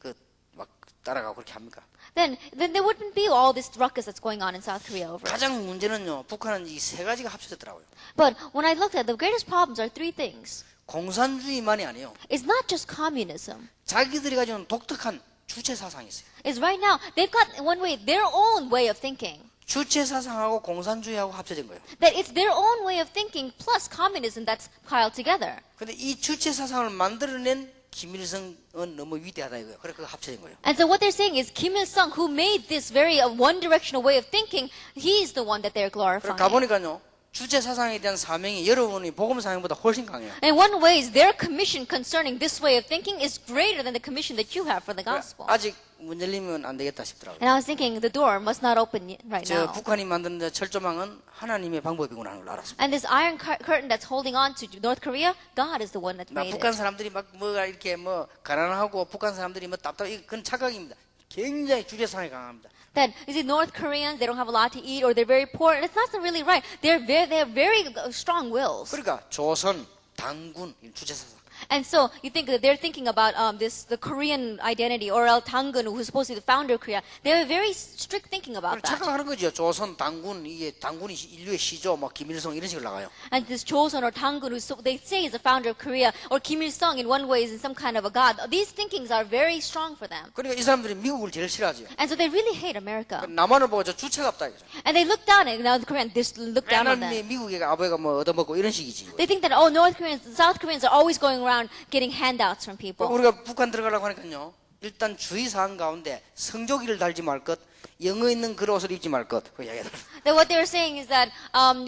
Speaker 1: 막 따라가고 그렇게 합니까?
Speaker 2: Then there wouldn't be all this ruckus that's going on in South Korea over it.
Speaker 1: 가장 문제는요. 북한은 이 3가지가 합쳐졌더라고요.
Speaker 2: But when I looked at the greatest problems are 3 things.
Speaker 1: 공산주의만이 아니에요.
Speaker 2: It's not just communism.
Speaker 1: 자기들이 가지고 있는 독특한 주체 사상이 있어요.
Speaker 2: It's right now they've got in one way their own way of thinking.
Speaker 1: 주체 사상하고 공산주의하고 합쳐진 거예요.
Speaker 2: That it's their own way of thinking plus communism that's piled together.
Speaker 1: 근데 이 주체 사상을 만들어낸 김일성은 너무 위대하다 이거예요. 그래 그거 합쳐진 거예요.
Speaker 2: And so what they're saying is Kim Il Sung, who made this very one-directional way of thinking, he's the one that they're glorifying.
Speaker 1: 가보니까요. 주체 사상에 대한 사명이 여러분이 복음 사명보다 훨씬 강해요.
Speaker 2: And one way is their commission concerning this way of thinking is greater than the commission that you have for the gospel.
Speaker 1: 아직 문 열리면 안 되겠다 싶더라고요.
Speaker 2: And I was thinking the door must not open right
Speaker 1: 저
Speaker 2: now.
Speaker 1: 북한이 만든 철조망은 하나님의 방법이구나 하는 걸 알았습니다.
Speaker 2: And this iron curtain that's holding on to North Korea, God is the one that made
Speaker 1: 북한
Speaker 2: it.
Speaker 1: 사람들이 막 뭐가 이렇게 뭐 가난하고 북한 사람들이 뭐 답답해 그건 착각입니다. 굉장히 주체 사상이 강합니다.
Speaker 2: That is it North Koreans, they don't have a lot to eat or they're very poor. And it's not really right. They have very strong wills.
Speaker 1: 그러니까 조선, 당군, 주체 사상.
Speaker 2: And so you think that they're thinking about the Korean identity, or El Tangun, who's supposed to be the founder of Korea. They have a very strict thinking about that.
Speaker 1: 착각하는 거죠. 조선, 당군, 이게 당군이 인류의 시조, 막 김일성 이런 식으로 나가요.
Speaker 2: And this Joseon or Tangun, they say is the founder of Korea, or Kim Il Sung in one way is some kind of a god. These thinkings are very strong for them.
Speaker 1: 그러니까 이 사람들이 미국을 제일 싫어하죠.
Speaker 2: And so they really hate America.
Speaker 1: 남한을 보고 저 주체가 없다 이거죠.
Speaker 2: And they look down at North Korea and they look down on
Speaker 1: 맨날
Speaker 2: them.
Speaker 1: 미국의 아버지가 뭐 얻어먹고 이런 식이지.
Speaker 2: They think that, North Koreans, South Koreans are always going around getting handouts from people.
Speaker 1: 우리가 북한 들어가려고 하니까요. 일단 주의사항 가운데 성조기를 달지 말 것, 영어 있는 그런 옷을 입지 말 것. 그 이야기를.
Speaker 2: That what they're saying is that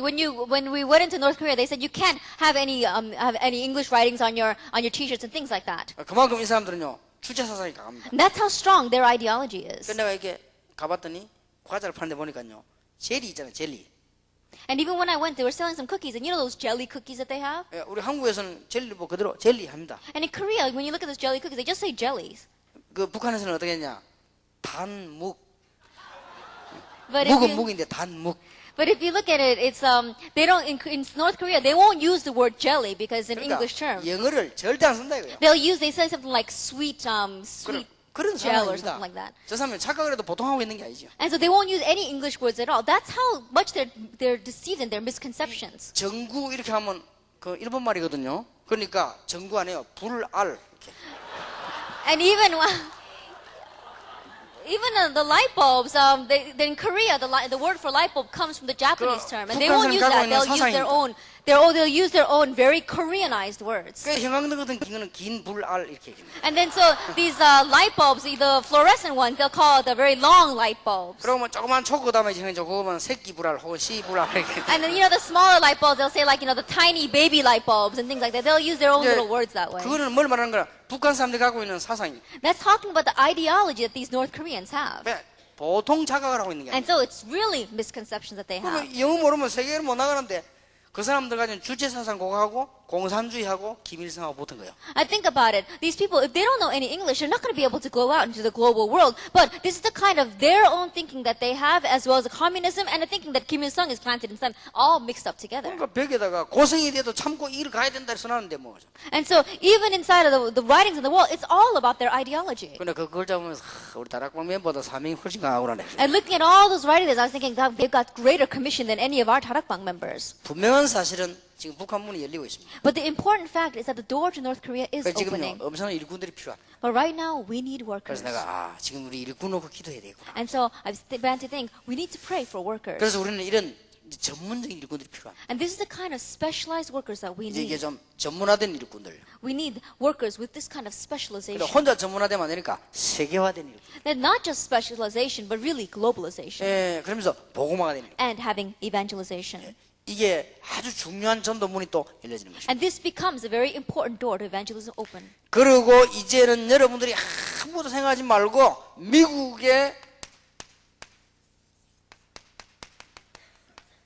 Speaker 2: when we went into North Korea, they said you can't have any English writings on your T-shirts and things like that.
Speaker 1: 그만큼 이 사람들은요 주체 사상이 강합니다.
Speaker 2: And that's how strong their ideology is.
Speaker 1: 근데 내가 이렇게 가봤더니 과자를 파는데 보니까요 젤리 있잖아요 젤리.
Speaker 2: And even when I went, they were selling some cookies, and you know those jelly cookies that they have.
Speaker 1: 우리 한국에서는 젤리 뭐 그대로 젤리 합니다.
Speaker 2: And in Korea, when you look at those jelly cookies, they just say jellies.
Speaker 1: 그 북한에서는 어떻게 했냐? 단묵.
Speaker 2: But
Speaker 1: 묵은 묵인데 단묵.
Speaker 2: if you look at it, it's they don't in North Korea they won't use the word jelly because it's an English term.
Speaker 1: 영어를 절대 안 쓴다 이거예요.
Speaker 2: They say something like sweet
Speaker 1: 그런
Speaker 2: gel or
Speaker 1: 상황입니다.
Speaker 2: something like that.
Speaker 1: 저 사람이 착각을 해도 보통 하고 있는 게 아니죠.
Speaker 2: And so they won't use any English words at all. That's how much they're deceived in their misconceptions.
Speaker 1: 정구 이렇게 하면 그 일본 말이거든요. 그러니까 전구 안 해요. 불알 이렇게.
Speaker 2: And even the light bulbs, in Korea, the word for light bulb comes from the Japanese term, and they won't use that. They'll use their own very Koreanized words.
Speaker 1: 그 형광등 같은 경우는 긴 불알 이렇게 얘기합니다.
Speaker 2: And then so these light bulbs, the fluorescent ones, they'll call the very long light bulbs.
Speaker 1: 그러면 조그만 초코 다음에 저거만 새끼 불알 혹은 씨 불알 이렇게.
Speaker 2: And then the smaller light bulbs, they'll say like the tiny baby light bulbs and things like that. They'll use their own little words that way.
Speaker 1: 그거는 뭘 말하는 거야? 북한 사람들이 갖고 있는 사상이.
Speaker 2: That's talking about the ideology that these North Koreans have.
Speaker 1: 보통 자각을 하고 있는 게
Speaker 2: And
Speaker 1: 아니야.
Speaker 2: so it's really misconceptions that they have.
Speaker 1: 그러면 영어 모르면 세계를 못 나가는데 그 사람들 가진 주체 사상 고하고 공산주의하고 김일성하고 붙은 거예요.
Speaker 2: I think about it. These people, if they don't know any English, they're not going to be able to go out into the global world. But this is the kind of their own thinking that they have, as well as the communism and the thinking that Kim Il-sung is planted in them, all mixed up together.
Speaker 1: 그러니까 벽에다가 고생이 돼도 참고 일 가야 된다 써놨는데 뭐.
Speaker 2: And so even inside of the writings on the wall, it's all about their ideology.
Speaker 1: 근데 그걸 잡으면서 우리 다락방 멤버보다 사명이 훨씬 강하구나.
Speaker 2: And looking at all those writings, I was thinking that they've got greater commission than any of our Tarakbang members.
Speaker 1: 분명한 사실은 지금 북한 문이 열리고 있습니다.
Speaker 2: But the important fact is that the door to North Korea is
Speaker 1: 그래서
Speaker 2: opening.
Speaker 1: 지금요 엄청난 일꾼들이 필요합니다.
Speaker 2: But right now, we need
Speaker 1: 그래서
Speaker 2: workers.
Speaker 1: 내가 지금 우리 일꾼 놓고 기도해야 되겠구나.
Speaker 2: And so I've began to think we need to pray for workers.
Speaker 1: 그래서 우리는 이런 전문적인 일꾼들이 필요합니다.
Speaker 2: And this is the kind of specialized workers that we
Speaker 1: 이제 이게
Speaker 2: need.
Speaker 1: 좀 전문화된 일꾼들.
Speaker 2: We need workers with this kind of
Speaker 1: 그러니까
Speaker 2: specialization.
Speaker 1: 혼자 전문화되면 안 되니까 세계화된 일꾼.
Speaker 2: They're not just specialization, but really globalization.
Speaker 1: 예, 그러면서 복음화가 되는 거예요.
Speaker 2: And having evangelization.
Speaker 1: 이게 아주 중요한 전도문이 또 열려지는 것입니다.
Speaker 2: And this becomes a very important door to evangelism open.
Speaker 1: 그리고 이제는 여러분들이 아무것도 생각하지 말고 미국의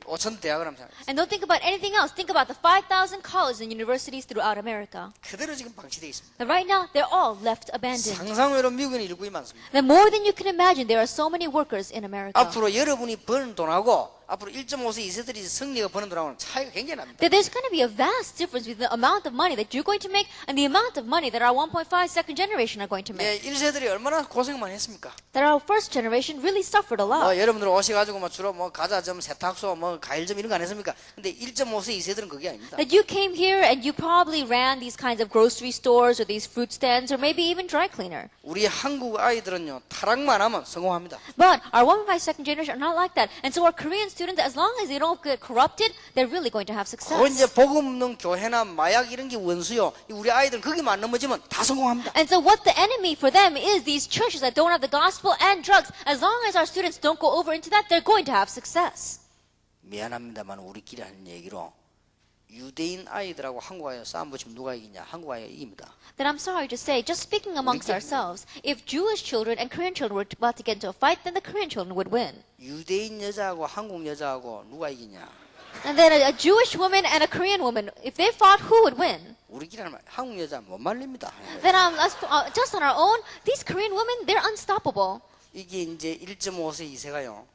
Speaker 1: 5천 대학을 한번 생각해요.
Speaker 2: And don't think about anything else. Think about the 5,000 colleges and universities throughout America.
Speaker 1: 그대로 지금 방치되어 있습니다.
Speaker 2: That right now, they're all left abandoned.
Speaker 1: 상상외로 미국에는 일꾼이 많습니다.
Speaker 2: That more than you can imagine, there are so many workers in America.
Speaker 1: 앞으로 여러분이 버는 돈하고 앞으로 1.5세 2세들이 승리가 버는 돈하고는 차이가 굉장히 납니다.
Speaker 2: That there's going to be a vast difference between the amount of money that you're going to make and the amount of money that our 1.5 second generation are going to
Speaker 1: 예,
Speaker 2: make.
Speaker 1: 1세들이 얼마나 고생만 했습니까?
Speaker 2: That our first generation really suffered a lot.
Speaker 1: 여러분들 오셔가지고 뭐 주로 뭐 과자점, 세탁소, 뭐 과일점 이런 거 안 했습니까? 근데 1.5세 2세들은 그게 아닙니다.
Speaker 2: That you came here and you probably ran these kinds of grocery stores or these fruit stands or maybe even dry cleaner.
Speaker 1: 우리 한국 아이들은요 타락만 하면 성공합니다.
Speaker 2: But our 1.5 second generation are not like that. And so our Korean students, as long as they don't get corrupted, they're really going to have
Speaker 1: 그 이제
Speaker 2: success.
Speaker 1: 복음 없는 교회나 마약 이런 게 원수요. 우리 아이들은 거기만 넘어지면 다 성공합니다.
Speaker 2: And so what the enemy for them is these churches that don't have the gospel and drugs. As long as our students don't go over into that, they're going to have success.
Speaker 1: 미안합니다만 우리끼리 하는 얘기로 유대인 아이들하고 한국 아이 싸움 붙이면 누가 이기냐? 한국 아이가 이깁니다.
Speaker 2: Then I'm sorry to say, just speaking amongst ourselves, if Jewish children and Korean children were about to get into a fight, then the Korean children would win.
Speaker 1: 유대인 여자하고 한국 여자하고 누가 이기냐?
Speaker 2: And then a Jewish woman and a Korean woman, if they fought, who would win?
Speaker 1: 우리끼리 하는 말 한국 여자 못 말립니다.
Speaker 2: Then just on our own, these Korean women, they're unstoppable.
Speaker 1: 이게 이제 1.5세 2세가요.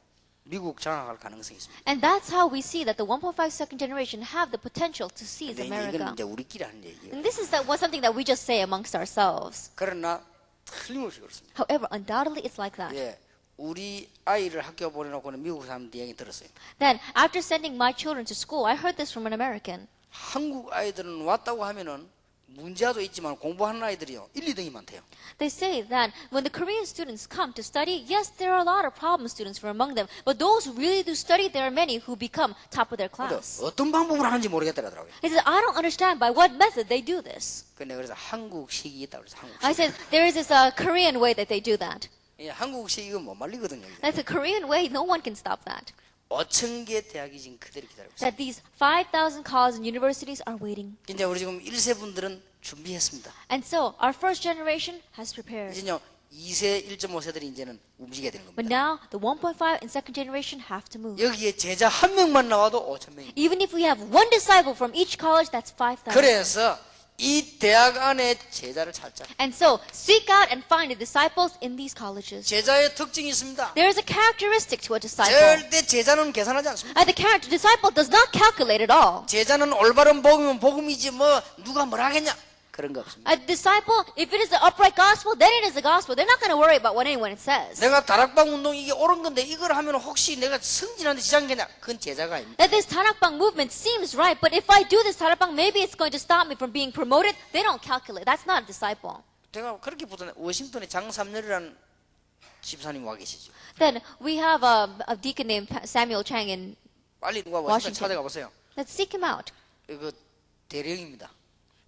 Speaker 1: 미국 장악할 가능성이 있습니다.
Speaker 2: And that's how we see that the 1.5 second generation have the potential to seize
Speaker 1: 근데
Speaker 2: America.
Speaker 1: 이건 이제 우리끼리 하는 얘기예요.
Speaker 2: And this is something that we just say amongst ourselves.
Speaker 1: 그러나 틀림없이 그렇습니다.
Speaker 2: However, undoubtedly it's like that.
Speaker 1: 예, 우리 아이를 학교 보내놓고는 미국 사람들 이야기 들었어요.
Speaker 2: Then, after sending my children to school, I heard this from an American.
Speaker 1: 한국 아이들은 왔다고 하면은 문제도 있지만 공부하는 아이들이요 1, 2등이 많대요.
Speaker 2: They say that when the Korean students come to study, yes, there are a lot of problem students from among them. But those who really do study, there are many who become top of their
Speaker 1: 근데
Speaker 2: class.
Speaker 1: 어떤 방법으로 하는지 모르겠더라고요.
Speaker 2: He said, I don't understand by what method they do this.
Speaker 1: 근데 그래서 한국식이 있다고 그래서 한국식.
Speaker 2: I said, there is this Korean way that they do that.
Speaker 1: 예, 한국식 이건 못 말리거든요. 이게.
Speaker 2: That's a Korean way. No one can stop that.
Speaker 1: 5,000개 대학이 지금 그대로 기다리고 있어요.
Speaker 2: That these 5,000 colleges and universities are waiting.
Speaker 1: 이제 우리 지금 1세 분들은 준비했습니다.
Speaker 2: And so our first generation has prepared.
Speaker 1: 이제요 2세, 1.5세들이 이제는 움직여야 되는
Speaker 2: But
Speaker 1: 겁니다.
Speaker 2: now the 1.5 and second generation have to move.
Speaker 1: 여기에 제자 한 명만 나와도 5,000명입니다.
Speaker 2: Even if we have one disciple from each college, that's 5,000.
Speaker 1: 그래서 이 대학 안에 제자를 찾자.
Speaker 2: And so seek out and find the disciples in these colleges.
Speaker 1: 제자의 특징이 있습니다.
Speaker 2: There is a characteristic to a disciple.
Speaker 1: 절대 제자는 계산하지 않습니다.
Speaker 2: The disciple does not calculate at all.
Speaker 1: 제자는 올바른 복음이면 복음이지 뭐 누가 뭐라 하겠냐. 그런 거 없습니다.
Speaker 2: A disciple, if it is the upright gospel, then it is the gospel. They're not going to worry about what anyone says.
Speaker 1: 내가 다락방 운동 이게 옳은 건데 이걸 하면 혹시 내가 승진하는데 지장되냐? 그건 제자가 아닙니다.
Speaker 2: That this Tarakbang movement seems right, but if I do this Tarakbang, maybe it's going to stop me from being promoted. They don't calculate. That's not a disciple.
Speaker 1: 제가 그렇게 보던 워싱턴에 장삼렬이라는 집사님 와 계시죠.
Speaker 2: Then we have a deacon named Samuel Chang in.
Speaker 1: 빨리 누가 워싱턴 찾아가 보세요.
Speaker 2: Let's seek him out.
Speaker 1: 이거 대령입니다.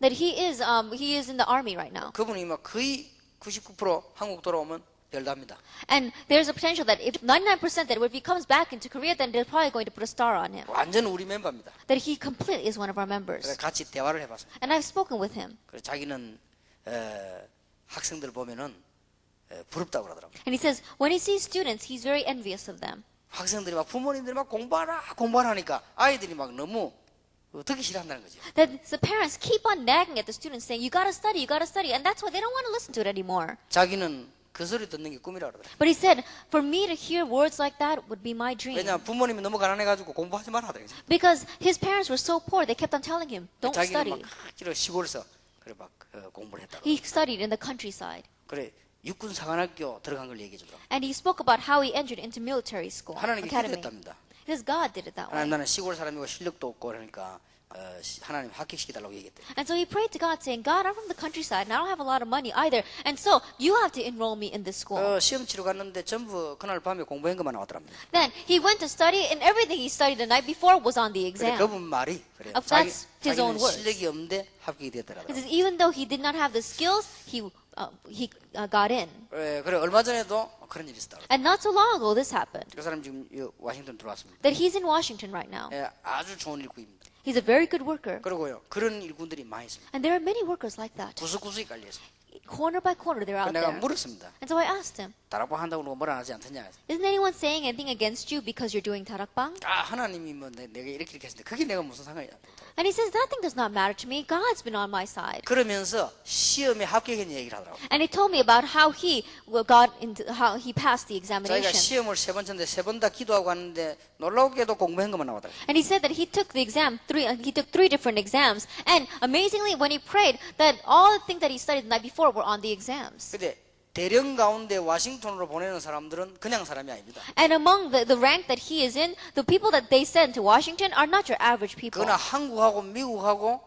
Speaker 2: That he is in the army right now.
Speaker 1: 그분이 막 거의 99% 한국 돌아오면 별답니다.
Speaker 2: And there's a potential that if 99% that if he comes back into Korea, then they're probably going to put a star on him.
Speaker 1: 완전 우리 멤버입니다.
Speaker 2: That he completely is one of our members.
Speaker 1: 그래서 같이 대화를 해봤습니다.
Speaker 2: And I've spoken with him.
Speaker 1: 그래서 자기는 학생들 보면은 부럽다고 그러더라고요.
Speaker 2: And he says, when he sees students, he's very envious of them.
Speaker 1: 학생들이 막 부모님들이 막 공부하라 하니까 아이들이 막 너무 듣기 싫어한다는 거죠.
Speaker 2: That the parents keep on nagging at the students saying, you gotta study. And that's why they don't want to listen to it anymore.
Speaker 1: 자기는 그 소리 듣는 게 꿈이라고 그러더라고요.
Speaker 2: But he said, for me to hear words like that would be my dream.
Speaker 1: 왜냐하면 부모님이 너무 가난해가지고 공부하지 마라 하더라고요.
Speaker 2: Because his parents were so poor, they kept on telling him, don't
Speaker 1: 자기는
Speaker 2: study.
Speaker 1: 막 시골에서 그래 막 공부를 했다고.
Speaker 2: He studied in the countryside.
Speaker 1: 그래 육군 사관학교 들어간 걸 얘기해 주더라고.
Speaker 2: And he spoke about how he entered into military school,
Speaker 1: 하나님이
Speaker 2: academy.
Speaker 1: 기도했답니다.
Speaker 2: Because God did it that way.
Speaker 1: 하나님 나는 시골 사람이고 실력도 없고 그러니까 하나님 합격시켜달라고 얘기했대.
Speaker 2: And so he prayed to God saying, God, I'm from the countryside and I don't have a lot of money either. And so you have to enroll me in this school.
Speaker 1: 시험 치러 갔는데 전부 그날 밤에 공부한 것만 나왔더랍니다.
Speaker 2: Then he went to study and everything he studied the night before was on the
Speaker 1: 그래
Speaker 2: exam.
Speaker 1: 그분 말이 그래.
Speaker 2: That's his own
Speaker 1: 자기는
Speaker 2: words.
Speaker 1: 실력이 없는데 합격이 됐더라고요.
Speaker 2: He says even though he did not have the skills, he got in.
Speaker 1: 그래 얼마 전에도 그런 일이 있었다.
Speaker 2: And not so long ago this happened.
Speaker 1: 그 사람 지금 워싱턴 들어왔습니다.
Speaker 2: That he's in Washington right now.
Speaker 1: 아주 좋은 일꾼입니다.
Speaker 2: He's a very good worker.
Speaker 1: 그리고요 그런 일꾼들이 많이 있습니다.
Speaker 2: And there are many workers like that.
Speaker 1: 구석구석에 깔려 있습니다.
Speaker 2: Corner by corner, they're out
Speaker 1: 내가
Speaker 2: there.
Speaker 1: 물었습니다.
Speaker 2: And so I asked him,
Speaker 1: 다락방 한다고 누가 뭐라 하지 않더냐?
Speaker 2: isn't anyone saying anything against you because you're doing tarakbang?
Speaker 1: 하나님이 뭐 내가 이렇게 했는데 그게 내가 무슨 상관이야?
Speaker 2: And he says, that thing does not matter to me. God's been on my side.
Speaker 1: 그러면서 시험에 합격한 얘기를 하더라고.
Speaker 2: And he told me about how he how he passed the
Speaker 1: 자기가
Speaker 2: examination.
Speaker 1: 시험을 3번 쳤는데 3번 다 기도하고 왔는데 놀랍게도 공부한 것만 나오더라고.
Speaker 2: And he said that he took three different exams. And amazingly, when he prayed, that all the things that he studied the night before were on the exams.
Speaker 1: 근데 대령 가운데 워싱턴으로 보내는 사람들은 그냥 사람이 아닙니다.
Speaker 2: And among the rank that he is in, the people that they send to Washington are not your average people.
Speaker 1: 그러나 한국하고 미국하고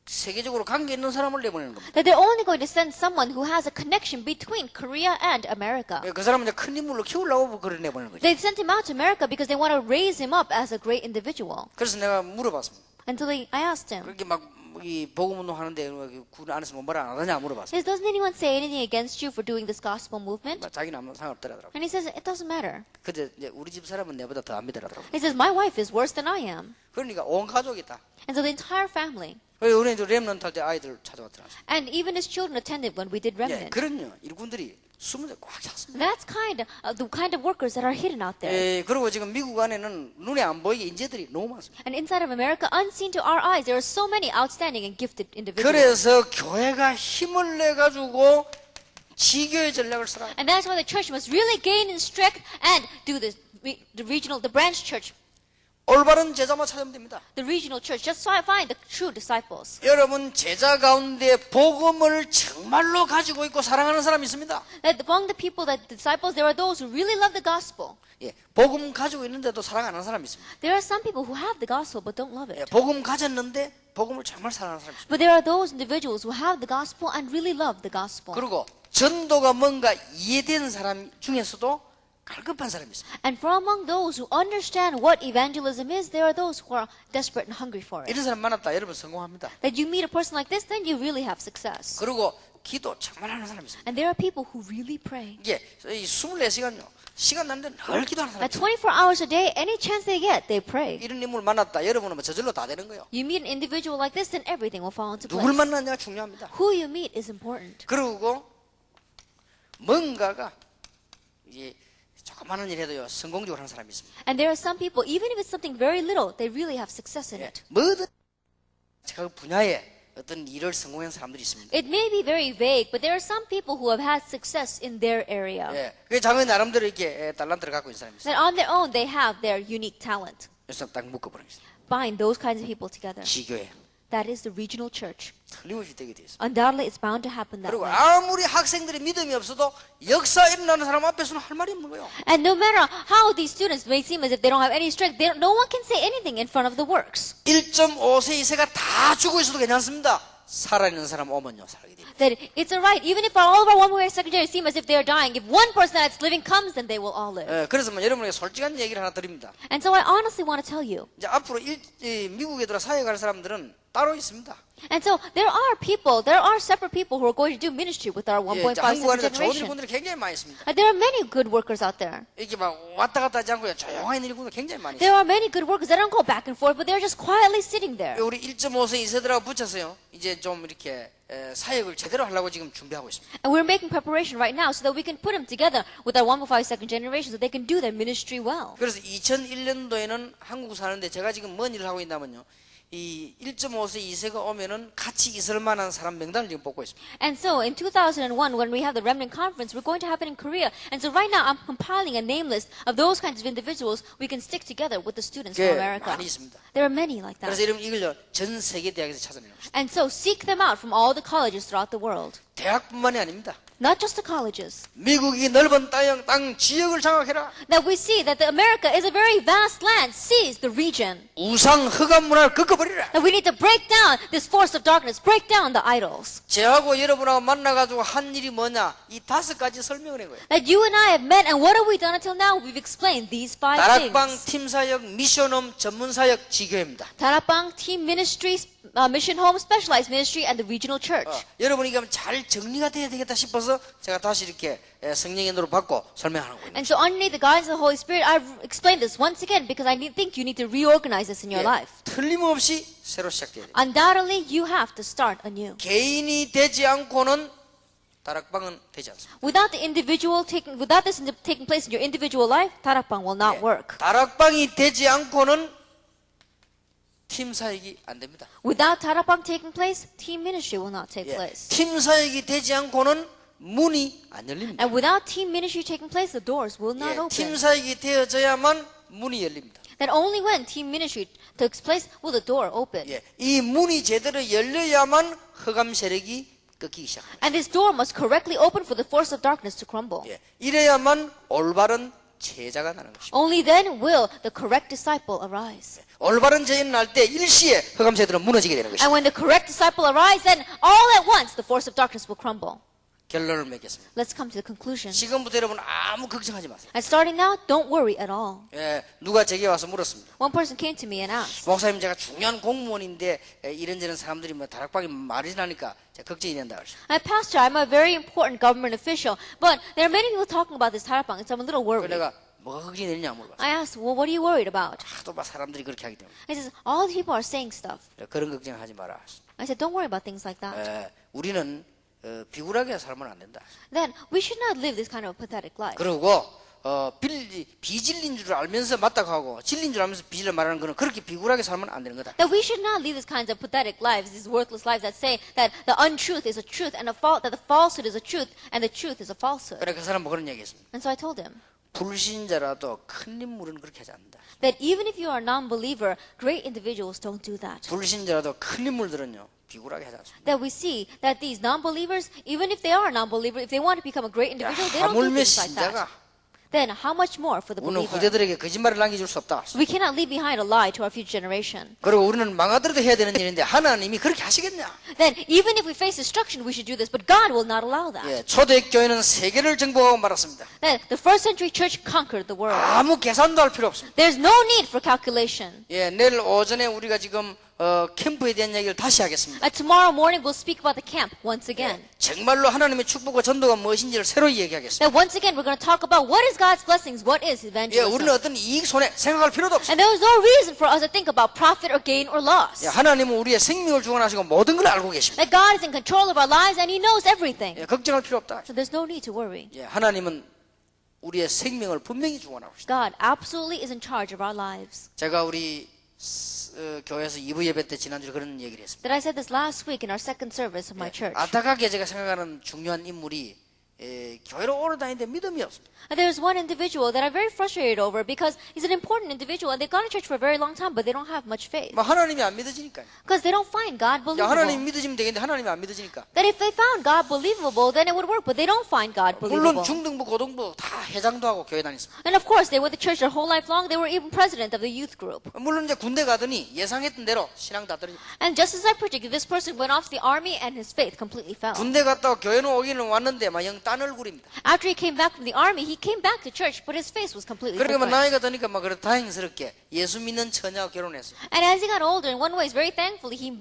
Speaker 1: 세계적으로 관계 있는 사람을 내보내는 겁니다.
Speaker 2: That they're only going to send someone who has a connection between Korea and America.
Speaker 1: 그 사람은 이제 큰 인물로 키우려고 그걸 내보내는 거죠.
Speaker 2: They sent him out to America because they want to raise him up as a great individual.
Speaker 1: 그래서 내가 물어봤습니다.
Speaker 2: And so I asked him,
Speaker 1: 그렇게 막 이 복음 운동 하는데 군 안에서 뭐 뭐라 안 하냐 물어봤어요.
Speaker 2: doesn't anyone say anything against you for doing this gospel movement?
Speaker 1: 자기는 아무 상관없더라고요.
Speaker 2: And he says, it doesn't matter.
Speaker 1: 근데 이제 우리 집 사람은 내보다 더 안 믿더라고요.
Speaker 2: He says, my wife is worse than I am.
Speaker 1: 그러니까 온 가족이 있다.
Speaker 2: And so the entire family,
Speaker 1: 우리 렘넌트 할 때 아이들 찾아왔더라고요.
Speaker 2: and even his children attended when we did
Speaker 1: 예,
Speaker 2: remnant.
Speaker 1: 그럼요. 일꾼들이 숨을 꽉 찼습니다.
Speaker 2: That's the kind of workers that are hidden out there.
Speaker 1: 예, 그리고 지금 미국 안에는 눈에 안 보이게 인재들이 너무 많습니다.
Speaker 2: And inside of America, unseen to our eyes, there are so many outstanding and gifted individuals.
Speaker 1: 그래서 교회가 힘을 내 가지고 지교의 전략을 써라.
Speaker 2: And that's why the church must really gain in strength and do the branch church,
Speaker 1: 올바른 제자만 찾으면 됩니다.
Speaker 2: the regional church. Just find the true disciples.
Speaker 1: 여러분 제자 가운데 복음을 정말로 가지고 있고 사랑하는 사람이 있습니다.
Speaker 2: That among the people, that the disciples, there are those who really love the gospel.
Speaker 1: 예, 복음 가지고 있는데도 사랑 안 하는 사람이 있습니다.
Speaker 2: There are some people who have the gospel but don't love
Speaker 1: 예,
Speaker 2: it.
Speaker 1: 복음 가졌는데 복음을 정말 사랑하는 사람이 있습니다.
Speaker 2: But there are those individuals who have the gospel and really love the gospel.
Speaker 1: 그리고 전도가 뭔가 이해되는 사람 중에서도 갈급한 사람이 있습니다.
Speaker 2: And from among those who understand what evangelism is, there are those who are desperate and hungry for it.
Speaker 1: 이런 사람 만났다 여러분 성공합니다.
Speaker 2: That you meet a person like this, then you really have success.
Speaker 1: 그리고 기도 정말 하는 사람이 있습니다.
Speaker 2: And there are people who really pray.
Speaker 1: 이게 이 24시간요. 시간 나는데 늘 기도하는 사람이
Speaker 2: That
Speaker 1: 있습니다.
Speaker 2: 24 hours a day, any chance they get, they pray.
Speaker 1: 이런 인물 만났다 여러분은 뭐 저절로 다 되는 거예요.
Speaker 2: You meet an individual like this, then everything will fall into
Speaker 1: 누굴
Speaker 2: place.
Speaker 1: 만나냐가 중요합니다.
Speaker 2: Who you meet is important.
Speaker 1: 그리고 뭔가가 이제 조그마한 일 해도요 성공적으로 하는 사람이 있습니다.
Speaker 2: And there are some people, even if it's something very little, they really have success in it.
Speaker 1: 뭐든 그 분야에 어떤 일을 성공한 사람들이 있습니다.
Speaker 2: It may be very vague, but there are some people who have had success in their area.
Speaker 1: 예, 그 자기 나름대로 이렇게 달란트를 갖고 있는 사람이 있어요.
Speaker 2: That on their own, they have their unique talent.
Speaker 1: 그래서 딱 묶어버립니다.
Speaker 2: Bind those kinds of people together.
Speaker 1: 지교회.
Speaker 2: that is the regional church.
Speaker 1: 틀림없이 되게 돼 있습니다.
Speaker 2: Undoubtedly, it's bound to happen that
Speaker 1: 그리고
Speaker 2: way.
Speaker 1: 아무리 학생들이 믿음이 없어도 역사 일어나는 사람 앞에서는 할 말이 없는 거예요.
Speaker 2: And no matter how these students may seem as if they don't have any strength, no one can say anything in front of the works.
Speaker 1: 1.5세 이세가 다 죽어 있어도 괜찮습니다. 살아있는 사람 오면요 살게 됩니다.
Speaker 2: That it's alright, even if all of our one-way secretaries seem as if they're dying, if one person that's living comes, then they will all live.
Speaker 1: 그래서 여러분에게 솔직한 얘기를 하나 드립니다.
Speaker 2: And so I honestly want to tell you.
Speaker 1: 이제 앞으로 미국에 들어 사회 갈 사람들은 따로 있습니다.
Speaker 2: And so there are separate people who are going to do ministry with our 1.5
Speaker 1: 한국 안에서 좋은
Speaker 2: generation.
Speaker 1: 일꾼들이 굉장히 많이 있습니다.
Speaker 2: There are many good workers out there.
Speaker 1: 이렇게 막 왔다 갔다 하지 않고 조용한 일꾼들 굉장히 많이 있어요.
Speaker 2: There are many good workers that don't go back and forth, but they're just quietly sitting there.
Speaker 1: 우리 1.5세 이세들하고 붙여서요. 이제 좀 이렇게 사역을 제대로 하려고 지금 준비하고 있습니다.
Speaker 2: And we're making preparation right now so that we can put them together with our 1.5 second generation so they can do their ministry well.
Speaker 1: 그래서 2001년도에는 한국 사는데 제가 지금 뭔 일을 하고 있냐면요. 이 1.5세 이세가 오면은 같이 있을 만한 사람 명단을 지금 뽑고 있습니다.
Speaker 2: And so in 2001, when we have the Remnant Conference, we're going to have it in Korea. And so right now, I'm compiling a name list of those kinds of individuals we can stick together with the students from America.
Speaker 1: 많이 있습니다.
Speaker 2: There are many like that.
Speaker 1: 그래서 여러분 이걸요 전 세계 대학에서 찾아내는 것입니다.
Speaker 2: And so seek them out from all the colleges throughout the world.
Speaker 1: 대학뿐만이 아닙니다.
Speaker 2: Not just the colleges.
Speaker 1: 미국이 넓은 땅 지역을 장악해라.
Speaker 2: That we see that America is a very vast land. Seize the region.
Speaker 1: 우상 흑암 문화를 꺾어버리라.
Speaker 2: That we need to break down this force of darkness. Break down the idols.
Speaker 1: 저하고 여러분하고 만나가지고 한 일이 뭐냐 이 5가지 설명을 한 거예요.
Speaker 2: That you and I have met, and what have we done until now? We've explained these 5
Speaker 1: 다락방
Speaker 2: things.
Speaker 1: 팀사역 미션홈 전문사역 지교회입니다.
Speaker 2: Darakbang Team Ministries, Mission Home, Specialized Ministry, and the Regional Church.
Speaker 1: 여러분이 그럼 잘 정리가 돼야 되겠다 싶어서 제가 다시 이렇게 성령의 인도를 받고 설명하는 거예요.
Speaker 2: And so underneath the guidance of the Holy Spirit, I've explained this once again because I think you need to reorganize this in your life.
Speaker 1: 틀림없이 새로 시작돼야 돼요.
Speaker 2: Undoubtedly, you have to start anew.
Speaker 1: 개인이 되지 않고는 다락방은 되지 않습니다.
Speaker 2: Without this taking place in your individual life, Darakbang will not work.
Speaker 1: 다락방이 되지 않고는 팀 사역이 안 됩니다.
Speaker 2: Without Darakbang taking place, team ministry will not take place.
Speaker 1: 팀 사역이 되지 않고는 문이 안 열립니다.
Speaker 2: And without team ministry taking place, the doors will not
Speaker 1: 팀
Speaker 2: open.
Speaker 1: 사역이 되어져야만 문이 열립니다.
Speaker 2: That only when team ministry takes place will the door open.
Speaker 1: 이 문이 제대로 열려야만 흑암 세력이 꺾이기 시작합니다.
Speaker 2: And this door must correctly open for the force of darkness to crumble.
Speaker 1: 이래야만 올바른 제자가 나는 것입니다.
Speaker 2: Only then will the correct disciple arise.
Speaker 1: 올바른 제자는 날 때 일시에 흑암 세력은 무너지게 되는 것입니다.
Speaker 2: And when the correct disciple arises, then all at once the force of darkness will crumble.
Speaker 1: 결론을 맺겠습니다.
Speaker 2: Let's come to the conclusion.
Speaker 1: 지금부터 여러분 아무 걱정하지 마세요.
Speaker 2: And starting now, don't worry at all.
Speaker 1: 누가 제게 와서 물었습니다.
Speaker 2: One person came to me and asked,
Speaker 1: 목사님 제가 중요한 공무원인데 이런저런 사람들이 다락방에 말이 나니까 제가 걱정이 된다 그랬어요.
Speaker 2: Pastor, I'm a very important government official, but there are many people talking about this Darakbang, so I'm a little worried.
Speaker 1: 내가 뭐가 걱정이 되느냐 물어봤어요.
Speaker 2: I asked, well, what are you worried about?
Speaker 1: 하도 막 사람들이 그렇게 하기 때문에
Speaker 2: He says, all the people are saying stuff.
Speaker 1: 그런 걱정하지 마라.
Speaker 2: I said, don't worry about things like that.
Speaker 1: 우리는 비굴하게 살면 안 된다.
Speaker 2: Then we should not live this kind of a pathetic life.
Speaker 1: 그리고 비진리인 줄 알면서 맞다고 하고 진리인 줄 알면서 비질려 말하는 거는 그렇게 비굴하게 살면 안 되는 거다.
Speaker 2: That we should not live these kinds of pathetic lives, these worthless lives that say that the untruth is a truth and that the falsehood is a truth and the truth is a falsehood.
Speaker 1: 그래 그 사람 뭐 그런 얘기했습니다.
Speaker 2: And so I told him
Speaker 1: 불신자라도 큰 인물은 그렇게 하지 않는다.
Speaker 2: that even if you are a non-believer, great individuals don't do that.
Speaker 1: 불신자라도 큰 인물들은요 비굴하게 하지 않습니다.
Speaker 2: That we see that these non-believers, even if they are non-believers, if they want to become a great individual, they don't do
Speaker 1: 하물며
Speaker 2: things like that.
Speaker 1: 신자가
Speaker 2: Then how much more for the
Speaker 1: 우리는
Speaker 2: believer?
Speaker 1: 후대들에게 거짓말을 남겨줄 수 없다.
Speaker 2: We cannot leave behind a lie to our future generation.
Speaker 1: 그리고 우리는 망하더라도 해야 되는 일인데 하나님이 그렇게 하시겠냐?
Speaker 2: Then even if we face destruction, we should do this, but God will not allow that.
Speaker 1: 초대교회는 세계를 정복하고 말았습니다.
Speaker 2: Then the first century church conquered the world.
Speaker 1: 아무 계산도 할 필요 없습니다.
Speaker 2: There's no need for calculation.
Speaker 1: 내일 오전에 우리가 지금 캠프에 대한 얘기를 다시 하겠습니다.
Speaker 2: Tomorrow morning we'll speak about the camp once again.
Speaker 1: 정말로 하나님의 축복과 전도가 무엇인지를 새로 얘기하겠습니다.
Speaker 2: That once again we're going to talk about what is God's blessings, what is evangelism.
Speaker 1: 우리는 어떤 이익 손해 생각할 필요도 없습니다.
Speaker 2: And there is no reason for us to think about profit or gain or loss.
Speaker 1: 하나님은 우리의 생명을 주관하시고 모든 걸 알고 계십니다.
Speaker 2: That God is in control of our lives and He knows everything.
Speaker 1: 걱정할 필요 없다.
Speaker 2: So there's no need to worry.
Speaker 1: 하나님은 우리의 생명을 분명히 주관하고 있습니다.
Speaker 2: God absolutely is in charge of our lives.
Speaker 1: 제가 우리 교회에서 2부 예배 때 지난주에 그런 얘기를 했습니다.
Speaker 2: That I said this last week in our second service of my church.
Speaker 1: 안타깝게 제가 생각하는 중요한 인물이 교회로 오래 다니는데 믿음이 없습니다.
Speaker 2: And there's one individual that I'm very frustrated over because he's an important individual and they've gone to church for a very long time, but they don't have much faith.
Speaker 1: 뭐 하나님이 안 믿어지니까요.
Speaker 2: Because they don't find God
Speaker 1: 야, 하나님
Speaker 2: believable.
Speaker 1: 믿어지면 되겠는데 하나님이 안 믿어지니까.
Speaker 2: That if they found God believable, then it would work, but they don't find God
Speaker 1: 물론
Speaker 2: believable.
Speaker 1: 중등부, 고등부 다 회장도 하고 교회 다녔습니다.
Speaker 2: And of course, they were the church their whole life long. They were even president of the youth group.
Speaker 1: 물론 이제 군대 가더니 예상했던 대로 신앙 다 떨어집니다.
Speaker 2: And just as I predicted, this person went off to the army and his faith completely fell.
Speaker 1: 군대 갔다가 교회는 오기는 왔는데 막 영 딴 얼굴입니다.
Speaker 2: After he came back from the army, he came back to church, but his face was completely
Speaker 1: 그러니까 막
Speaker 2: different.
Speaker 1: 나이가 드니까 막 그래 다행스럽게 예수 믿는 처녀와 결혼했어요.
Speaker 2: And as he got older, in one way, very thankfully, he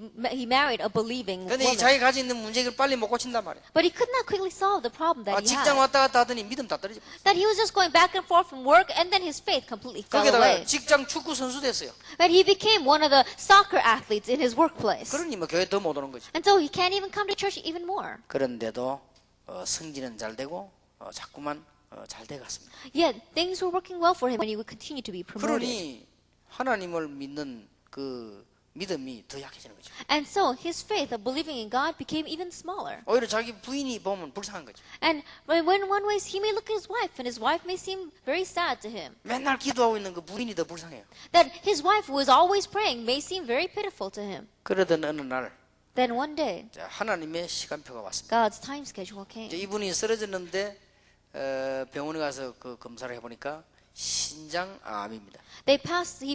Speaker 2: married a believing
Speaker 1: 근데 이
Speaker 2: woman.
Speaker 1: 자기 가지고 있는 문제를 빨리 못 고친단 말이에요.
Speaker 2: But he could not quickly solve the problem that he
Speaker 1: 직장
Speaker 2: had.
Speaker 1: 왔다 갔다 하더니 믿음 다 떨어져.
Speaker 2: That he was just going back and forth from work, and then his faith completely fell
Speaker 1: 거기다가
Speaker 2: away.
Speaker 1: 직장 축구 선수 됐어요.
Speaker 2: That he became one of the soccer athletes in his workplace.
Speaker 1: 그러니 뭐 교회 더 못 오는 거지.
Speaker 2: And so he can't even come to church even more.
Speaker 1: 그런데도 승진은 잘 되고 자꾸만 잘 돼갔습니다.
Speaker 2: Yet things were working well for him, and he would continue to be promoted.
Speaker 1: 그러니 하나님을 믿는 그 믿음이 더 약해지는 거죠.
Speaker 2: And so his faith of believing in God became even smaller.
Speaker 1: 오히려 자기 부인이 보면 불쌍한 거죠.
Speaker 2: And when one way he may look at his wife, and his wife may seem very sad to him.
Speaker 1: 맨날 기도하고 있는 그 부인이 더 불쌍해요.
Speaker 2: That his wife, who is always praying, may seem very pitiful to him.
Speaker 1: 그러던 어느 날
Speaker 2: Then one day,
Speaker 1: 하나님의 시간표가 왔습니다.
Speaker 2: God's time schedule came.
Speaker 1: 이제 이분이 쓰러졌는데 병원에 가서 그 검사를 해보니까 신장암입니다.
Speaker 2: He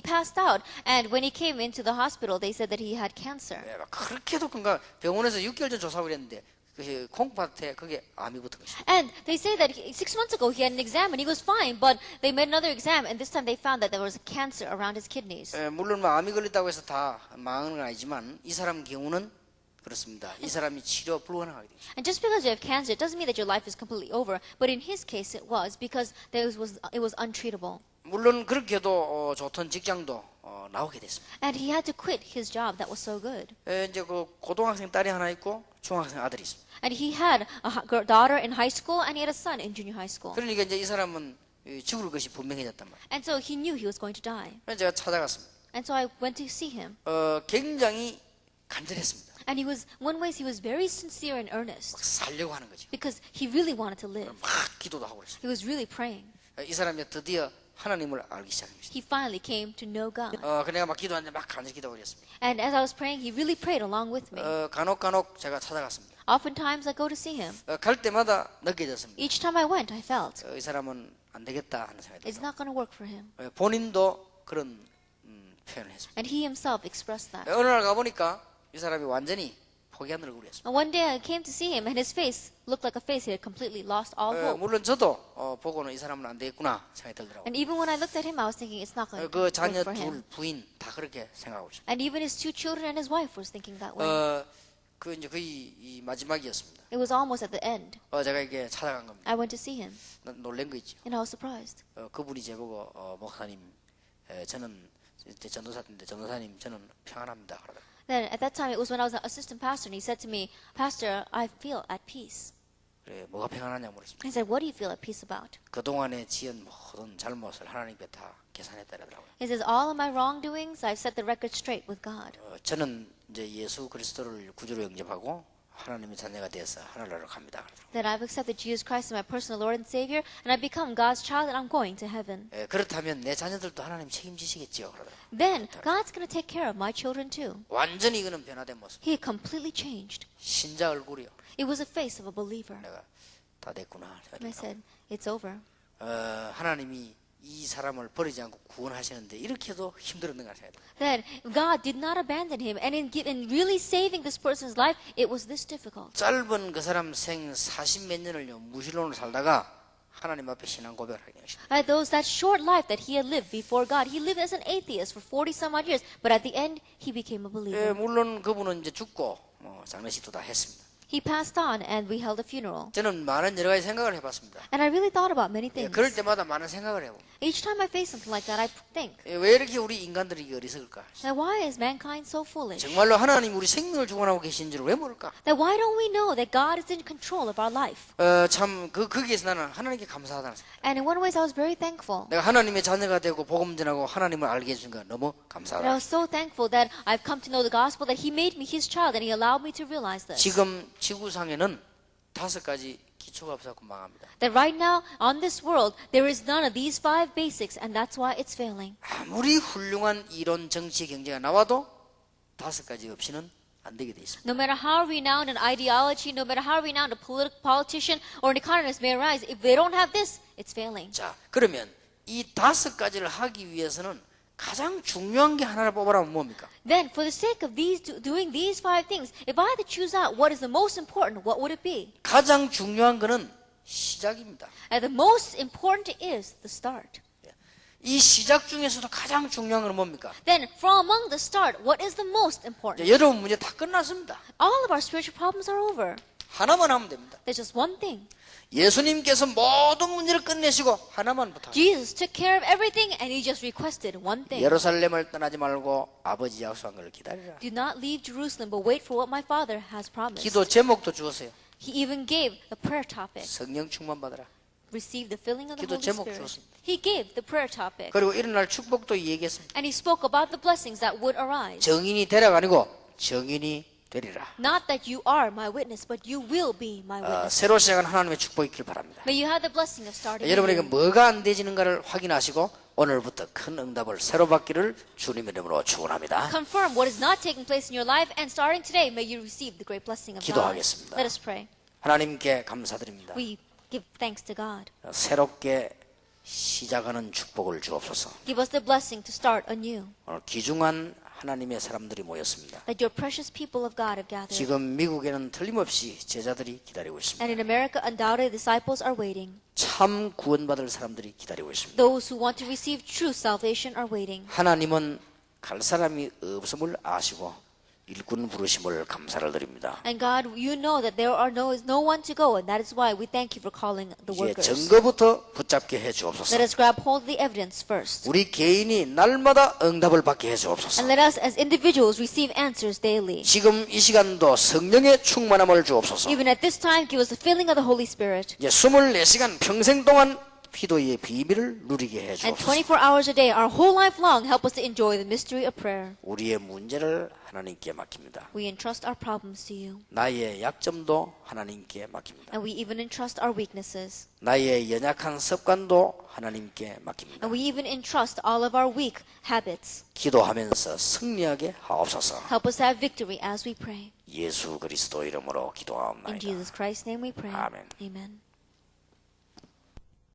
Speaker 2: passed out, and when he came into the hospital, they said that he had cancer.
Speaker 1: 그렇게도 그러니까 병원에서 6개월 전 조사를 했는데 그 콩팥에 그게 암이 붙은 것이죠.
Speaker 2: And they say that 6 months ago he had an exam and he was fine, but they made another exam, and this time they found that there was a cancer around his kidneys.
Speaker 1: 물론 뭐 암이 걸렸다고 해서 다 망하는 건 아니지만 이 사람 경우는 그렇습니다. 이 사람이 치료 불가능하게 되죠.
Speaker 2: And just because you have cancer, it doesn't mean that your life is completely over. But in his case, it was because it was untreatable.
Speaker 1: 물론 그렇게도 좋던 직장도 나오게 됐습니다.
Speaker 2: And he had to quit his job that was so good.
Speaker 1: 이제 그 고등학생 딸이 하나 있고 중학생 아들이 있습니다.
Speaker 2: And he had a daughter in high school, and he had a son in junior high school.
Speaker 1: 그러니까 이제 이 사람은 죽을 것이 분명해졌단 말이에요.
Speaker 2: And so he knew he was going to die.
Speaker 1: 그래서 제가 찾아갔습니다.
Speaker 2: And so I went to see him.
Speaker 1: 굉장히 간절했습니다.
Speaker 2: And one way he was very sincere and earnest.
Speaker 1: 살려고 하는 거죠.
Speaker 2: Because he really wanted to live.
Speaker 1: 막 기도도 하고 그랬습니다.
Speaker 2: He was really praying.
Speaker 1: 이 사람이 드디어 하나님을 알기 시작합니다.
Speaker 2: He finally came to know God.
Speaker 1: 그 내가 막 기도하는데 막 간절히 기도하고 그랬습니다.
Speaker 2: And as I was praying, he really prayed along with me.
Speaker 1: 간혹 제가 찾아갔습니다.
Speaker 2: Oftentimes I go to see him.
Speaker 1: 갈 때마다 느껴졌습니다.
Speaker 2: Each time I went, I felt
Speaker 1: 이 사람은 안 되겠다 하는 생각이
Speaker 2: it's
Speaker 1: 들어요.
Speaker 2: not going to work for him.
Speaker 1: 본인도 그런 표현을 했습니다.
Speaker 2: And he himself expressed that.
Speaker 1: 어느 날 가보니까 이 사람이 완전히 포기한 얼굴이었습니다.
Speaker 2: One day I came to see him, and his face looked like a face he had completely lost all hope.
Speaker 1: 물론 저도 보고는 이 사람은 안 되겠구나 생각이 들더라고요.
Speaker 2: And even when I looked at him, I was thinking it's not going to
Speaker 1: 그
Speaker 2: work
Speaker 1: 자녀
Speaker 2: for him.
Speaker 1: 둘 부인 다 그렇게 생각하고 있습니다.
Speaker 2: And even his 2 children and his wife was thinking that way.
Speaker 1: 그 이제 거의 이 마지막이었습니다.
Speaker 2: It was almost at the end.
Speaker 1: 제가 이게 찾아간 겁니다.
Speaker 2: I went to see him,
Speaker 1: 놀란 거 있죠.
Speaker 2: and I was surprised.
Speaker 1: 그분이 제보고 목사님, 저는 전도사인데 전도사님 저는 평안합니다. 그러더라고요.
Speaker 2: Then at that time, it was when I was an assistant pastor, and he said to me, Pastor, I feel at peace.
Speaker 1: 그래 뭐가 평안하냐고 물었습니다.
Speaker 2: I said, what do you feel at peace about?
Speaker 1: 그 동안에 지은 모든 잘못을 하나님께 다 계산했다 그러더라고요.
Speaker 2: He says, all of my wrongdoings, I've set the record straight with God.
Speaker 1: 저는 이제 예수 그리스도를 구주로 영접하고 하나님의 자녀가 되어서 하늘나라로 갑니다.
Speaker 2: That I've accepted Jesus Christ as my personal Lord and Savior, and I've become God's child, and I'm going to heaven.
Speaker 1: 그렇다면 내 자녀들도 하나님 책임지시겠죠. 그러더라고요.
Speaker 2: Then God's going to take care of my children too.
Speaker 1: 완전히 이거는 변화된 모습.
Speaker 2: He completely changed.
Speaker 1: 신자 얼굴이요.
Speaker 2: It was the face of a believer.
Speaker 1: 내가 다 됐구나.
Speaker 2: And I said, it's over.
Speaker 1: 하나님이 이 사람을 버리지 않고 구원하시는데 이렇게도 힘들었는가 생각해요.
Speaker 2: That God did not abandon him, and in really saving this person's life, it was this difficult.
Speaker 1: 짧은 그 사람 생 40몇 년을요 무신론으로 살다가 하나님 앞에 신앙 고백을 하게 되었습니다.
Speaker 2: That short life that he had lived before God, he lived as an atheist for 40 some odd years, but at the end, he became a believer.
Speaker 1: 물론 그분은 이제 죽고 장례식도 다 했습니다.
Speaker 2: He passed on, and we held a funeral.
Speaker 1: 저는 많은 여러 가지 생각을 해봤습니다.
Speaker 2: And I really thought about many things.
Speaker 1: 그럴 때마다 많은 생각을 해요.
Speaker 2: Each time I face something like that, I think,
Speaker 1: 왜 이렇게 우리 인간들이 어리석을까?
Speaker 2: that why is mankind so foolish?
Speaker 1: 정말로 하나님 우리 생명을 주관하고 계신 줄 왜 모를까?
Speaker 2: That why don't we know that God is in control of our life?
Speaker 1: 거기에서 나는 하나님께 감사하다는 생각.
Speaker 2: And in one way, I was very thankful.
Speaker 1: 내가 하나님의 자녀가 되고 복음 전하고 하나님을 알게 해준 거 너무
Speaker 2: And I
Speaker 1: 감사하다.
Speaker 2: was so thankful that I've come to know the gospel, that He made me His child, and He allowed me to realize this.
Speaker 1: 지금 지구상에는 5가지 기초가 없어서 망합니다.
Speaker 2: That right now, on this world, there is none of these 5 basics, and that's why it's failing.
Speaker 1: 아무리 훌륭한 이론, 정치, 경제가 나와도 5가지 없이는 안 되게 돼 있습니다.
Speaker 2: No matter how renowned an ideology, no matter how renowned a politician or an economist may arise, if they don't have this, it's failing.
Speaker 1: 자, 그러면 이 5가지를 하기 위해서는 가장 중요한 게 하나를 뽑으라면 뭡니까?
Speaker 2: Then, for the sake of doing these 5 things, if I had to choose out what is the most important, what would it be?
Speaker 1: 가장 중요한 거는 시작입니다.
Speaker 2: And the most important is the start.
Speaker 1: 이 시작 중에서도 가장 중요한 건 뭡니까?
Speaker 2: Then, from among the start, what is the most important?
Speaker 1: 이제 여러분 문제 다 끝났습니다.
Speaker 2: All of our spiritual problems are over.
Speaker 1: 하나만 하면 됩니다.
Speaker 2: There's just one thing.
Speaker 1: 예수님께서 모든 문제를 끝내시고 하나만 부탁.
Speaker 2: Jesus took care of everything, and he just requested one thing.
Speaker 1: 예루살렘을 떠나지 말고 아버지 약속한 걸 기다리라.
Speaker 2: Do not leave Jerusalem, but wait for what my Father has promised.
Speaker 1: 기도 제목도 주었어요.
Speaker 2: He even gave the prayer topic.
Speaker 1: 성령 충만 받으라.
Speaker 2: Receive the filling of the
Speaker 1: 기도
Speaker 2: Holy
Speaker 1: 제목
Speaker 2: Spirit.
Speaker 1: 주었습니다.
Speaker 2: He gave the prayer topic.
Speaker 1: 그리고 일어날 축복도 얘기했습니다.
Speaker 2: And he spoke about the blessings that would arise.
Speaker 1: 정인이 되라가 아니고 정인이 되리라.
Speaker 2: Not that you are my witness, but you will be my witness.
Speaker 1: 새로 시작한 하나님의 축복이 있길 바랍니다.
Speaker 2: May you have the blessing of starting
Speaker 1: 여러분에게
Speaker 2: anew.
Speaker 1: 뭐가 안 되지는가를 확인하시고 오늘부터 큰 응답을 새로 받기를 주님 이름으로 축원합니다.
Speaker 2: Confirm what is not taking place in your life, and starting today, may you receive the great blessing of God.
Speaker 1: 기도하겠습니다.
Speaker 2: Let us pray.
Speaker 1: 하나님께 감사드립니다.
Speaker 2: We give thanks to God.
Speaker 1: 새롭게 시작하는 축복을 주옵소서.
Speaker 2: Give us the blessing to start anew.
Speaker 1: 오늘 귀중한 하나님의 사람들이 모였습니다.
Speaker 2: That your precious people of God have gathered.
Speaker 1: 지금 미국에는 틀림없이 제자들이 기다리고 있습니다.
Speaker 2: And in America, undoubtedly, disciples are waiting.
Speaker 1: 참 구원받을 사람들이 기다리고 있습니다.
Speaker 2: Those who want to receive true salvation are waiting.
Speaker 1: 하나님은 갈 사람이 없음을 아시고 일꾼 부르심을 감사를 드립니다.
Speaker 2: And God, you know that there is no one to go, and that is why we thank you for calling the
Speaker 1: 이제
Speaker 2: workers.
Speaker 1: 증거부터 붙잡게 해 주옵소서.
Speaker 2: Let us grab hold of the evidence first.
Speaker 1: 우리 개인이 날마다 응답을 받게 해 주옵소서.
Speaker 2: And let us as individuals receive answers daily.
Speaker 1: 지금 이 시간도 성령의 충만함을 주옵소서.
Speaker 2: Even at this time, give us the filling of the Holy Spirit.
Speaker 1: 이제 24시간 평생 동안 기도의 비밀을 누리게 해
Speaker 2: And
Speaker 1: 주옵소서.
Speaker 2: 24 hours a day, our whole life long, help us to enjoy the mystery of prayer.
Speaker 1: 우리의 문제를 하나님께 맡깁니다.
Speaker 2: We entrust our problems to you.
Speaker 1: 나의 약점도 하나님께 맡깁니다.
Speaker 2: And we even entrust our weaknesses.
Speaker 1: 나의 연약한 습관도 하나님께 맡깁니다.
Speaker 2: And we even entrust all of our weak habits.
Speaker 1: 기도하면서 승리하게 하옵소서.
Speaker 2: Help us have victory as we pray.
Speaker 1: 예수 그리스도 이름으로
Speaker 2: In
Speaker 1: 기도하옵나이다.
Speaker 2: Jesus Christ's name we pray.
Speaker 1: Amen.
Speaker 2: Amen.